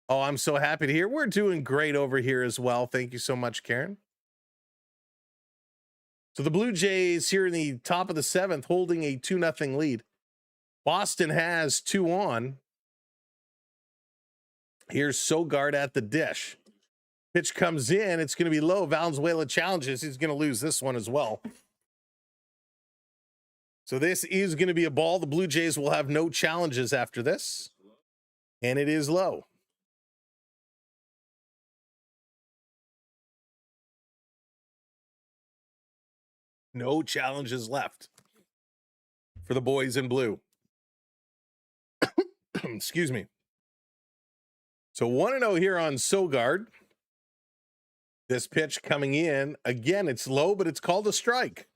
Oh, I'm so happy to hear. We're doing great over here as well. Thank you so much, Karen. So the Blue Jays here in the top of the 7th holding a 2-0 lead. Boston has 2 on. Here's Sogard at the dish. Pitch comes in. It's going to be low. Valenzuela challenges. He's going to lose this one as well. So this is going to be a ball. The Blue Jays will have no challenges after this. And it is low. No challenges left for the boys in blue. Excuse me. So 1-0 here on Sogard. This pitch coming in. Again, it's low, but it's called a strike.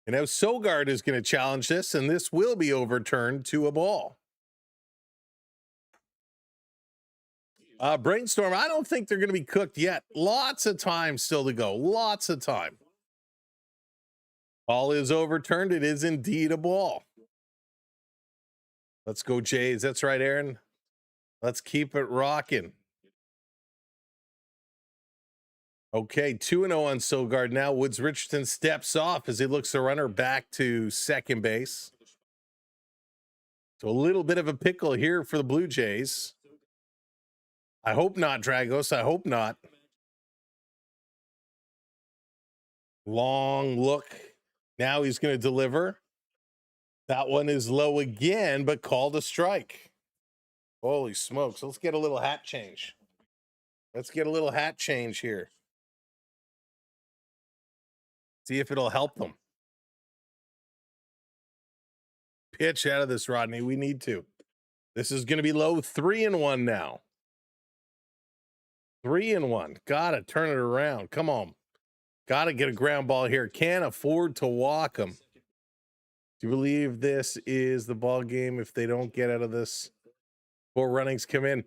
And now Sogard is going to challenge this, and this will be overturned to a ball. Brainstorm, I don't think they're going to be cooked yet. Lots of time still to go. Lots of time. Ball is overturned. It is indeed a ball. Let's go, Jays. That's right, Aaron. Let's keep it rocking. Okay, 2-0 on Sogard now. Woods Richardson steps off as he looks the runner back to second base. So a little bit of a pickle here for the Blue Jays. I hope not, Dragos. I hope not. Long look. Now he's going to deliver. That one is low again, but called a strike. Holy smokes. Let's get a little hat change. Let's get a little hat change here. See if it'll help them. Pitch out of this, Rodney. We need to. This is going to be low. 3-1 now. 3-1. Gotta turn it around. Come on. Gotta get a ground ball here. Can't afford to walk them. Do you believe this is the ball game if they don't get out of this? 4 runnings come in.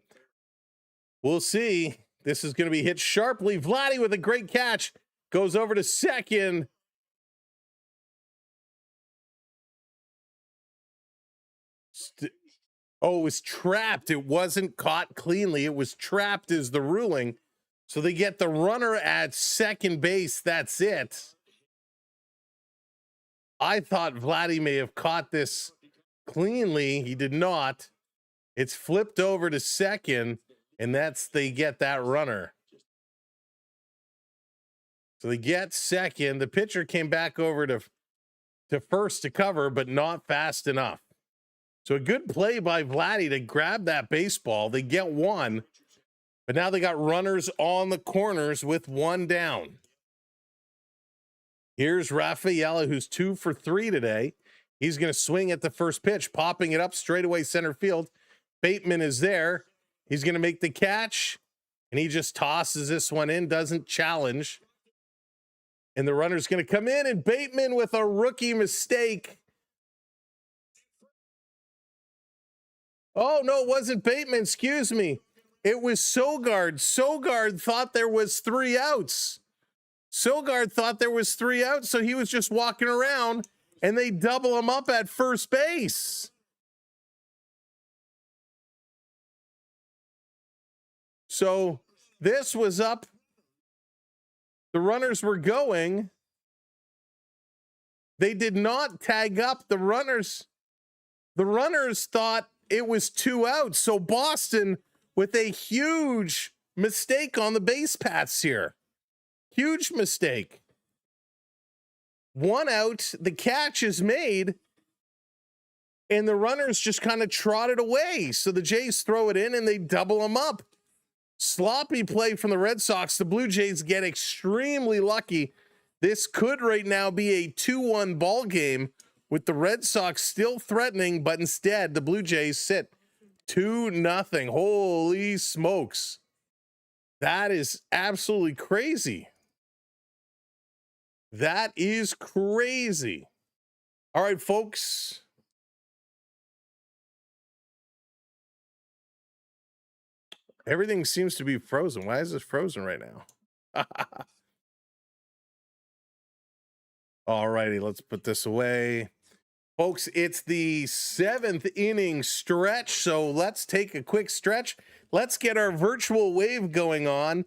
We'll see. This is going to be hit sharply. Vladdy with a great catch. Goes over to second. Oh, it was trapped. It wasn't caught cleanly. It was trapped is the ruling. So they get the runner at second base. That's it. I thought Vladdy may have caught this cleanly. He did not. It's flipped over to second, and they get that runner. So they get second. The pitcher came back over to first to cover, but not fast enough. So a good play by Vladdy to grab that baseball. They get one, but now they got runners on the corners with 1 down. Here's Rafaela, who's 2 for 3 today. He's going to swing at the first pitch, popping it up straightaway center field. Bateman is there. He's going to make the catch, and he just tosses this one in, doesn't challenge. And the runner's going to come in, and Bateman with a rookie mistake. Oh, no, it wasn't Bateman. Excuse me. It was Sogard. Sogard thought there was 3 outs. Sogard thought there was 3 outs, so he was just walking around, and they double him up at first base. So this was up. The runners were going. They did not tag up the runners. The runners thought it was 2 outs. So Boston with a huge mistake on the base paths here. Huge mistake. 1 out, the catch is made, and the runners just kind of trotted away. So the Jays throw it in, and they double them up. Sloppy play from the Red Sox. The Blue Jays get extremely lucky. This could right now be a 2-1 ball game with the Red Sox still threatening, but instead the Blue Jays sit 2-0. Holy smokes. That is absolutely crazy. That is crazy. All right, folks. Everything seems to be frozen. Why is this frozen right now? All righty, let's put this away. Folks, it's the 7th inning stretch, so let's take a quick stretch. Let's get our virtual wave going on.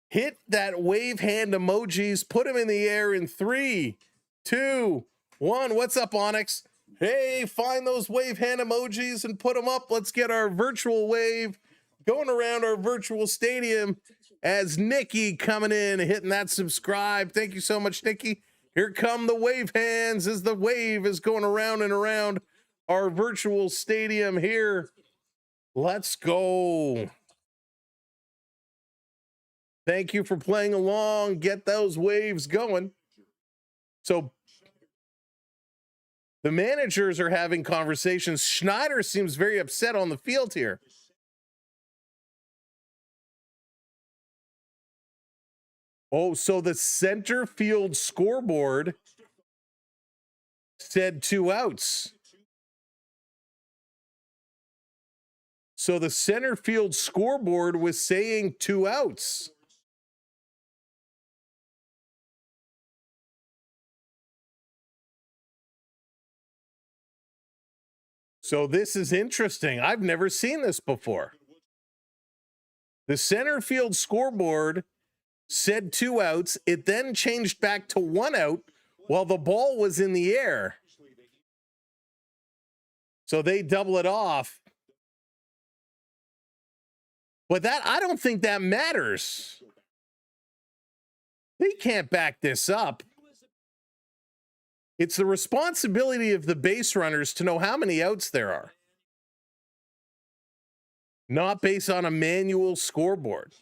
Hit that wave hand emojis, put them in the air in 3, 2, 1. What's up, Onyx? Hey, find those wave hand emojis and put them up. Let's get our virtual wave going around our virtual stadium as Nikki coming in, hitting that subscribe. Thank you so much, Nikki. Here come the wave hands as the wave is going around and around our virtual stadium here. Let's go. Thank you for playing along. Get those waves going. So the managers are having conversations. Schneider seems very upset on the field here. Oh, so the center field scoreboard said 2 outs. So the center field scoreboard was saying 2 outs. So this is interesting. I've never seen this before. The center field scoreboard said 2 outs. It then changed back to 1 out while the ball was in the air. So they double it off. But that, I don't think that matters. They can't back this up. It's the responsibility of the base runners to know how many outs there are, not based on a manual scoreboard.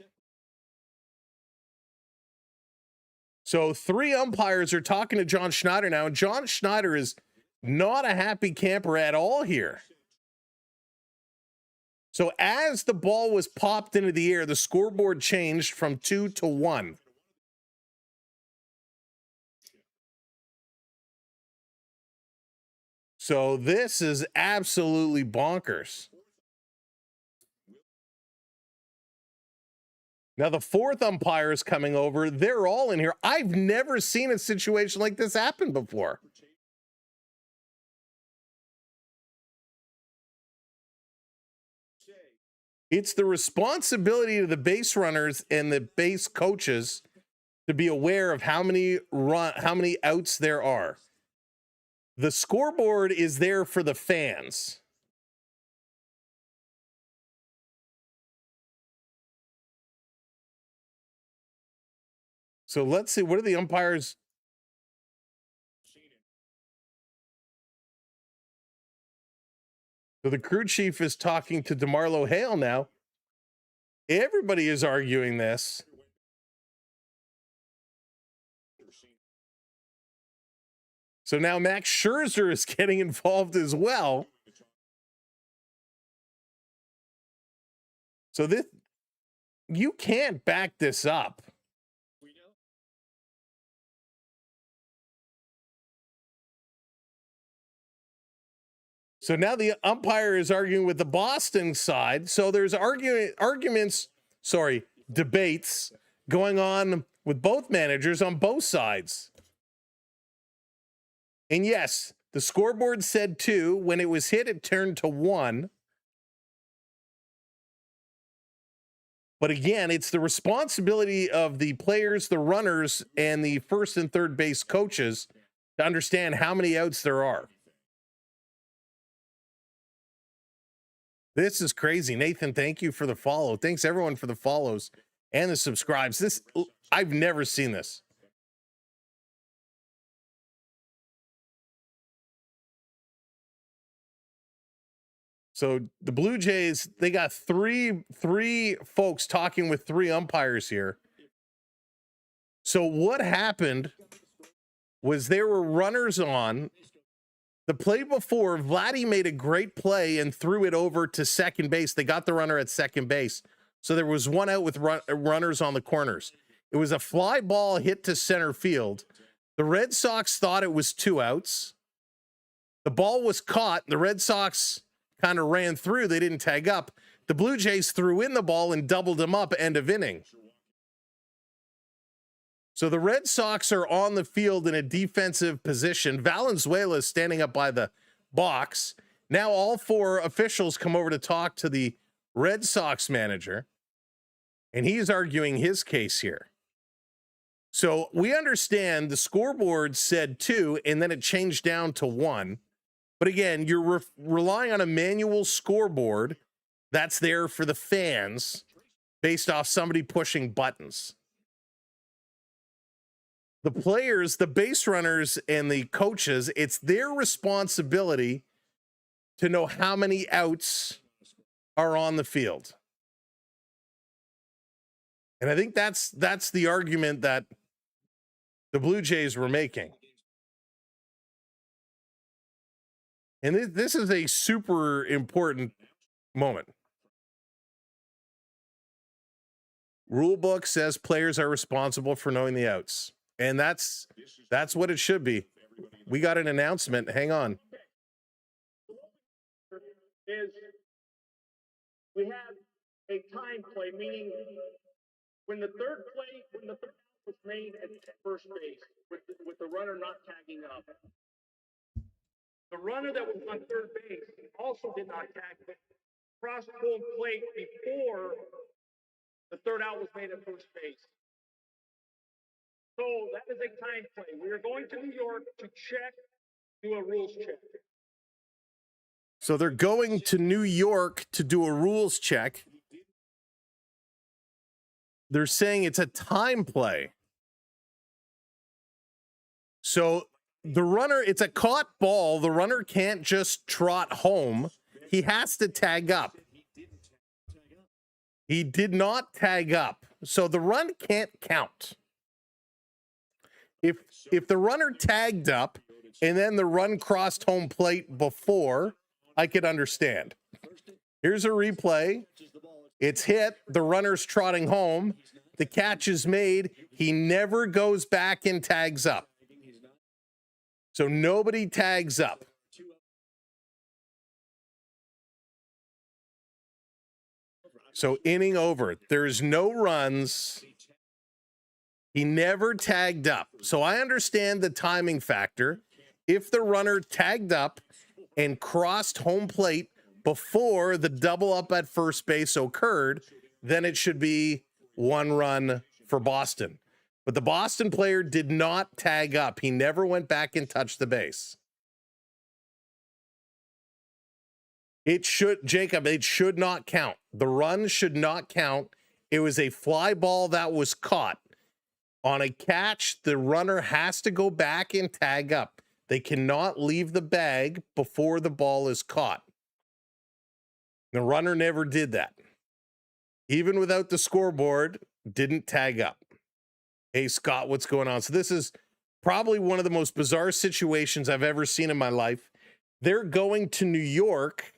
So 3 umpires are talking to John Schneider now, and John Schneider is not a happy camper at all here. So as the ball was popped into the air, the scoreboard changed from 2 to 1. So this is absolutely bonkers. Now the 4th umpire is coming over. They're all in here. I've never seen a situation like this happen before. It's the responsibility of the base runners and the base coaches to be aware of how many outs there are. The scoreboard is there for the fans. So let's see, what are the umpires? So the crew chief is talking to DeMarlo Hale now. Everybody is arguing this. So now Max Scherzer is getting involved as well. So this, you can't back this up. So now the umpire is arguing with the Boston side. So there's debates going on with both managers on both sides. And yes, the scoreboard said 2. When it was hit, it turned to 1. But again, it's the responsibility of the players, the runners, and the first and third base coaches to understand how many outs there are. This is crazy. Nathan, thank you for the follow. Thanks everyone for the follows and the subscribes. I've never seen this. So the Blue Jays, they got three folks talking with 3 umpires here. So what happened was there were runners on. The play before, Vladdy made a great play and threw it over to second base. They got the runner at second base. So there was one out with runners on the corners. It was a fly ball hit to center field. The Red Sox thought it was 2 outs. The ball was caught. The Red Sox kind of ran through. They didn't tag up. The Blue Jays threw in the ball and doubled him up, end of inning. So the Red Sox are on the field in a defensive position. Valenzuela is standing up by the box. Now all 4 officials come over to talk to the Red Sox manager, and he's arguing his case here. So we understand the scoreboard said 2, and then it changed down to 1. But again, you're relying on a manual scoreboard that's there for the fans based off somebody pushing buttons. The players, the base runners, and the coaches, it's their responsibility to know how many outs are on the field. And I think that's the argument that the Blue Jays were making. And this is a super important moment. Rule book says players are responsible for knowing the outs. And that's what it should be. We got an announcement. Hang on. We have a time play, meaning when the third out was made at first base with the runner not tagging up. The runner that was on third base also did not tag, but crossed home plate before the third out was made at first base. So that is a time play. We are going to New York to do a rules check. So they're going to New York to do a rules check. They're saying it's a time play. So the runner, it's a caught ball. The runner can't just trot home. He has to tag up. He did not tag up. So the run can't count. If the runner tagged up and then the run crossed home plate before, I could understand. Here's a replay. It's hit. The runner's trotting home. The catch is made. He never goes back and tags up. So nobody tags up. So inning over. There's no runs. He never tagged up. So I understand the timing factor. If the runner tagged up and crossed home plate before the double up at first base occurred, then it should be 1 run for Boston. But the Boston player did not tag up. He never went back and touched the base. It should not count. The run should not count. It was a fly ball that was caught. On a catch, the runner has to go back and tag up. They cannot leave the bag before the ball is caught. The runner never did that. Even without the scoreboard, didn't tag up. Hey, Scott, what's going on? So this is probably one of the most bizarre situations I've ever seen in my life. They're going to New York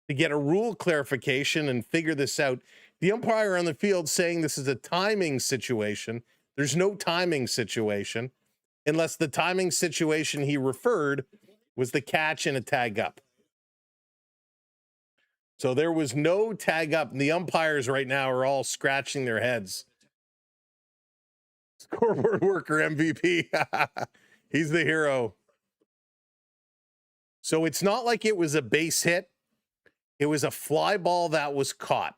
to get a rule clarification and figure this out. The umpire on the field saying this is a timing situation. There's no timing situation unless the timing situation he referred was the catch and a tag up. So there was no tag up, and the umpires right now are all scratching their heads. Scoreboard worker MVP. He's the hero. So it's not like it was a base hit. It was a fly ball that was caught.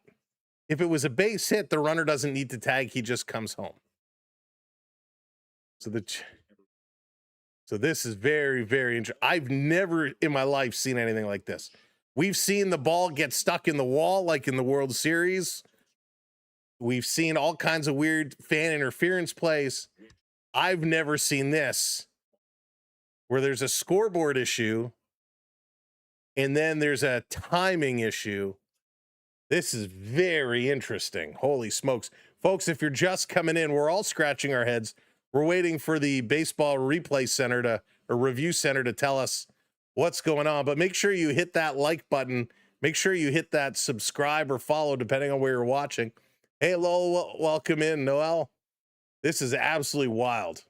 If it was a base hit, the runner doesn't need to tag. He just comes home. So this is very, very interesting. I've never in my life seen anything like this. We've seen the ball get stuck in the wall, like in the World Series. We've seen all kinds of weird fan interference plays. I've never seen this, where there's a scoreboard issue and then there's a timing issue. This is very interesting. Holy smokes. Folks, if you're just coming in, we're all scratching our heads. We're waiting for the baseball replay center or review center to tell us what's going on. But make sure you hit that like button. Make sure you hit that subscribe or follow, depending on where you're watching. Hey, Lowell, welcome in, Noel. This is absolutely wild.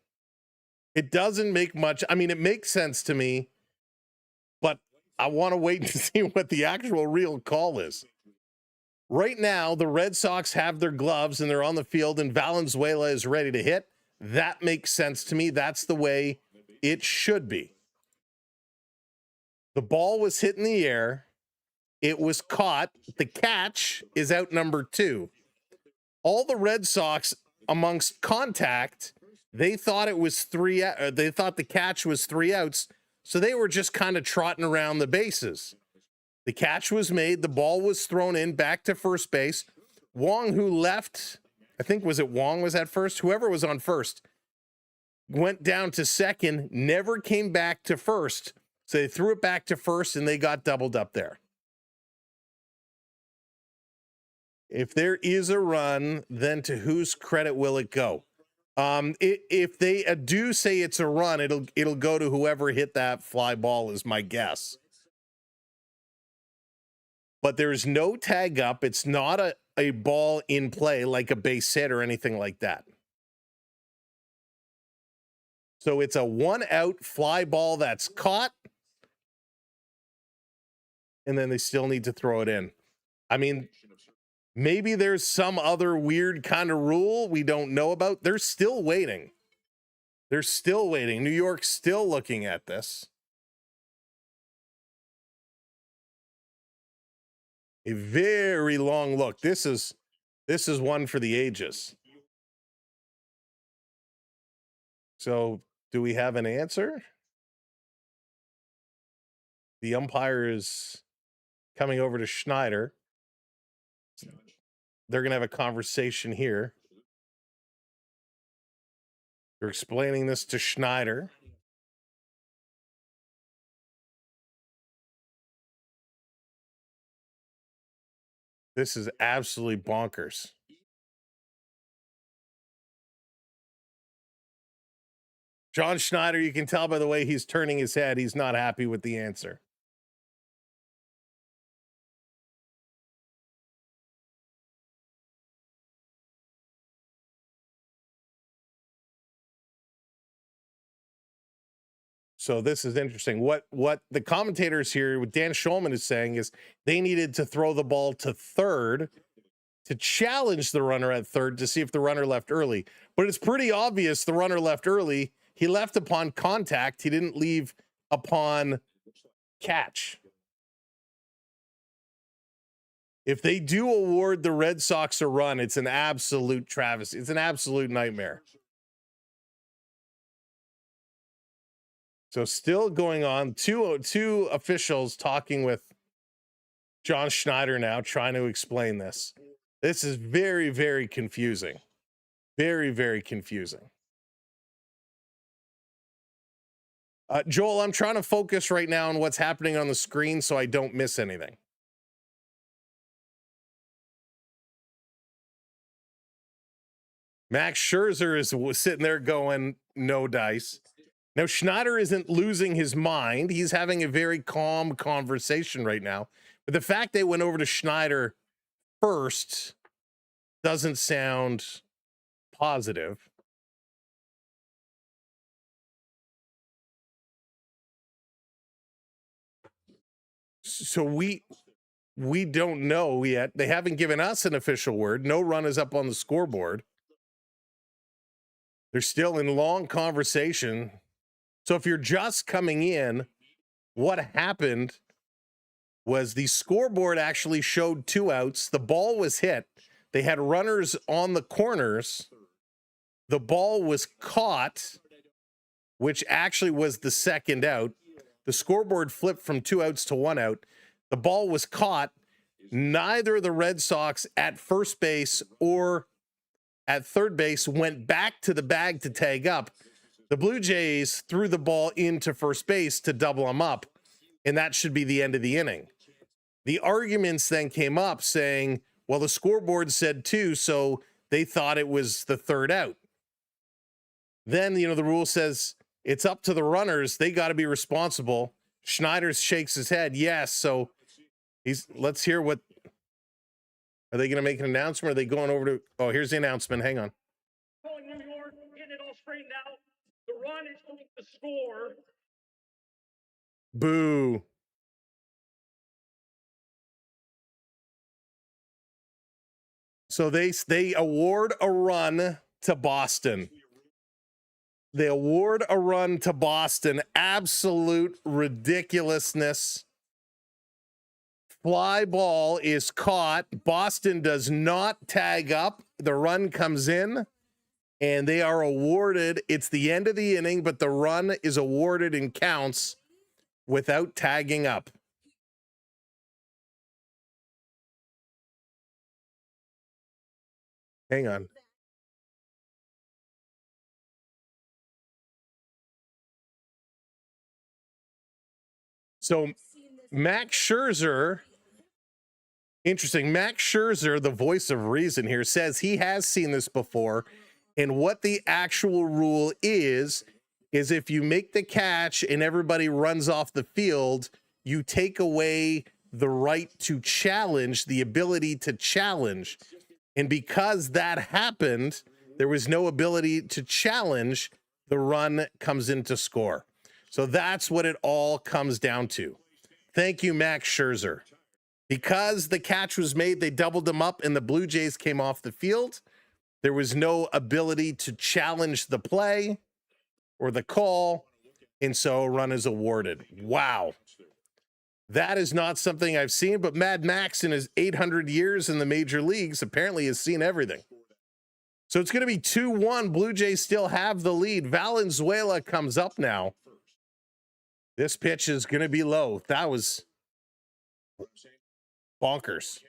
It doesn't make much. I mean, it makes sense to me, but I want to wait and see what the actual real call is. Right now, the Red Sox have their gloves and they're on the field, and Valenzuela is ready to hit. That makes sense to me. That's the way it should be. The ball was hit in the air. It was caught. The catch is out number 2. All the Red Sox amongst contact, they thought it was they thought the catch was 3 outs. So they were just kind of trotting around the bases. The catch was made. The ball was thrown in back to first base. Wong, who left, I think, was it Wong was at first? Whoever was on first went down to second, never came back to first. So they threw it back to first and they got doubled up there. If there is a run, then to whose credit will it go? If they do say it's a run, it'll go to whoever hit that fly ball, is my guess. But there's no tag up. It's not a ball in play like a base hit or anything like that. So it's a 1-out fly ball that's caught, and then they still need to throw it in. I mean, maybe there's some other weird kind of rule we don't know about. They're still waiting. They're still waiting. New York's still looking at this. A very long look. This is one for the ages. So, do we have an answer? The umpire is coming over to Schneider. They're going to have a conversation here. They're explaining this to Schneider. This is absolutely bonkers. John Schneider, you can tell by the way he's turning his head, he's not happy with the answer. So this is interesting. What the commentators here, what Dan Schulman is saying is they needed to throw the ball to third to challenge the runner at third to see if the runner left early. But it's pretty obvious the runner left early. He left upon contact. He didn't leave upon catch. If they do award the Red Sox a run, it's an absolute travesty. It's an absolute nightmare. So still going on, two officials talking with John Schneider now, trying to explain this. This is very, very confusing. Very, very confusing. Joel, I'm trying to focus right now on what's happening on the screen so I don't miss anything. Max Scherzer is sitting there going, no dice. Now, Schneider isn't losing his mind. He's having a very calm conversation right now. But the fact they went over to Schneider first doesn't sound positive. So we don't know yet. They haven't given us an official word. No run is up on the scoreboard. They're still in long conversation. So if you're just coming in, what happened was the scoreboard actually showed 2 outs. The ball was hit. They had runners on the corners. The ball was caught, which actually was the 2nd out. The scoreboard flipped from 2 outs to 1 out. The ball was caught. Neither of the Red Sox at first base or at third base went back to the bag to tag up. The Blue Jays threw the ball into first base to double them up, and that should be the end of the inning. The arguments then came up saying, well, the scoreboard said 2, so they thought it was the 3rd out. Then, the rule says it's up to the runners. They got to be responsible. Schneider shakes his head. Yes. So let's hear what Are they going to make an announcement? Or are they going over to? Oh, here's the announcement. Hang on. Calling New York, getting it all straightened out. The run is going to score. Boo. So they award a run to Boston. They award a run to Boston. Absolute ridiculousness. Fly ball is caught. Boston does not tag up. The run comes in, and they are awarded. It's the end of the inning, but the run is awarded and counts without tagging up. Hang on. So Max Scherzer, interesting. Max Scherzer, the voice of reason here, says he has seen this before. And what the actual rule is if you make the catch and everybody runs off the field, you take away the right to challenge, the ability to challenge. And because that happened, there was no ability to challenge, the run comes in to score. So that's what it all comes down to. Thank you, Max Scherzer. Because the catch was made, they doubled him up and the Blue Jays came off the field. There was no ability to challenge the play or the call, and so a run is awarded. Wow. That is not something I've seen, but Mad Max in his 800 years in the major leagues apparently has seen everything. So it's going to be 2-1. Blue Jays still have the lead. Valenzuela comes up now. This pitch is going to be low. That was bonkers.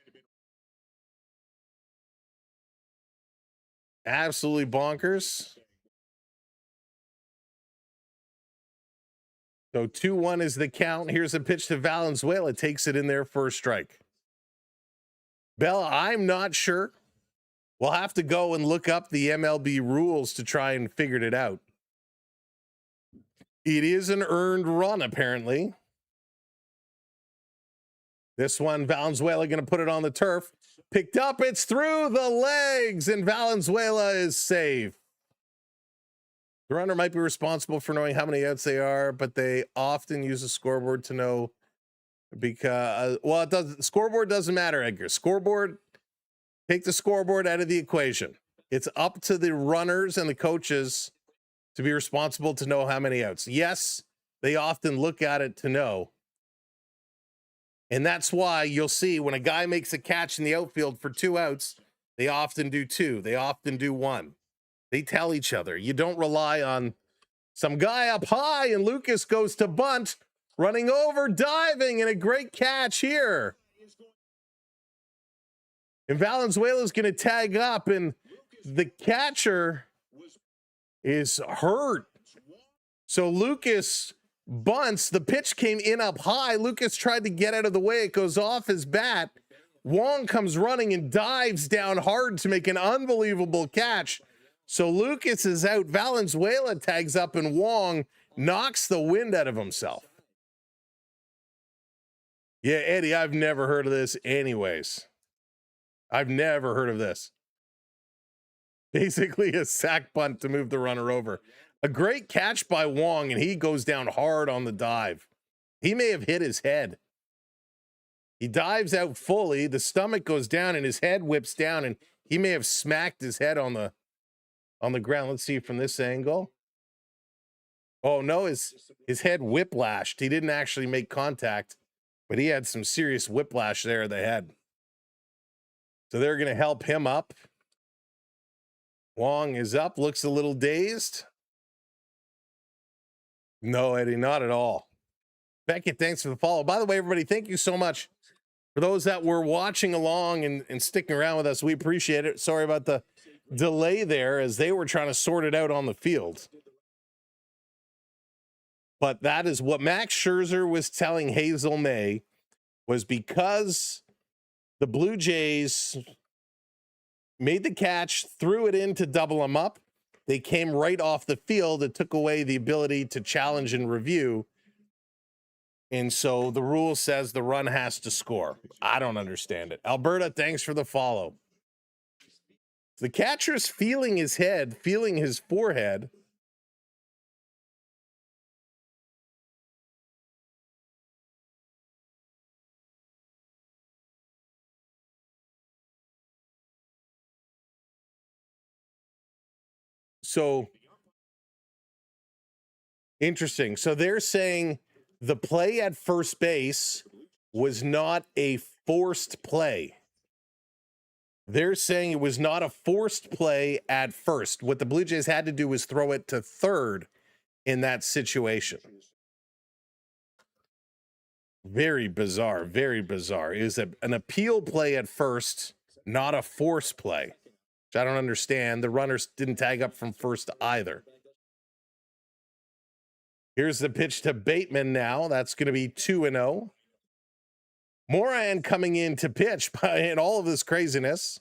Absolutely bonkers. So 2-1 is the count. Here's a pitch to Valenzuela. Takes it in there for a strike. Bella, I'm not sure. We'll have to go and look up the MLB rules to try and figure it out. It is an earned run, apparently. This one, Valenzuela going to put it on the turf. Picked up, it's through the legs, and Valenzuela is safe. The runner might be responsible for knowing how many outs they are, but they often use a scoreboard to know because, well, it doesn't. Scoreboard doesn't matter, Edgar. Scoreboard, take the scoreboard out of the equation. It's up to the runners and the coaches to be responsible to know how many outs. Yes, they often look at it to know. And that's why you'll see when a guy makes a catch in the outfield for 2 outs, they often do 2. They often do 1. They tell each other. You don't rely on some guy up high and Lucas goes to bunt, running over, diving, and a great catch here. And Valenzuela's going to tag up, and the catcher is hurt. So Lucas bunts. The pitch came in up high. Lucas tried to get out of the way. It goes off his bat. Wong comes running and dives down hard to make an unbelievable catch. So Lucas is out. Valenzuela tags up, and Wong knocks the wind out of himself. Yeah, Eddie, I've never heard of this anyways. I've never heard of this. Basically a sack bunt to move the runner over. A great catch by Wong, and he goes down hard on the dive. He may have hit his head. He dives out fully. The stomach goes down, and his head whips down, and he may have smacked his head on the ground. Let's see from this angle. Oh, no, his head whiplashed. He didn't actually make contact, but he had some serious whiplash there at the head. So they're going to help him up. Wong is up, looks a little dazed. No, Eddie, not at all. Beckett, thanks for the follow. By the way, everybody, thank you so much for those that were watching along and sticking around with us. We appreciate it. Sorry about the delay there as they were trying to sort it out on the field. But that is what Max Scherzer was telling Hazel May, was because the Blue Jays made the catch, threw it in to double them up. They came right off the field. It took away the ability to challenge and review. And so the rule says the run has to score. I don't understand it. Alberta, thanks for the follow. The catcher's feeling his head, feeling his forehead. So interesting. So they're saying the play at first base was not a forced play. They're saying it was not a forced play at first. What the Blue Jays had to do was throw it to third in that situation. Very bizarre. Very bizarre. It was an appeal play at first, not a force play, which I don't understand. The runners didn't tag up from first either. Here's the pitch to Bateman now. That's going to be 2-0. Moran coming in to pitch in all of this craziness.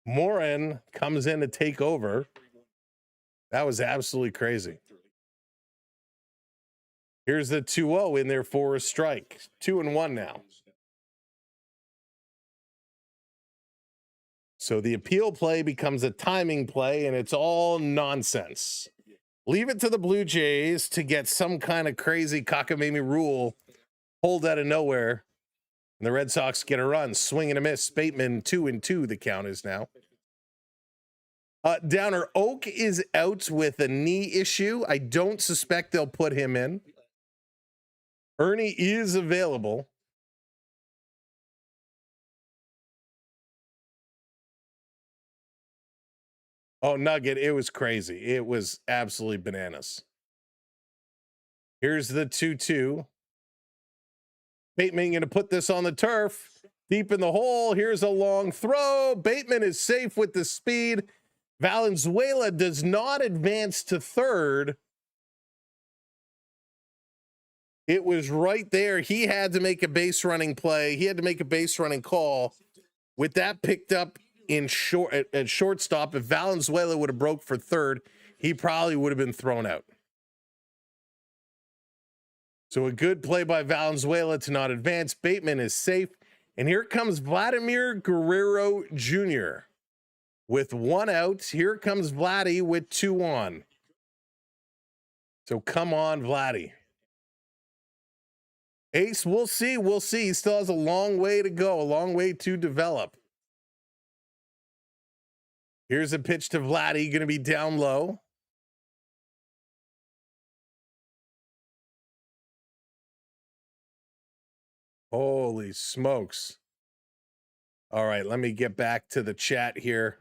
Moran comes in to take over. That was absolutely crazy. Here's the 2-0 in there for a strike. 2-1 now. So the appeal play becomes a timing play, and it's all nonsense. Leave it to the Blue Jays to get some kind of crazy cockamamie rule pulled out of nowhere. And the Red Sox get a run. Swing and a miss. Bateman 2-2. The count is now. Downer, Oak is out with a knee issue. I don't suspect they'll put him in. Ernie is available. Oh, Nugget, it was crazy. It was absolutely bananas. Here's the 2-2. Bateman going to put this on the turf. Deep in the hole. Here's a long throw. Bateman is safe with the speed. Valenzuela does not advance to third. It was right there. He had to make a base running play. He had to make a base running call. With that picked up in at shortstop, if Valenzuela would have broke for third, he probably would have been thrown out. So a good play by Valenzuela to not advance. Bateman is safe. And here comes Vladimir Guerrero Jr. with 1 out. Here comes Vladdy with 2 on. So come on, Vladdy. Ace, we'll see. We'll see. He still has a long way to go, a long way to develop. Here's a pitch to Vladdy, going to be down low. Holy smokes. All right, let me get back to the chat here.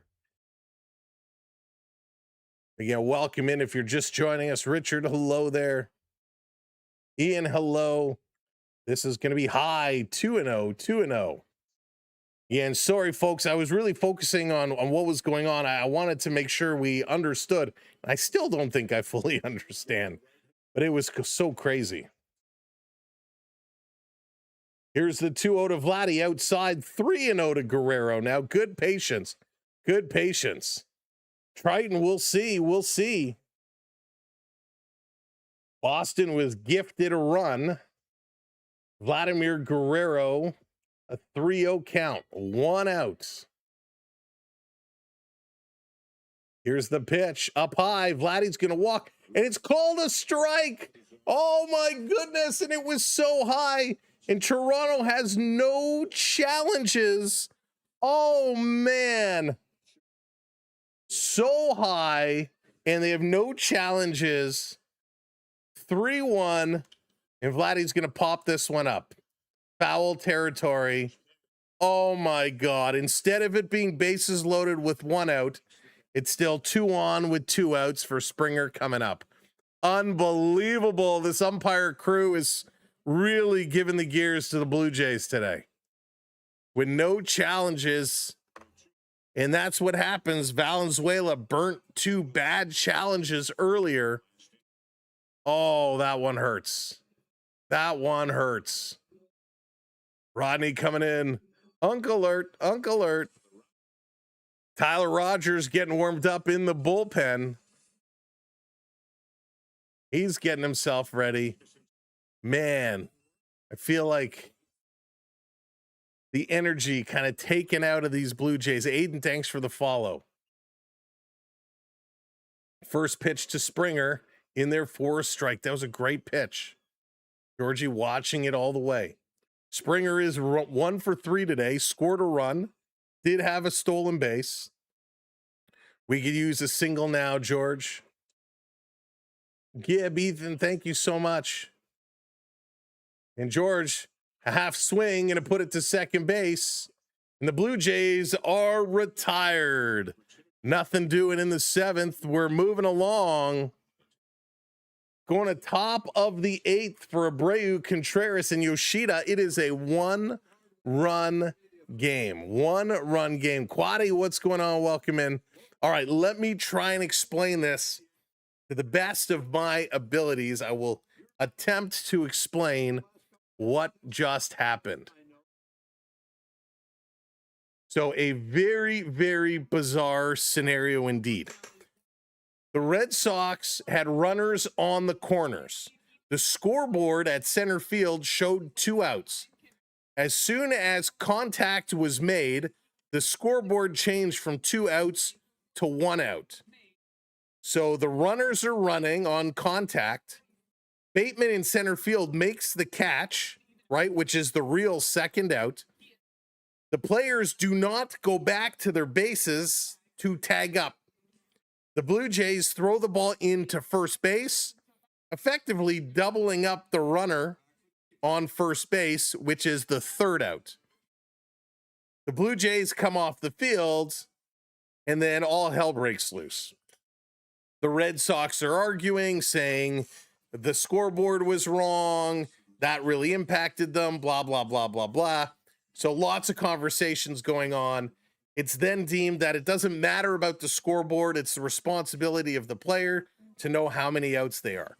Again, welcome in if you're just joining us. Richard, hello there. Ian, hello. This is going to be high 2-0, 2-0. Yeah, and sorry, folks, I was really focusing on what was going on. I wanted to make sure we understood. I still don't think I fully understand, but it was so crazy. Here's the 2-0 to Vladdy outside, 3-0 to Guerrero. Now, good patience. Good patience. Triton, we'll see. We'll see. Boston was gifted a run. Vladimir Guerrero, a 3-0 count, 1 out. Here's the pitch up high. Vladdy's going to walk, and it's called a strike. Oh, my goodness. And it was so high. And Toronto has no challenges. Oh, man. So high, and they have no challenges. 3-1, and Vladdy's going to pop this one up. Foul territory. Oh, my God. Instead of it being bases loaded with 1 out, it's still 2 on with 2 outs for Springer coming up. Unbelievable. This umpire crew is really giving the gears to the Blue Jays today with no challenges. And that's what happens. Valenzuela burnt 2 bad challenges earlier. Oh, that one hurts. That one hurts. Rodney coming in. Uncle alert, Uncle alert. Tyler Rogers getting warmed up in the bullpen. He's getting himself ready. Man, I feel like the energy kind of taken out of these Blue Jays. Aiden, thanks for the follow. First pitch to Springer in there for a strike. That was a great pitch. Georgie watching it all the way. Springer is 1 for 3 today, scored a run, did have a stolen base. We could use a single now, George. Gib, Ethan, thank you so much. And George, a half swing and a put it to second base. And the Blue Jays are retired. Nothing doing in the 7th. We're moving along. Going to top of the 8th for Abreu, Contreras, and Yoshida. It is a 1-run game. 1-run game. Quaddy, what's going on? Welcome in. All right, let me try and explain this to the best of my abilities. I will attempt to explain what just happened. So a very, very bizarre scenario indeed. The Red Sox had runners on the corners. The scoreboard at center field showed 2 outs. As soon as contact was made, the scoreboard changed from 2 outs to 1 out. So the runners are running on contact. Bateman in center field makes the catch, right, which is the real second out. The players do not go back to their bases to tag up. The Blue Jays throw the ball into first base, effectively doubling up the runner on first base, which is the 3rd out. The Blue Jays come off the field, and then all hell breaks loose. The Red Sox are arguing, saying the scoreboard was wrong, that really impacted them, blah, blah, blah, blah, blah. So lots of conversations going on. It's then deemed that it doesn't matter about the scoreboard. It's the responsibility of the player to know how many outs they are.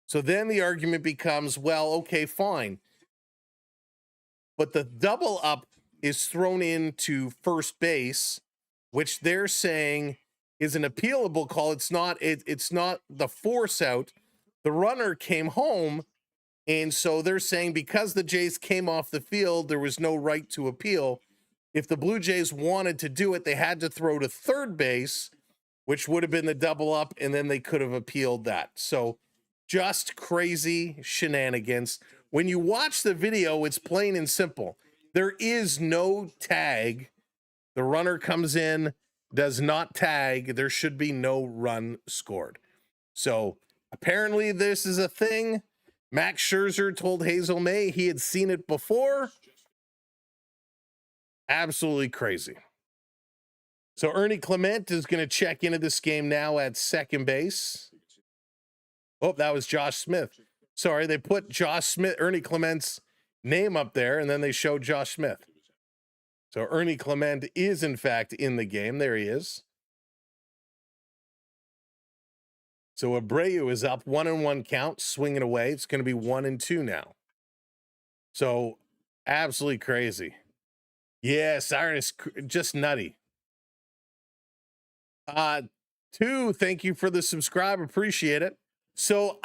So then the argument becomes, well, okay, fine. But the double up is thrown into first base, which they're saying is an appealable call. It's not the force out. The runner came home. And so they're saying because the Jays came off the field, there was no right to appeal. If the Blue Jays wanted to do it, they had to throw to third base, which would have been the double up, and then they could have appealed that. So just crazy shenanigans. When you watch the video, it's plain and simple. There is no tag. The runner comes in, does not tag. There should be no run scored. So apparently this is a thing. Max Scherzer told Hazel May he had seen it before. Absolutely crazy. So Ernie Clement is going to check into this game now at second base. Oh, that was Josh Smith. Sorry, they put Ernie Clement's name up there, and then they showed Josh Smith. So Ernie Clement is, in fact, in the game. There he is. So Abreu is up 1-1 count, swinging away. It's going to be 1-2 now. So absolutely crazy. Yeah, Siren is just nutty. 2, thank you for the subscribe. Appreciate it. So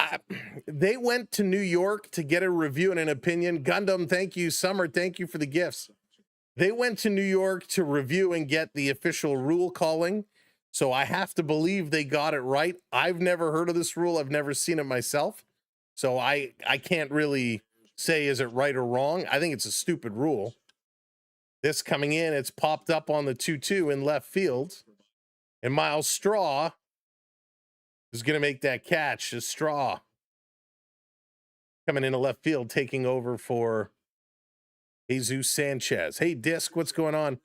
they went to New York to get a review and an opinion. Gundam, thank you. Summer, thank you for the gifts. They went to New York to review and get the official rule calling. So I have to believe they got it right. I've never heard of this rule. I've never seen it myself. So I can't really say is it right or wrong. I think it's a stupid rule. This coming in, it's popped up on the 2-2 in left field. And Miles Straw is going to make that catch. Straw coming into left field, taking over for Jesus Sanchez. Hey, Disc, what's going on?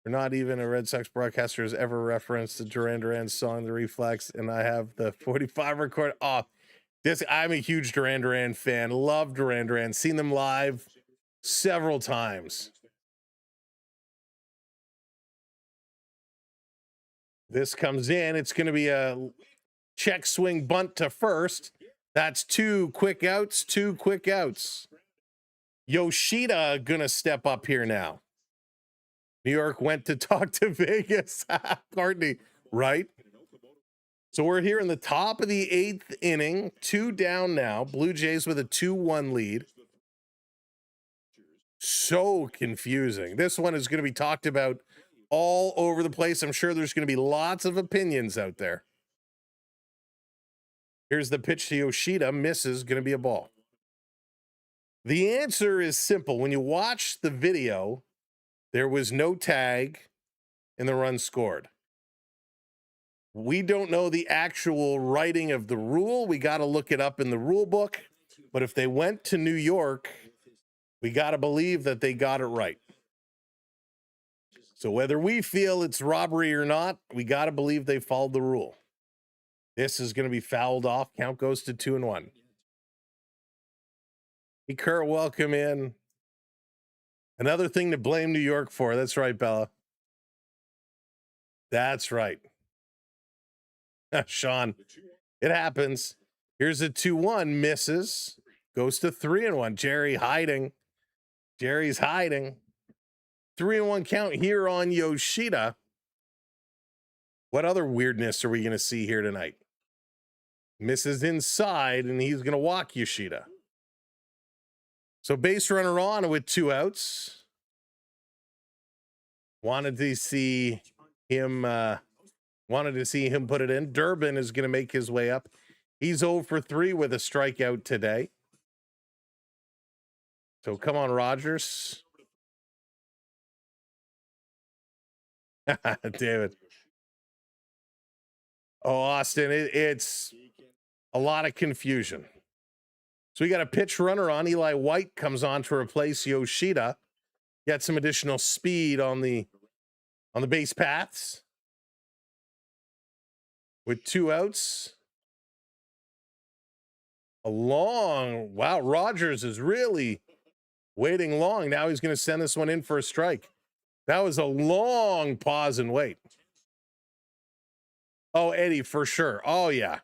Or not even a Red Sox broadcaster has ever referenced the Duran Duran song, The Reflex, and I have the 45 record. Oh, I'm a huge Duran Duran fan. Love Duran Duran. Seen them live several times. This comes in. It's going to be a check swing bunt to first. That's 2 quick outs. 2 quick outs. Yoshida going to step up here now. New York went to talk to Vegas. Courtney, right? So we're here in the top of the 8th inning, 2 down now. Blue Jays with a 2-1 lead. So confusing. This one is going to be talked about all over the place. I'm sure there's going to be lots of opinions out there. Here's the pitch to Yoshida. Misses. Going to be a ball. The answer is simple. When you watch the video, there was no tag and the run scored. We don't know the actual writing of the rule. We got to look it up in the rule book. But if they went to New York, we got to believe that they got it right. So whether we feel it's robbery or not, we got to believe they followed the rule. This is going to be fouled off. Count goes to 2-1. Hey, Kurt, welcome in. Another thing to blame New York for. That's right, Bella. That's right. Sean, it happens. Here's a 2-1, misses, goes to 3-1. Jerry hiding. Jerry's hiding. 3-1 count here on Yoshida. What other weirdness are we going to see here tonight? Misses inside, and he's going to walk Yoshida. So base runner on with 2 outs. Wanted to see him put it in. Durbin is going to make his way up. He's 0 for 3 with a strikeout today. So come on, Rogers. David. Oh, Austin, it's a lot of confusion. So we got a pitch runner on. Eli White comes on to replace Yoshida. Get some additional speed on the base paths. With 2 outs. Wow, Rogers is really waiting long. Now he's going to send this one in for a strike. That was a long pause and wait. Oh, Eddie, for sure. Oh, yeah.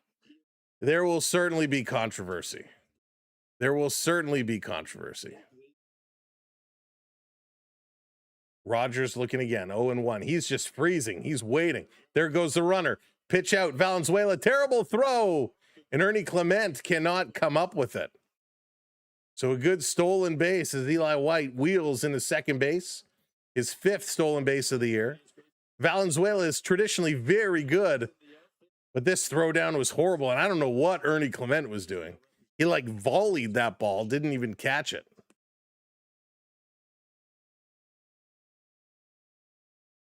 There will certainly be controversy. There will certainly be controversy. Rogers looking again, 0-1. He's just freezing. He's waiting. There goes the runner. Pitch out, Valenzuela. Terrible throw. And Ernie Clement cannot come up with it. So a good stolen base as Eli White wheels into second base. His 5th stolen base of the year. Valenzuela is traditionally very good, but this throwdown was horrible. And I don't know what Ernie Clement was doing. He like volleyed that ball, didn't even catch it.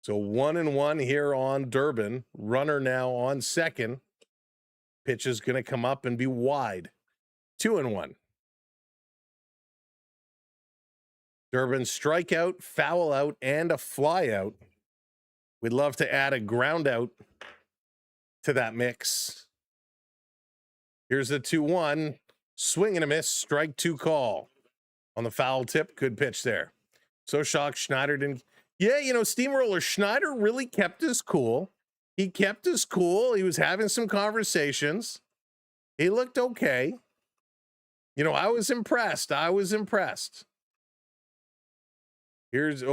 So 1-1 here on Durbin. Runner now on second. Pitch is going to come up and be wide. 2-1. Durbin strikeout, foul out, and a fly out. We'd love to add a ground out to that mix. Here's the 2-1. Swing and a miss. Strike 2 call. On the foul tip. Good pitch there. So shocked Schneider didn't. Yeah, you know, Steamroller Schneider really kept his cool. He kept his cool. He was having some conversations. He looked okay. You know, I was impressed. Here's,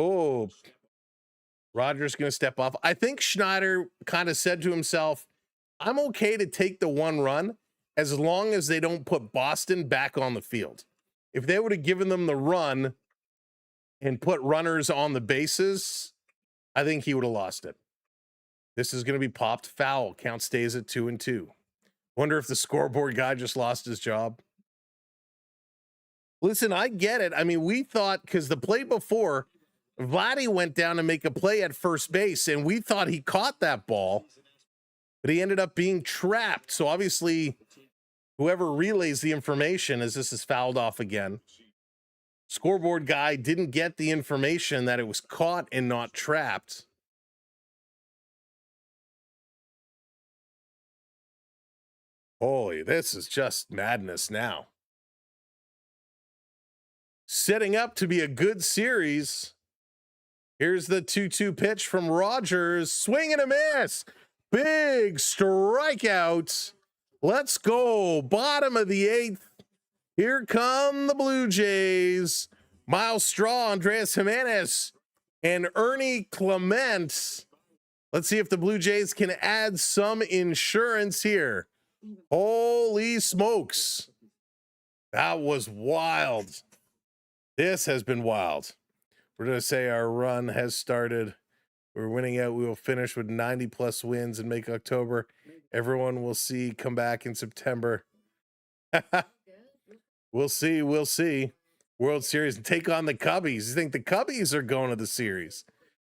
Rogers going to step off. I think Schneider kind of said to himself, I'm okay to take the 1 run as long as they don't put Boston back on the field. If they would have given them the run and put runners on the bases, I think he would have lost it. This is going to be popped foul. Count stays at 2-2. Wonder if the scoreboard guy just lost his job. Listen, I get it. I mean, we thought, because the play before, Vladdy went down to make a play at first base, and we thought he caught that ball, but he ended up being trapped. So obviously, whoever relays the information as this is fouled off again, scoreboard guy didn't get the information that it was caught and not trapped. Holy, this is just madness now. Setting up to be a good series. Here's the 2-2 pitch from Rogers. Swing and a miss. Big strikeout. Let's go. Bottom of the 8th. Here come the Blue Jays. Miles Straw, Andres Jimenez, and Ernie Clement Let's see if the Blue Jays can add some insurance here. Holy smokes. That was wild. This has been wild. We're going to say our run has started. We're winning out. We will finish with 90+ wins and make October. Everyone will see. Come back in September. We'll see. We'll see. World Series and take on the Cubbies. You think the Cubbies are going to the series?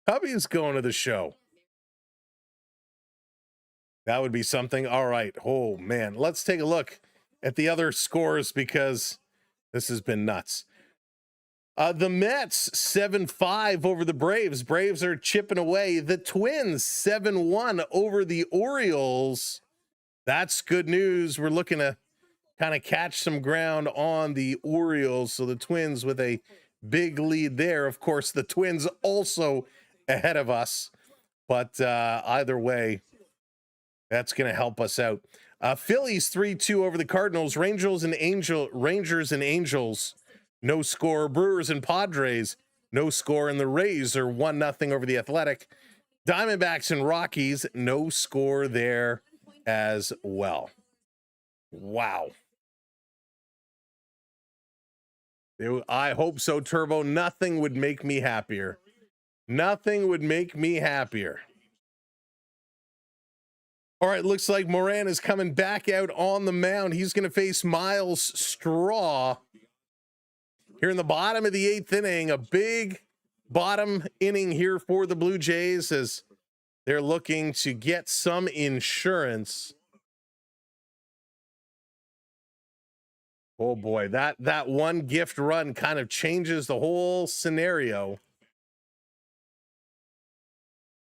Cubbies going to the show. That would be something. All right. Oh, man. Let's take a look at the other scores because this has been nuts. The Mets 7-5 over the Braves. Braves are chipping away. The Twins 7-1 over the Orioles. That's good news. We're looking to kind of catch some ground on the Orioles. So the Twins with a big lead there. Of course, the Twins also ahead of us. But either way, that's going to help us out. Phillies 3-2 over the Cardinals. Rangers and Angels. No score. Brewers and Padres, no score. And the Rays are 1-0 over the Athletic. Diamondbacks and Rockies, no score there as well. Wow. I hope so, Turbo. Nothing would make me happier. Nothing would make me happier. All right, looks like Moran is coming back out on the mound. He's going to face Miles Straw. Here in the bottom of the 8th inning, a big bottom inning here for the Blue Jays as they're looking to get some insurance. Oh boy, that one gift run kind of changes the whole scenario.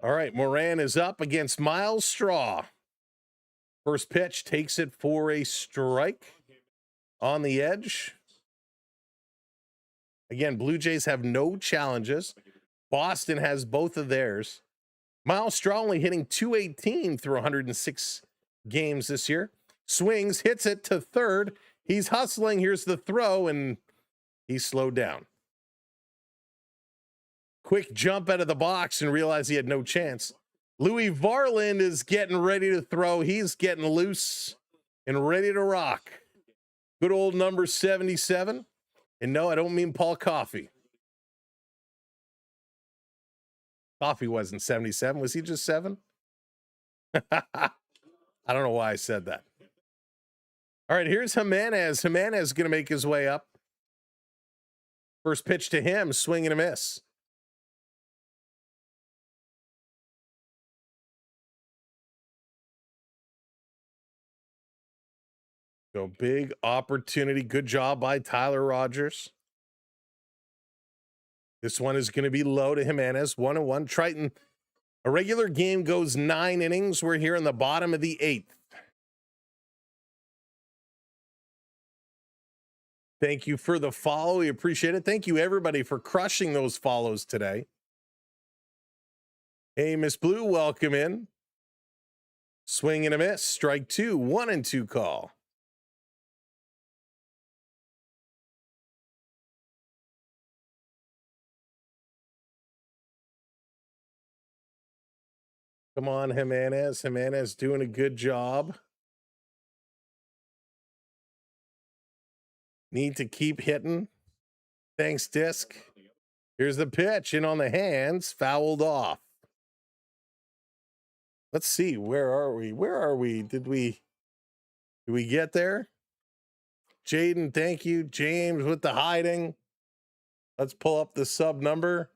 All right, Moran is up against Miles Straw. First pitch takes it for a strike on the edge. Again, Blue Jays have no challenges. Boston has both of theirs. Miles Straw only hitting .218 through 106 games this year. Swings, hits it to third. He's hustling. Here's the throw, and he's slowed down. Quick jump out of the box and realized he had no chance. Louis Varland is getting ready to throw. He's getting loose and ready to rock. Good old number 77. And no, I don't mean Paul Coffey. Coffey wasn't 77. Was he just 7? I don't know why I said that. All right, here's Jimenez. Jimenez is going to make his way up. First pitch to him, swing and a miss. So big opportunity. Good job by Tyler Rogers. This one is going to be low to Jimenez. 1-1. Triton. A regular game goes 9 innings. We're here in the bottom of the 8th. Thank you for the follow. We appreciate it. Thank you, everybody, for crushing those follows today. Hey, Miss Blue, welcome in. Swing and a miss. Strike 2. 1-2 call. Come on, Jimenez. Jimenez doing a good job. Need to keep hitting. Thanks, Disc. Here's the pitch. In on the hands. Fouled off. Let's see. Where are we? Where are we? Did we get there? Jaden, thank you. James with the hiding. Let's pull up the sub number.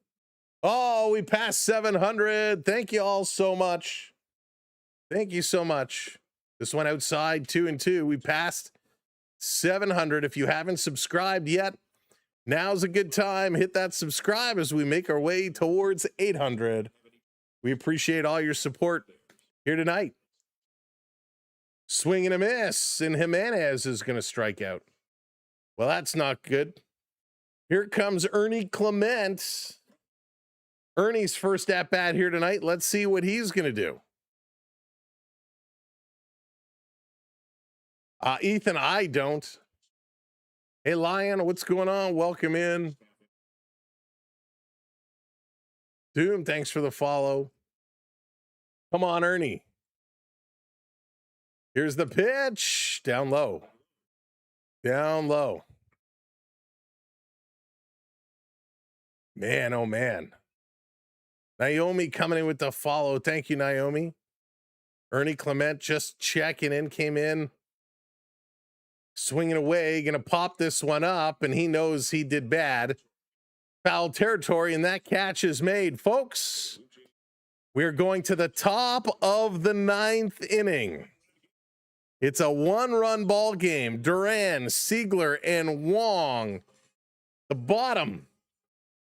Oh, we passed 700. Thank you all so much. Thank you so much. This one outside 2-2. We passed 700. If you haven't subscribed yet, now's a good time. Hit that subscribe as we make our way towards 800. We appreciate all your support here tonight. Swing and a miss, and Jimenez is going to strike out. Well, that's not good. Here comes Ernie Clement. Ernie's first at bat here tonight. Let's see what he's going to do. Ethan, I don't. Hey, Lion, what's going on? Welcome in. Doom, thanks for the follow. Come on, Ernie. Here's the pitch. Down low. Down low. Man, oh man. Naomi coming in with the follow. Thank you, Naomi. Ernie Clement just checking in, came in, swinging away, going to pop this one up, and he knows he did bad. Foul territory, and that catch is made. Folks, we're going to the top of the 9th inning. It's a one-run ball game. Duran, Siegler, and Wong. The bottom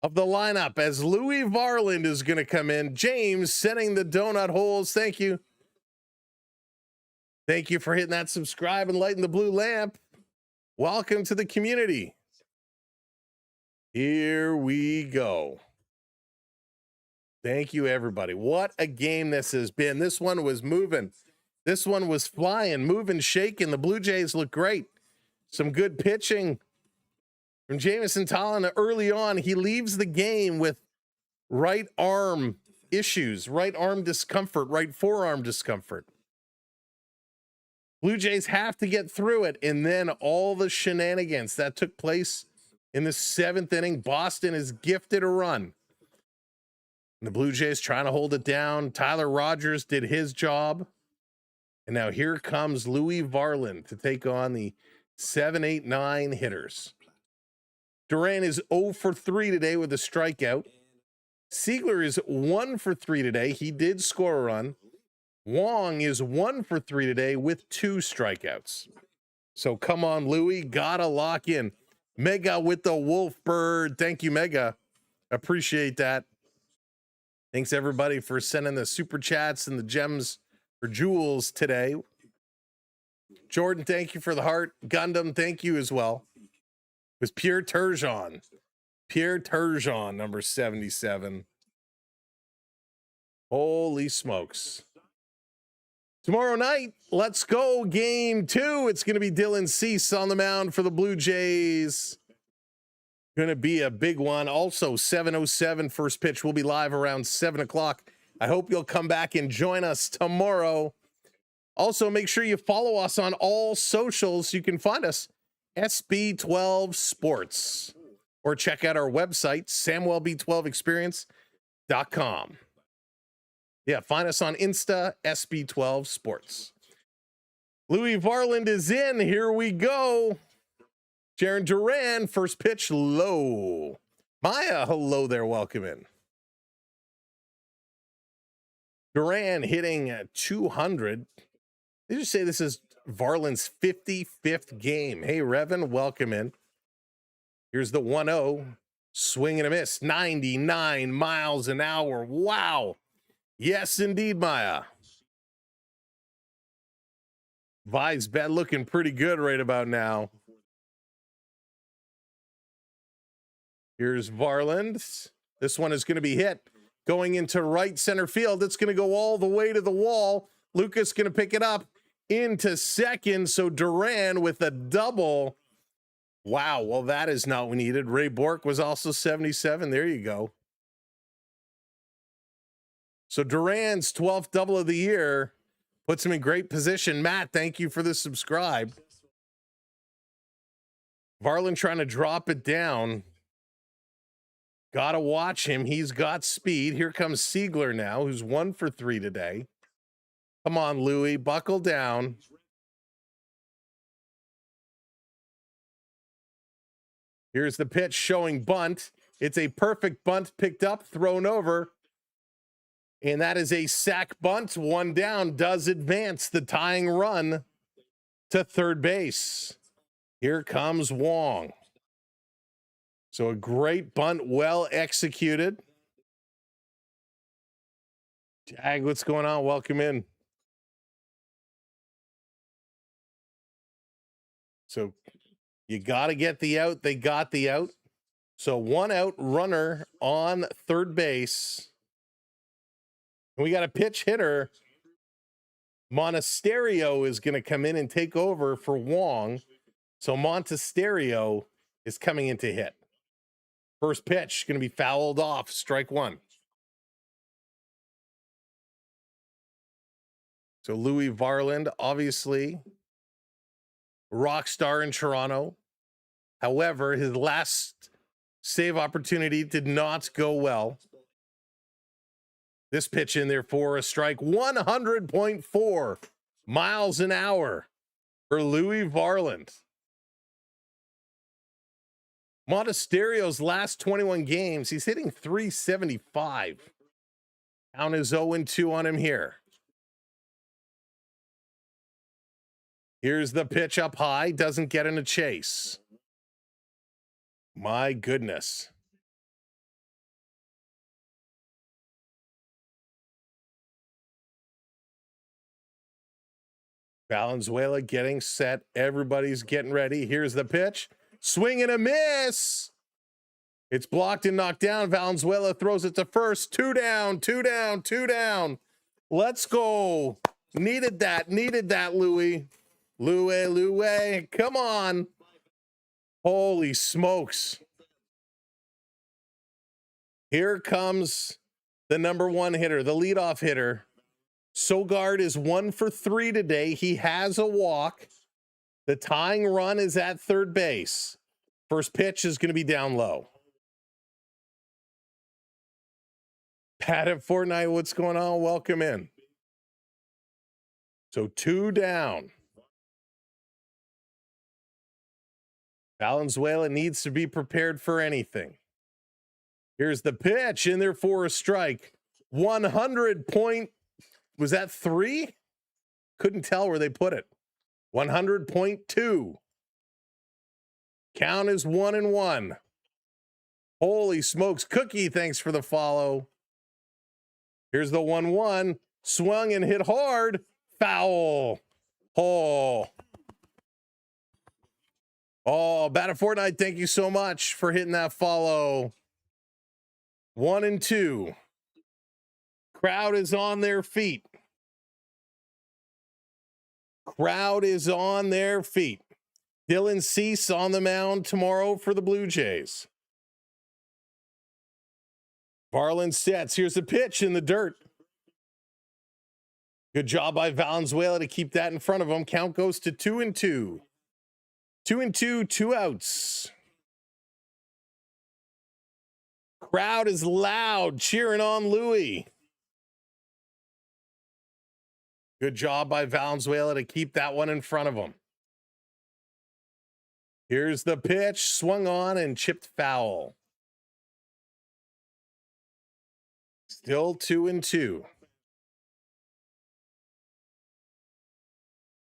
of the lineup as Louis Varland is going to come in. James sending the donut holes. Thank you. Thank you for hitting that subscribe and lighting the blue lamp. Welcome to the community. Here we go. Thank you, everybody. What a game this has been. This one was moving. This one was flying, moving, shaking. The Blue Jays look great. Some good pitching from Jameson Taillon early on. He leaves the game with right arm issues, right arm discomfort, right forearm discomfort. Blue Jays have to get through it, and then all the shenanigans that took place in the 7th inning. Boston is gifted a run. And the Blue Jays trying to hold it down. Tyler Rogers did his job. And now here comes Louis Varland to take on the 7, 8, 9 hitters. Duran is 0 for 3 today with a strikeout. Siegler is 1 for 3 today. He did score a run. Wong is 1 for 3 today with 2 strikeouts. So come on, Louis, gotta lock in. Mega with the Wolf Bird. Thank you, Mega. Appreciate that. Thanks everybody for sending the super chats and the gems for Jules today. Jordan, thank you for the heart. Gundam, thank you as well. It was Pierre Turgeon. Pierre Turgeon, number 77. Holy smokes. Tomorrow night, let's go game 2. It's going to be Dylan Cease on the mound for the Blue Jays. Going to be a big one. Also, 7:07 first pitch. We'll be live around 7 o'clock. I hope you'll come back and join us tomorrow. Also, make sure you follow us on all socials. You can find us SB12 Sports or check out our website, SamwellB12Experience.com. Yeah, find us on Insta, SB12 Sports. Louis Varland is in. Here we go. Jaron Duran, first pitch, low. Maya, hello there. Welcome in. Duran hitting at 200. Did you say this is Varland's 55th game? Hey, Revan, welcome in. Here's the 1-0. Swing and a miss. 99 miles an hour. Wow. Yes, indeed, Maya. Vi's bet looking pretty good right about now. Here's Varland. This one is going to be hit. Going into right center field. It's going to go all the way to the wall. Lucas going to pick it up into second. So Duran with a double. Wow. Well, that is not what we needed. Ray Bork was also 77. There you go. So Duran's 12th double of the year puts him in great position. Matt, thank you for the subscribe. Varland trying to drop it down. Gotta watch him. He's got speed. Here comes Siegler now, who's 1 for 3 today. Come on, Louis, buckle down. Here's the pitch showing bunt. It's a perfect bunt picked up, thrown over. And that is a sac bunt. 1 down does advance the tying run to third base. Here comes Wong. So a great bunt, well executed. Jag, what's going on? Welcome in. So you got to get the out. They got the out. So 1 out, runner on third base. And we got a pitch hitter. Monasterio is going to come in and take over for Wong. So Monasterio is coming in to hit. First pitch going to be fouled off. Strike 1. So Louis Varland, obviously, rock star in Toronto. However, his last save opportunity did not go well. This pitch in there for a strike, 100.4 miles an hour for Louis Varland. Monasterio's last 21 games, he's hitting 375. Count is 0-2 on him here. Here's the pitch up high, doesn't get in a chase. My goodness. Valenzuela getting set. Everybody's getting ready. Here's the pitch. Swing and a miss. It's blocked and knocked down. Valenzuela throws it to first. 2 down, 2 down, 2 down. Let's go. Needed that, Louis. Louis, come on. Holy smokes. Here comes the number one hitter, the leadoff hitter. Sogard is 1 for 3 today. He has a walk. The tying run is at third base. First pitch is going to be down low. Pat at Fortnite, what's going on? Welcome in. So 2 down. Valenzuela needs to be prepared for anything. Here's the pitch in there for a strike. 100 point. Was that 3? Couldn't tell where they put it. 100.2. Count is 1-1. Holy smokes. Cookie, thanks for the follow. Here's the 1-1. Swung and hit hard. Foul. Oh, Bat of Fortnite, thank you so much for hitting that follow. 1-2. Crowd is on their feet. Crowd is on their feet. Dylan Cease on the mound tomorrow for the Blue Jays. Varland sets. Here's the pitch in the dirt. Good job by Valenzuela to keep that in front of him. Count goes to 2-2. 2-2, 2 outs. Crowd is loud, cheering on Louis. Good job by Valenzuela to keep that one in front of him. Here's the pitch, swung on and chipped foul. Still 2-2.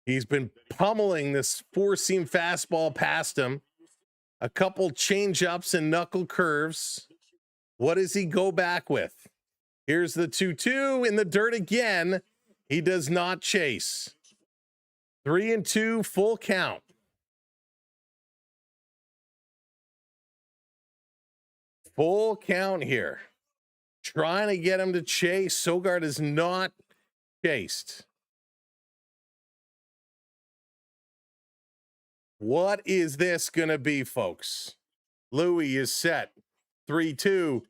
He's been pummeling this 4-seam fastball past him. A couple change-ups and knuckle curves. What does he go back with? Here's the 2-2 in the dirt again. He does not chase. 3-2, full count. Full count here. Trying to get him to chase. Sogard is not chased. What is this going to be, folks? Louis is set. 3-2.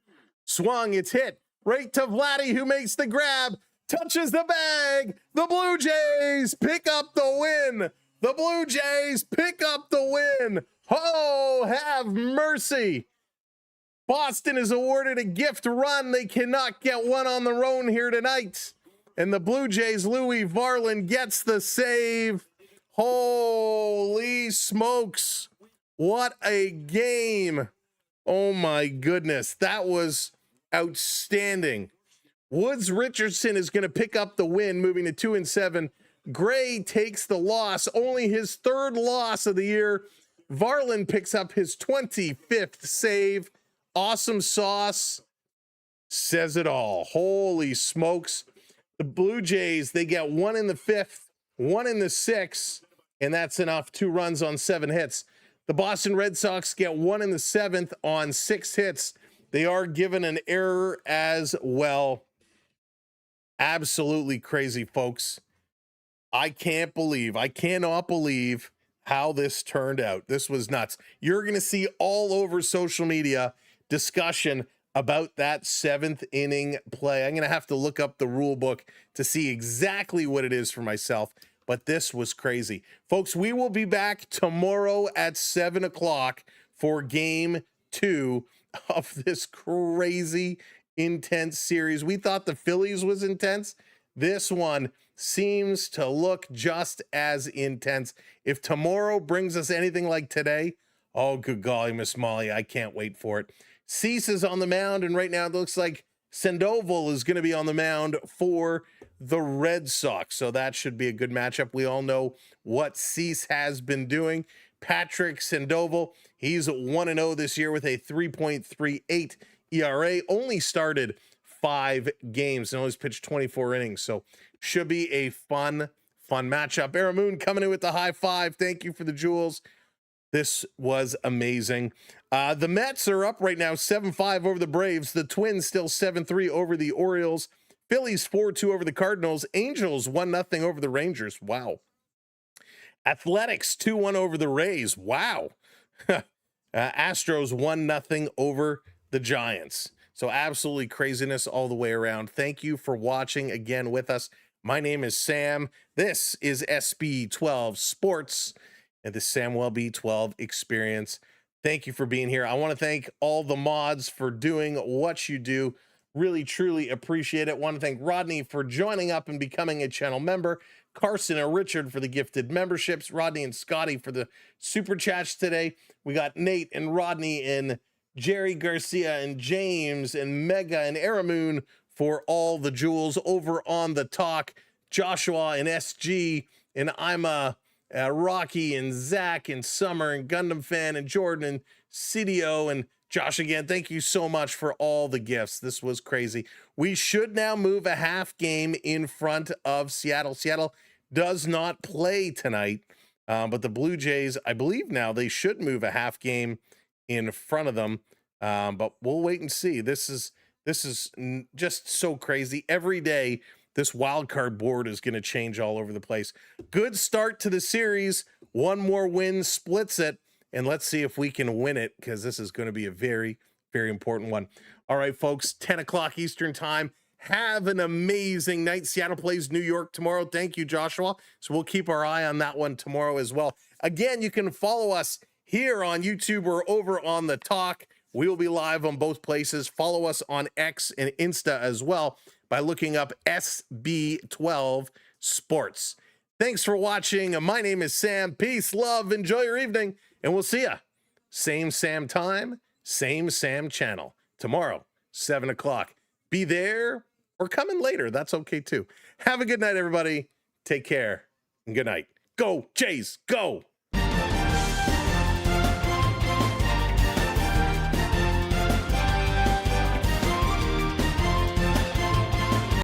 Swung, it's hit. Right to Vladdy, who makes the grab. Touches the bag. The Blue Jays pick up the win. The Blue Jays pick up the win. Oh, have mercy. Boston is awarded a gift run. They cannot get one on their own here tonight. And the Blue Jays, Louis Varland gets the save. Holy smokes. What a game. Oh my goodness. That was outstanding. Woods Richardson is going to pick up the win, moving to 2-7. Gray takes the loss, only his 3rd loss of the year. Varland picks up his 25th save. Awesome sauce says it all. Holy smokes. The Blue Jays, they get 1 in the 5th, 1 in the 6th, and that's enough. 2 runs on 7 hits. The Boston Red Sox get 1 in the 7th on 6 hits. They are given an error as well. Absolutely crazy, folks. I cannot believe how this turned out. This was nuts. You're going to see all over social media discussion about that 7th inning play. I'm going to have to look up the rule book to see exactly what it is for myself, but this was crazy. Folks, we will be back tomorrow at 7 o'clock for game 2 of this crazy, intense series. We thought the Phillies was intense. This one seems to look just as intense. If tomorrow brings us anything like today, oh, good golly, Miss Molly, I can't wait for it. Cease is on the mound, and right now it looks like Sandoval is going to be on the mound for the Red Sox. So that should be a good matchup. We all know what Cease has been doing. Patrick Sandoval, he's 1-0 this year with a 3.38 ERA. Only started 5 games and always pitched 24 innings. So should be a fun matchup. Aramoon coming in with the high five. Thank you for the jewels. This was amazing. The Mets are up right now 7-5 over the Braves. The Twins still 7-3 over the Orioles. Phillies 4-2 over the Cardinals. Angels 1-0 over the Rangers. Wow. Athletics 2-1 over the Rays. Wow. Astros 1-0 over the Giants. So absolutely craziness all the way around. Thank you for watching again with us. My name is Sam. This is SB12 Sports and the Samuel B12 Experience. Thank you for being here. I want to thank all the mods for doing what you do. Really, truly appreciate it. I want to thank Rodney for joining up and becoming a channel member. Carson and Richard for the gifted memberships. Rodney and Scotty for the super chats today. We got Nate and Rodney and Jerry Garcia and James and Mega and Aramoon for all the jewels over on the talk. Joshua and SG and Ima, Rocky and Zach and Summer and Gundam Fan and Jordan and CDO and Josh again. Thank you so much for all the gifts. This was crazy. We should now move a half game in front of Seattle. Seattle does not play tonight, but the Blue Jays, I believe now they should move a half game in front of them. But we'll wait and see. This is just so crazy. Every day, this wild card board is going to change all over the place. Good start to the series. One more win splits it. And let's see if we can win it, because this is going to be a very, very important one. All right, folks, 10 o'clock Eastern time. Have an amazing night. Seattle plays New York tomorrow. Thank you, Joshua. So we'll keep our eye on that one tomorrow as well. Again, you can follow us here on YouTube or over on the talk. We will be live on both places. Follow us on X and Insta as well by looking up SB12 Sports. Thanks for watching. My name is Sam. Peace, love, enjoy your evening, and we'll see ya. Same Sam time, same Sam channel. Tomorrow, 7 o'clock. Be there or come in later. That's okay too. Have a good night, everybody. Take care and good night. Go Jays, go!